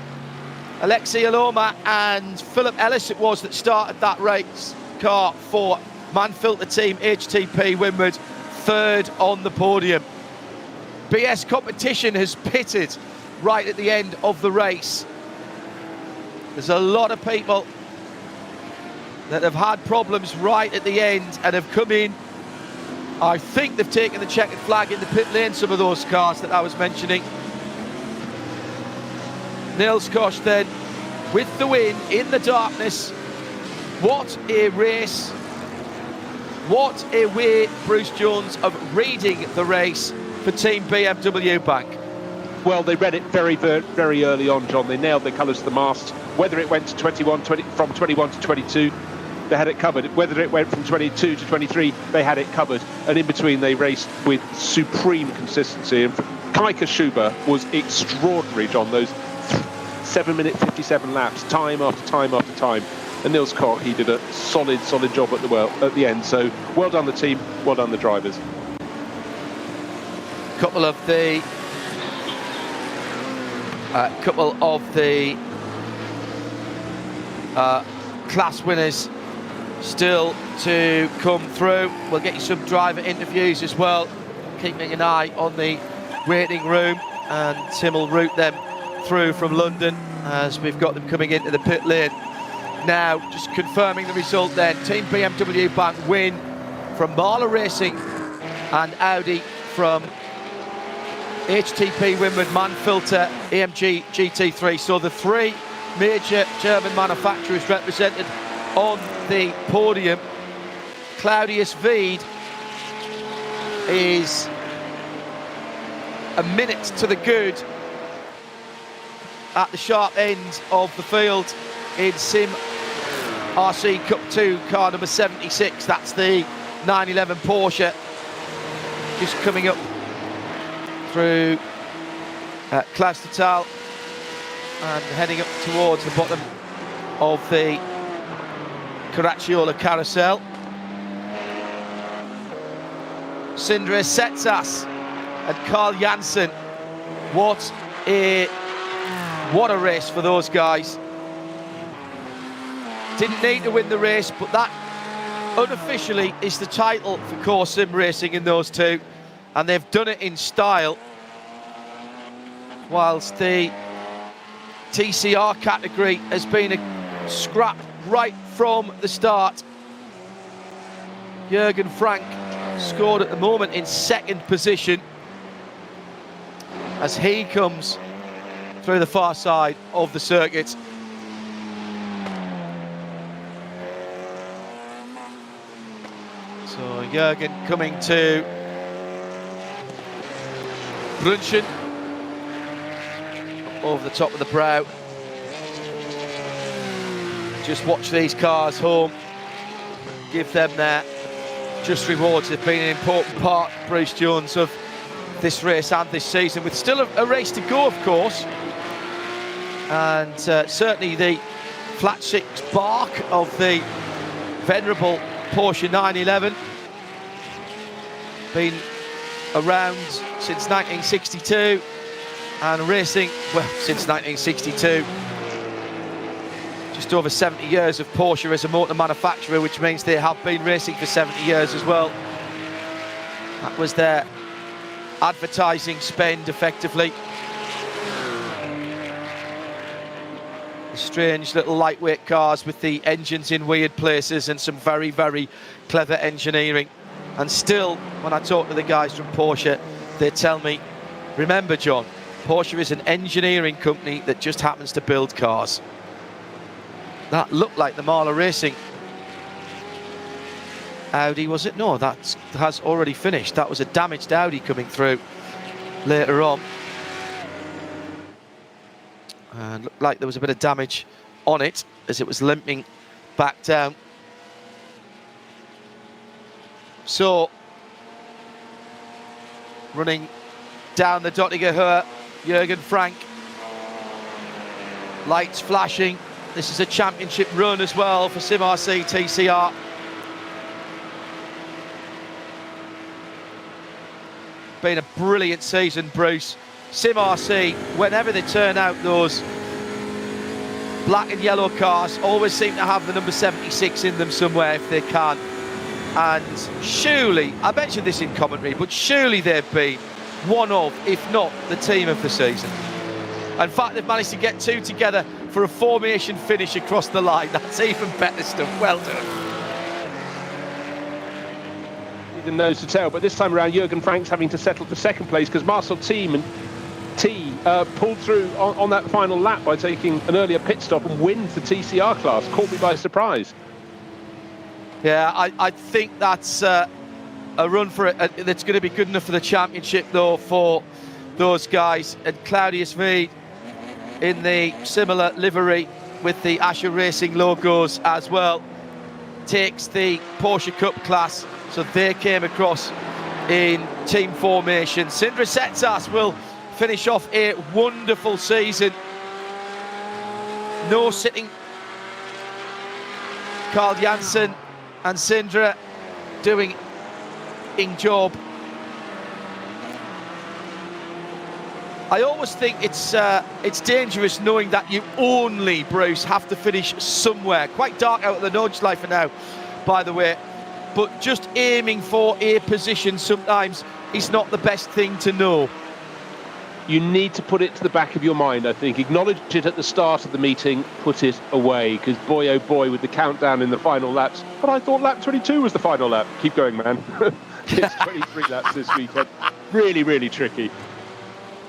Alexei Aloma and Philip Ellis it was that started that race car for Manfilter team HTP Winward, 3rd on the podium. BS Competition has pitted right at the end of the race. There's a lot of people that have had problems right at the end and have come in. I think they've taken the checkered flag in the pit lane, some of those cars that I was mentioning. Niels Koch then with the win in the darkness. What a race. What a way, Bruce Jones, of reading the race for Team BMW Bank. Well, they read it very, very early on, John. They nailed the colours of the mast. Whether it went to from 21 to 22, they had it covered. Whether it went from 22 to 23, they had it covered. And in between, they raced with supreme consistency. And Kai Kashuba was extraordinary, John. Those 7 minute 57 laps, time after time after time. And Niels Koch, he did a solid job at the end. So well done the team, well done the drivers. Couple of the class winners still to come through. We'll get you some driver interviews as well, keeping an eye on the waiting room, and Tim will route them through from London as we've got them coming into the pit lane. Now, just confirming the result then, Team BMW Bank win from Marler Racing and Audi from HTP Winward, Manfilter, AMG GT3. So the 3 major German manufacturers represented on the podium. Claudius Veed is a minute to the good at the sharp end of the field in Sim RC Cup 2 car number 76. That's the 911 Porsche, just coming up through Klaus Total and heading up towards the bottom of the Caracciolo carousel. Sindre Setsas and Carl Janssen. What a race for those guys. Didn't need to win the race, but that unofficially is the title for Core Sim Racing in those two, and they've done it in style. Whilst the TCR category has been a scrap right from the start. Jürgen Frank scored at the moment in second position as he comes through the far side of the circuit. So Jürgen coming to Brunchen over the top of the brow. Just watch these cars home, give them their just rewards. They've been an important part, Bruce Jones, of this race and this season, with still a race to go, of course. And certainly the flat six bark of the venerable Porsche 911, been around since 1962. and racing, well, since 1962. Just over 70 years of Porsche as a motor manufacturer, which means they have been racing for 70 years as well. That was their advertising spend, effectively. The strange little lightweight cars with the engines in weird places and some very, very clever engineering. And still, when I talk to the guys from Porsche, they tell me, remember, John, Porsche is an engineering company that just happens to build cars. That looked like the Marla Racing Audi, was it? No, that has already finished. That was a damaged Audi coming through later on. And looked like there was a bit of damage on it as it was limping back down. So, running down the Dottinger Jürgen Frank. Lights flashing. This is a championship run as well for Sim RC TCR. Been a brilliant season, Bruce. Sim RC, whenever they turn out those black and yellow cars, always seem to have the number 76 in them somewhere if they can. And surely, I mentioned this in commentary, but surely they've been one of, if not the team of the season. In fact, they've managed to get two together for a formation finish across the line. That's even better stuff. Well done. The nose to tail, but this time around, Jürgen Frank's having to settle for second place because Marcel T pulled through on that final lap by taking an earlier pit stop and wins the TCR class. Caught me by surprise. Yeah, I think that's a run for it that's going to be good enough for the championship, though, for those guys. And Claudius Veed in the similar livery with the Asher Racing logos as well takes the Porsche Cup class. So they came across in team formation. Sindre Setsas will finish off a wonderful season. No sitting. Carl Janssen and Sindre doing a job. I always think it's dangerous knowing that you only, Bruce, have to finish somewhere. Quite dark out at the Nordschleife for now, by the way. But just aiming for a position sometimes is not the best thing to know. You need to put it to the back of your mind, I think. Acknowledge it at the start of the meeting, put it away, because boy, oh boy, with the countdown in the final laps. But I thought lap 22 was the final lap. Keep going, man. It's 23 laps this weekend. Really, really tricky.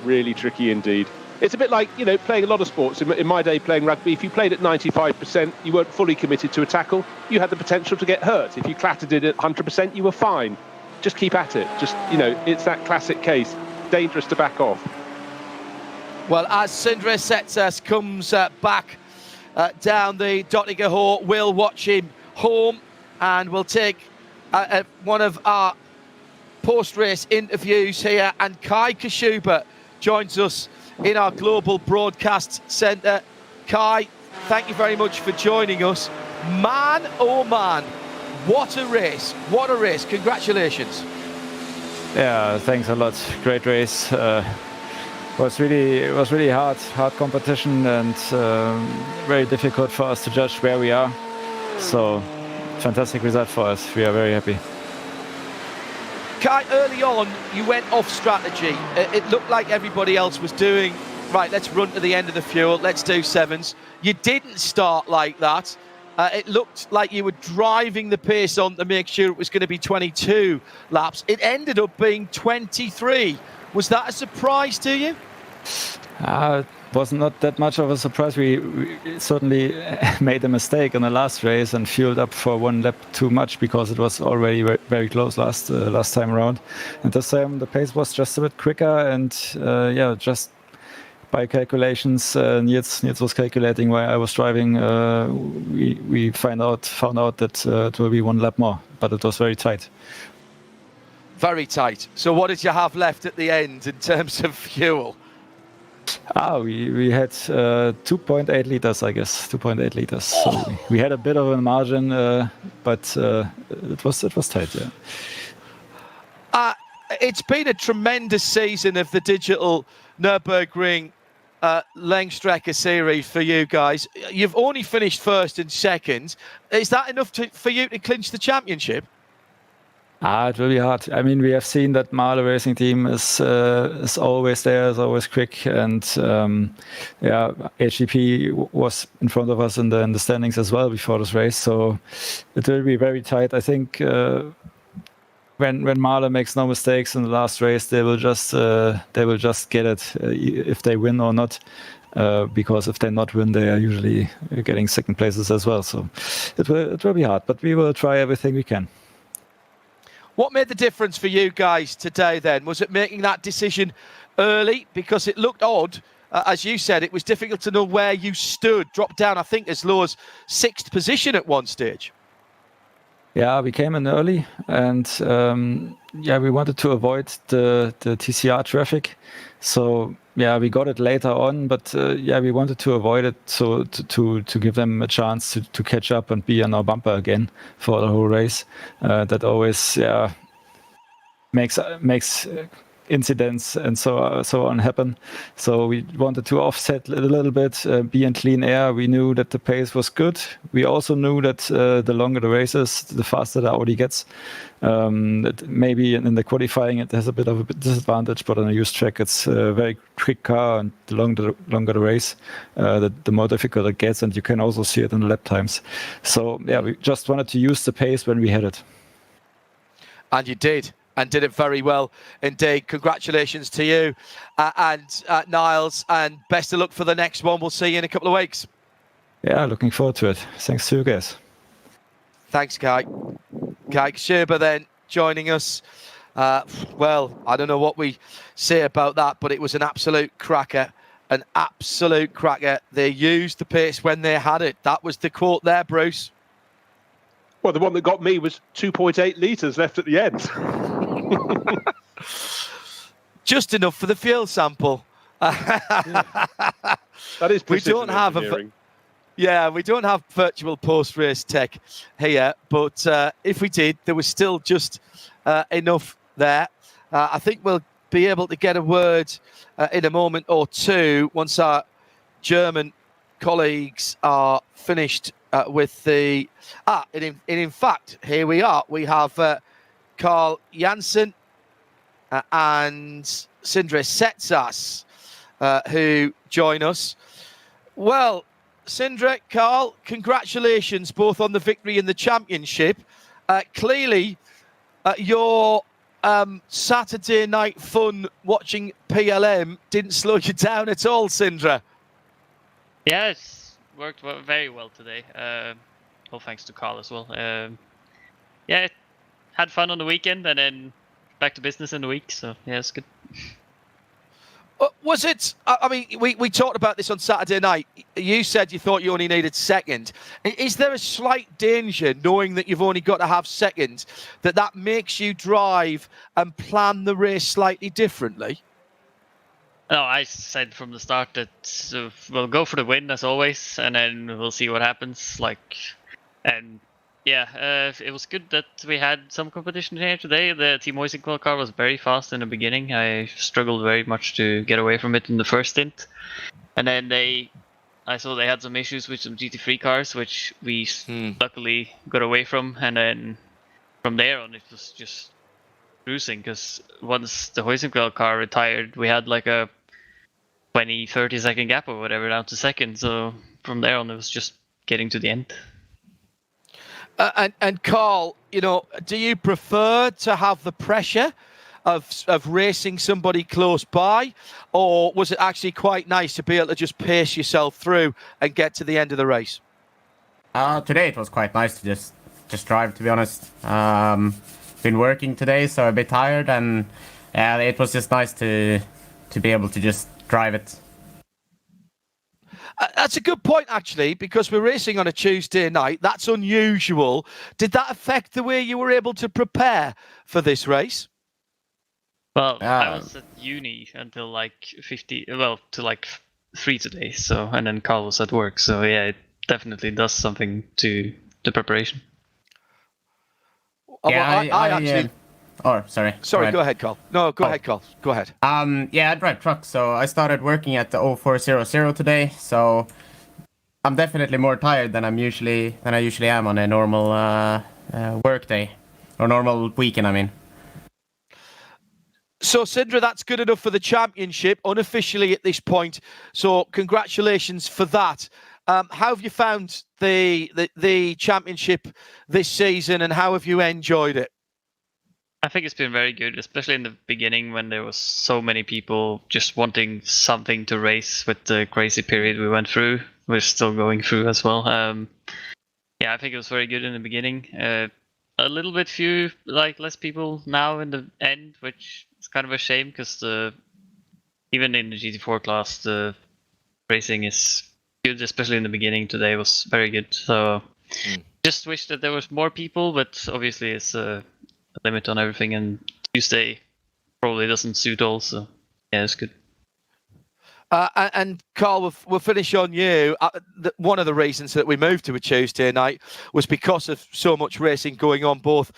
Really tricky indeed. It's a bit like, you know, playing a lot of sports. In my day, playing rugby, if you played at 95%, you weren't fully committed to a tackle. You had the potential to get hurt. If you clattered it at 100%, you were fine. Just keep at it. Just, you know, it's that classic case. Dangerous to back off. Well, as Sindre Setsas comes back down the Dottinger Ho, we'll watch him home and we'll take one of our post-race interviews here. And Kai Kashuba joins us in our global broadcast centre. Kai, thank you very much for joining us. Man, oh man, what a race. What a race. Congratulations. Yeah, thanks a lot. Great race. It was really hard competition and very difficult for us to judge where we are. So, fantastic result for us. We are very happy. Kai, early on, you went off strategy. It looked like everybody else was doing, right, let's run to the end of the fuel, let's do sevens. You didn't start like that. It looked like you were driving the pace on to make sure it was going to be 22 laps. It ended up being 23. Was that a surprise to you? It was not that much of a surprise. We certainly made a mistake in the last race and fueled up for one lap too much because it was already very close last time around. And this time the pace was just a bit quicker and just by calculations, Niels was calculating while I was driving. We found out that it will be one lap more, but it was very tight. Very tight. So what did you have left at the end in terms of fuel? We had 2.8 liters, I guess, 2.8 liters. So we had a bit of a margin, but it was tight, yeah. It's been a tremendous season of the Digital Nürburgring Langstrecke series for you guys. You've only finished first and second. Is that enough for you to clinch the championship? It will be hard. I mean, we have seen that Mahle Racing Team is always there, is always quick, and HGP was in front of us in the standings as well before this race. So it will be very tight. I think when Mahle makes no mistakes in the last race, they will just get it if they win or not. Because if they not win, they are usually getting second places as well. So it will be hard, but we will try everything we can. What made the difference for you guys today then? Was it making that decision early? Because it looked odd. As you said, it was difficult to know where you stood. Dropped down, I think, as low as 6th position at one stage. Yeah, we came in early, and we wanted to avoid the TCR traffic. So we got it later on, but we wanted to avoid it so to give them a chance to catch up and be on our bumper again for the whole race. That always makes incidents and so on happen. So we wanted to offset a little bit, be in clean air. We knew that the pace was good. We also knew that the longer the race is, the faster the Audi gets. That maybe in the qualifying it has a bit of a disadvantage, but on a used track it's a very quick car, and the longer the race, the more difficult it gets, and you can also see it in the lap times. So we just wanted to use the pace when we had it. And you did. And did it very well indeed. Congratulations to you and Niles, and best of luck for the next one. We'll see you in a couple of weeks. Yeah, looking forward to it. Thanks to you guys. Thanks, Kai. Kai Scherber then joining us. Well, I don't know what we say about that, but it was an absolute cracker. An absolute cracker. They used the pace when they had it. That was the quote there, Bruce. Well, the one that got me was 2.8 litres left at the end. Just enough for the fuel sample. That is precision engineering. We don't have virtual post-race tech here, but if we did, there was still just enough there. I think we'll be able to get a word in a moment or two once our German colleagues are finished with the... in fact, here we are. We have Carl Janssen and Sindre Setsas who join us. Well, Sindre, Carl, congratulations both on the victory in the championship. Clearly, your Saturday night fun watching PLM didn't slow you down at all, Sindre. Yeah, it's worked very well today. All thanks to Carl as well. Had fun on the weekend and then back to business in the week. So yeah, it's good. Was it? I mean, we talked about this on Saturday night. You said you thought you only needed second. Is there a slight danger, knowing that you've only got to have second, that makes you drive and plan the race slightly differently? No, I said from the start that we'll go for the win as always, and then we'll see what happens. It was good that we had some competition here today. The Team Hoisingwell car was very fast in the beginning. I struggled very much to get away from it in the first stint. And then I saw they had some issues with some GT3 cars, which we luckily got away from. And then from there on, it was just cruising, because once the Hoisingwell car retired, we had like a 20-30 second gap or whatever down to second. So from there on, it was just getting to the end. And Carl, do you prefer to have the pressure of racing somebody close by, or was it actually quite nice to be able to just pace yourself through and get to the end of the race? Today it was quite nice to just drive, to be honest. Been working today, so a bit tired, and it was just nice to be able to just drive it. That's a good point, actually, because we're racing on a Tuesday night. That's unusual. Did that affect the way you were able to prepare for this race? Well, I was at uni until to 3 today. So, and then Carl was at work. So yeah, it definitely does something to the preparation. Yeah, Or sorry. Sorry, go ahead, Carl. No, go ahead, Carl. Go ahead. Yeah, I drive trucks, so I started working at the 0400 today. So I'm definitely more tired than I usually am on a normal work day or normal weekend. I mean. So, Sindre, that's good enough for the championship, unofficially at this point. So, congratulations for that. How have you found the championship this season, and how have you enjoyed it? I think it's been very good, especially in the beginning when there was so many people just wanting something to race with the crazy period we went through. We're still going through as well. Yeah, I think it was very good in the beginning. A little bit few, less people now in the end, which is kind of a shame because even in the GT4 class, the racing is good, especially in the beginning. Today was very good. So just wish that there was more people, but obviously it's a limit on everything, and Tuesday probably doesn't suit all. So yeah, it's good. And Carl, we'll finish on you. One of the reasons that we moved to a Tuesday night was because of so much racing going on, both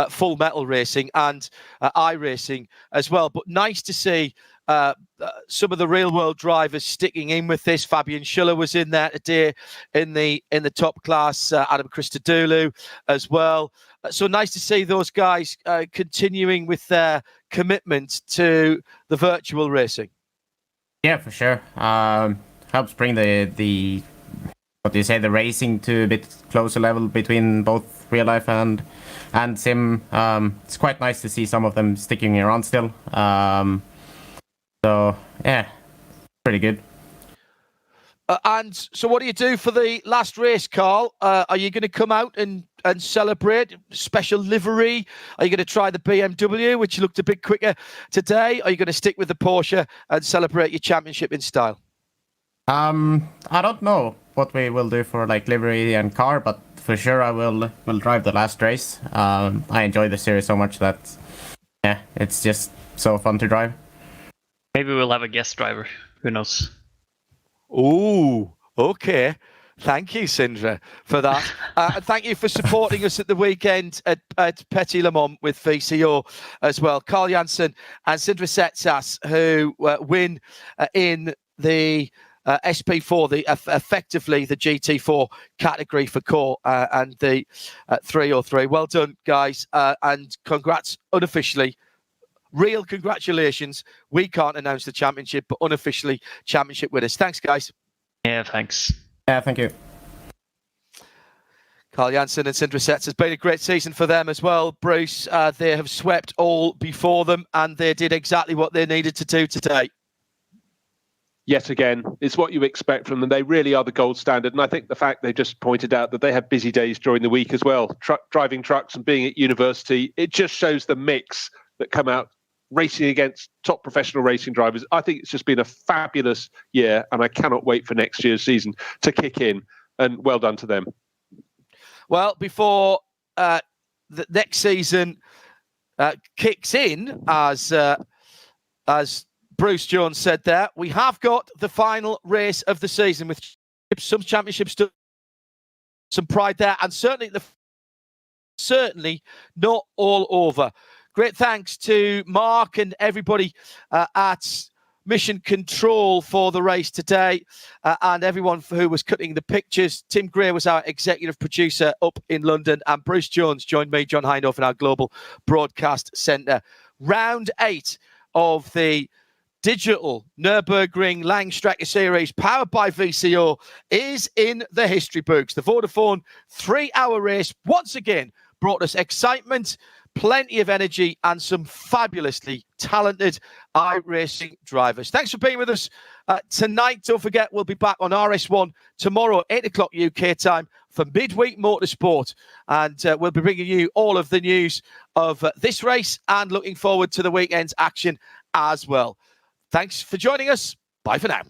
full metal racing and iRacing as well. But nice to see some of the real world drivers sticking in with this. Fabian Schiller was in there today in the top class. Adam Christodoulou as well. So nice to see those guys continuing with their commitment to the virtual racing. Yeah, for sure. Helps bring the racing to a bit closer level between both real life and sim. It's quite nice to see some of them sticking around still. So yeah, pretty good. And so what do you do for the last race, Carl? Are you going to come out and celebrate? Special livery? Are you going to try the BMW, which looked a bit quicker today? Are you going to stick with the Porsche and celebrate your championship in style? I don't know what we will do for livery and car, but for sure I will drive the last race. I enjoy the series so much that it's just so fun to drive. Maybe we'll have a guest driver. Who knows? Ooh, okay. Thank you, Sindre, for that. Thank you for supporting us at the weekend at Petit Le Mans with VCO as well. Carl Jansen and Sindre Setsas, who win in the SP4, effectively the GT4 category for core and the 303. Well done, guys, and congrats unofficially. Real congratulations. We can't announce the championship, but unofficially championship winners. Thanks, guys. Yeah, thanks. Yeah, thank you. Carl Jansen and Sindre Sets has been a great season for them as well. Bruce, they have swept all before them, and they did exactly what they needed to do today. Yet again, it's what you expect from them. They really are the gold standard. And I think the fact they just pointed out that they have busy days during the week as well, driving trucks and being at university, it just shows the mix that come out racing against top professional racing drivers. I think it's just been a fabulous year, and I cannot wait for next year's season to kick in. And well done to them. Well, before the next season kicks in, as Bruce Jones said there, we have got the final race of the season with some championships, some pride there, and certainly not all over. Great thanks to Mark and everybody at Mission Control for the race today, and everyone who was cutting the pictures. Tim Gray was our executive producer up in London, and Bruce Jones joined me, John Hindhaugh, in our global broadcast centre. Round 8 of the Digital Nürburgring Langstrecke Series, powered by VCO, is in the history books. The Vodafone 3-hour race once again brought us excitement, plenty of energy, and some fabulously talented iRacing drivers. Thanks for being with us tonight. Don't forget, we'll be back on RS1 tomorrow, 8 o'clock UK time, for midweek motorsport. And we'll be bringing you all of the news of this race and looking forward to the weekend's action as well. Thanks for joining us. Bye for now.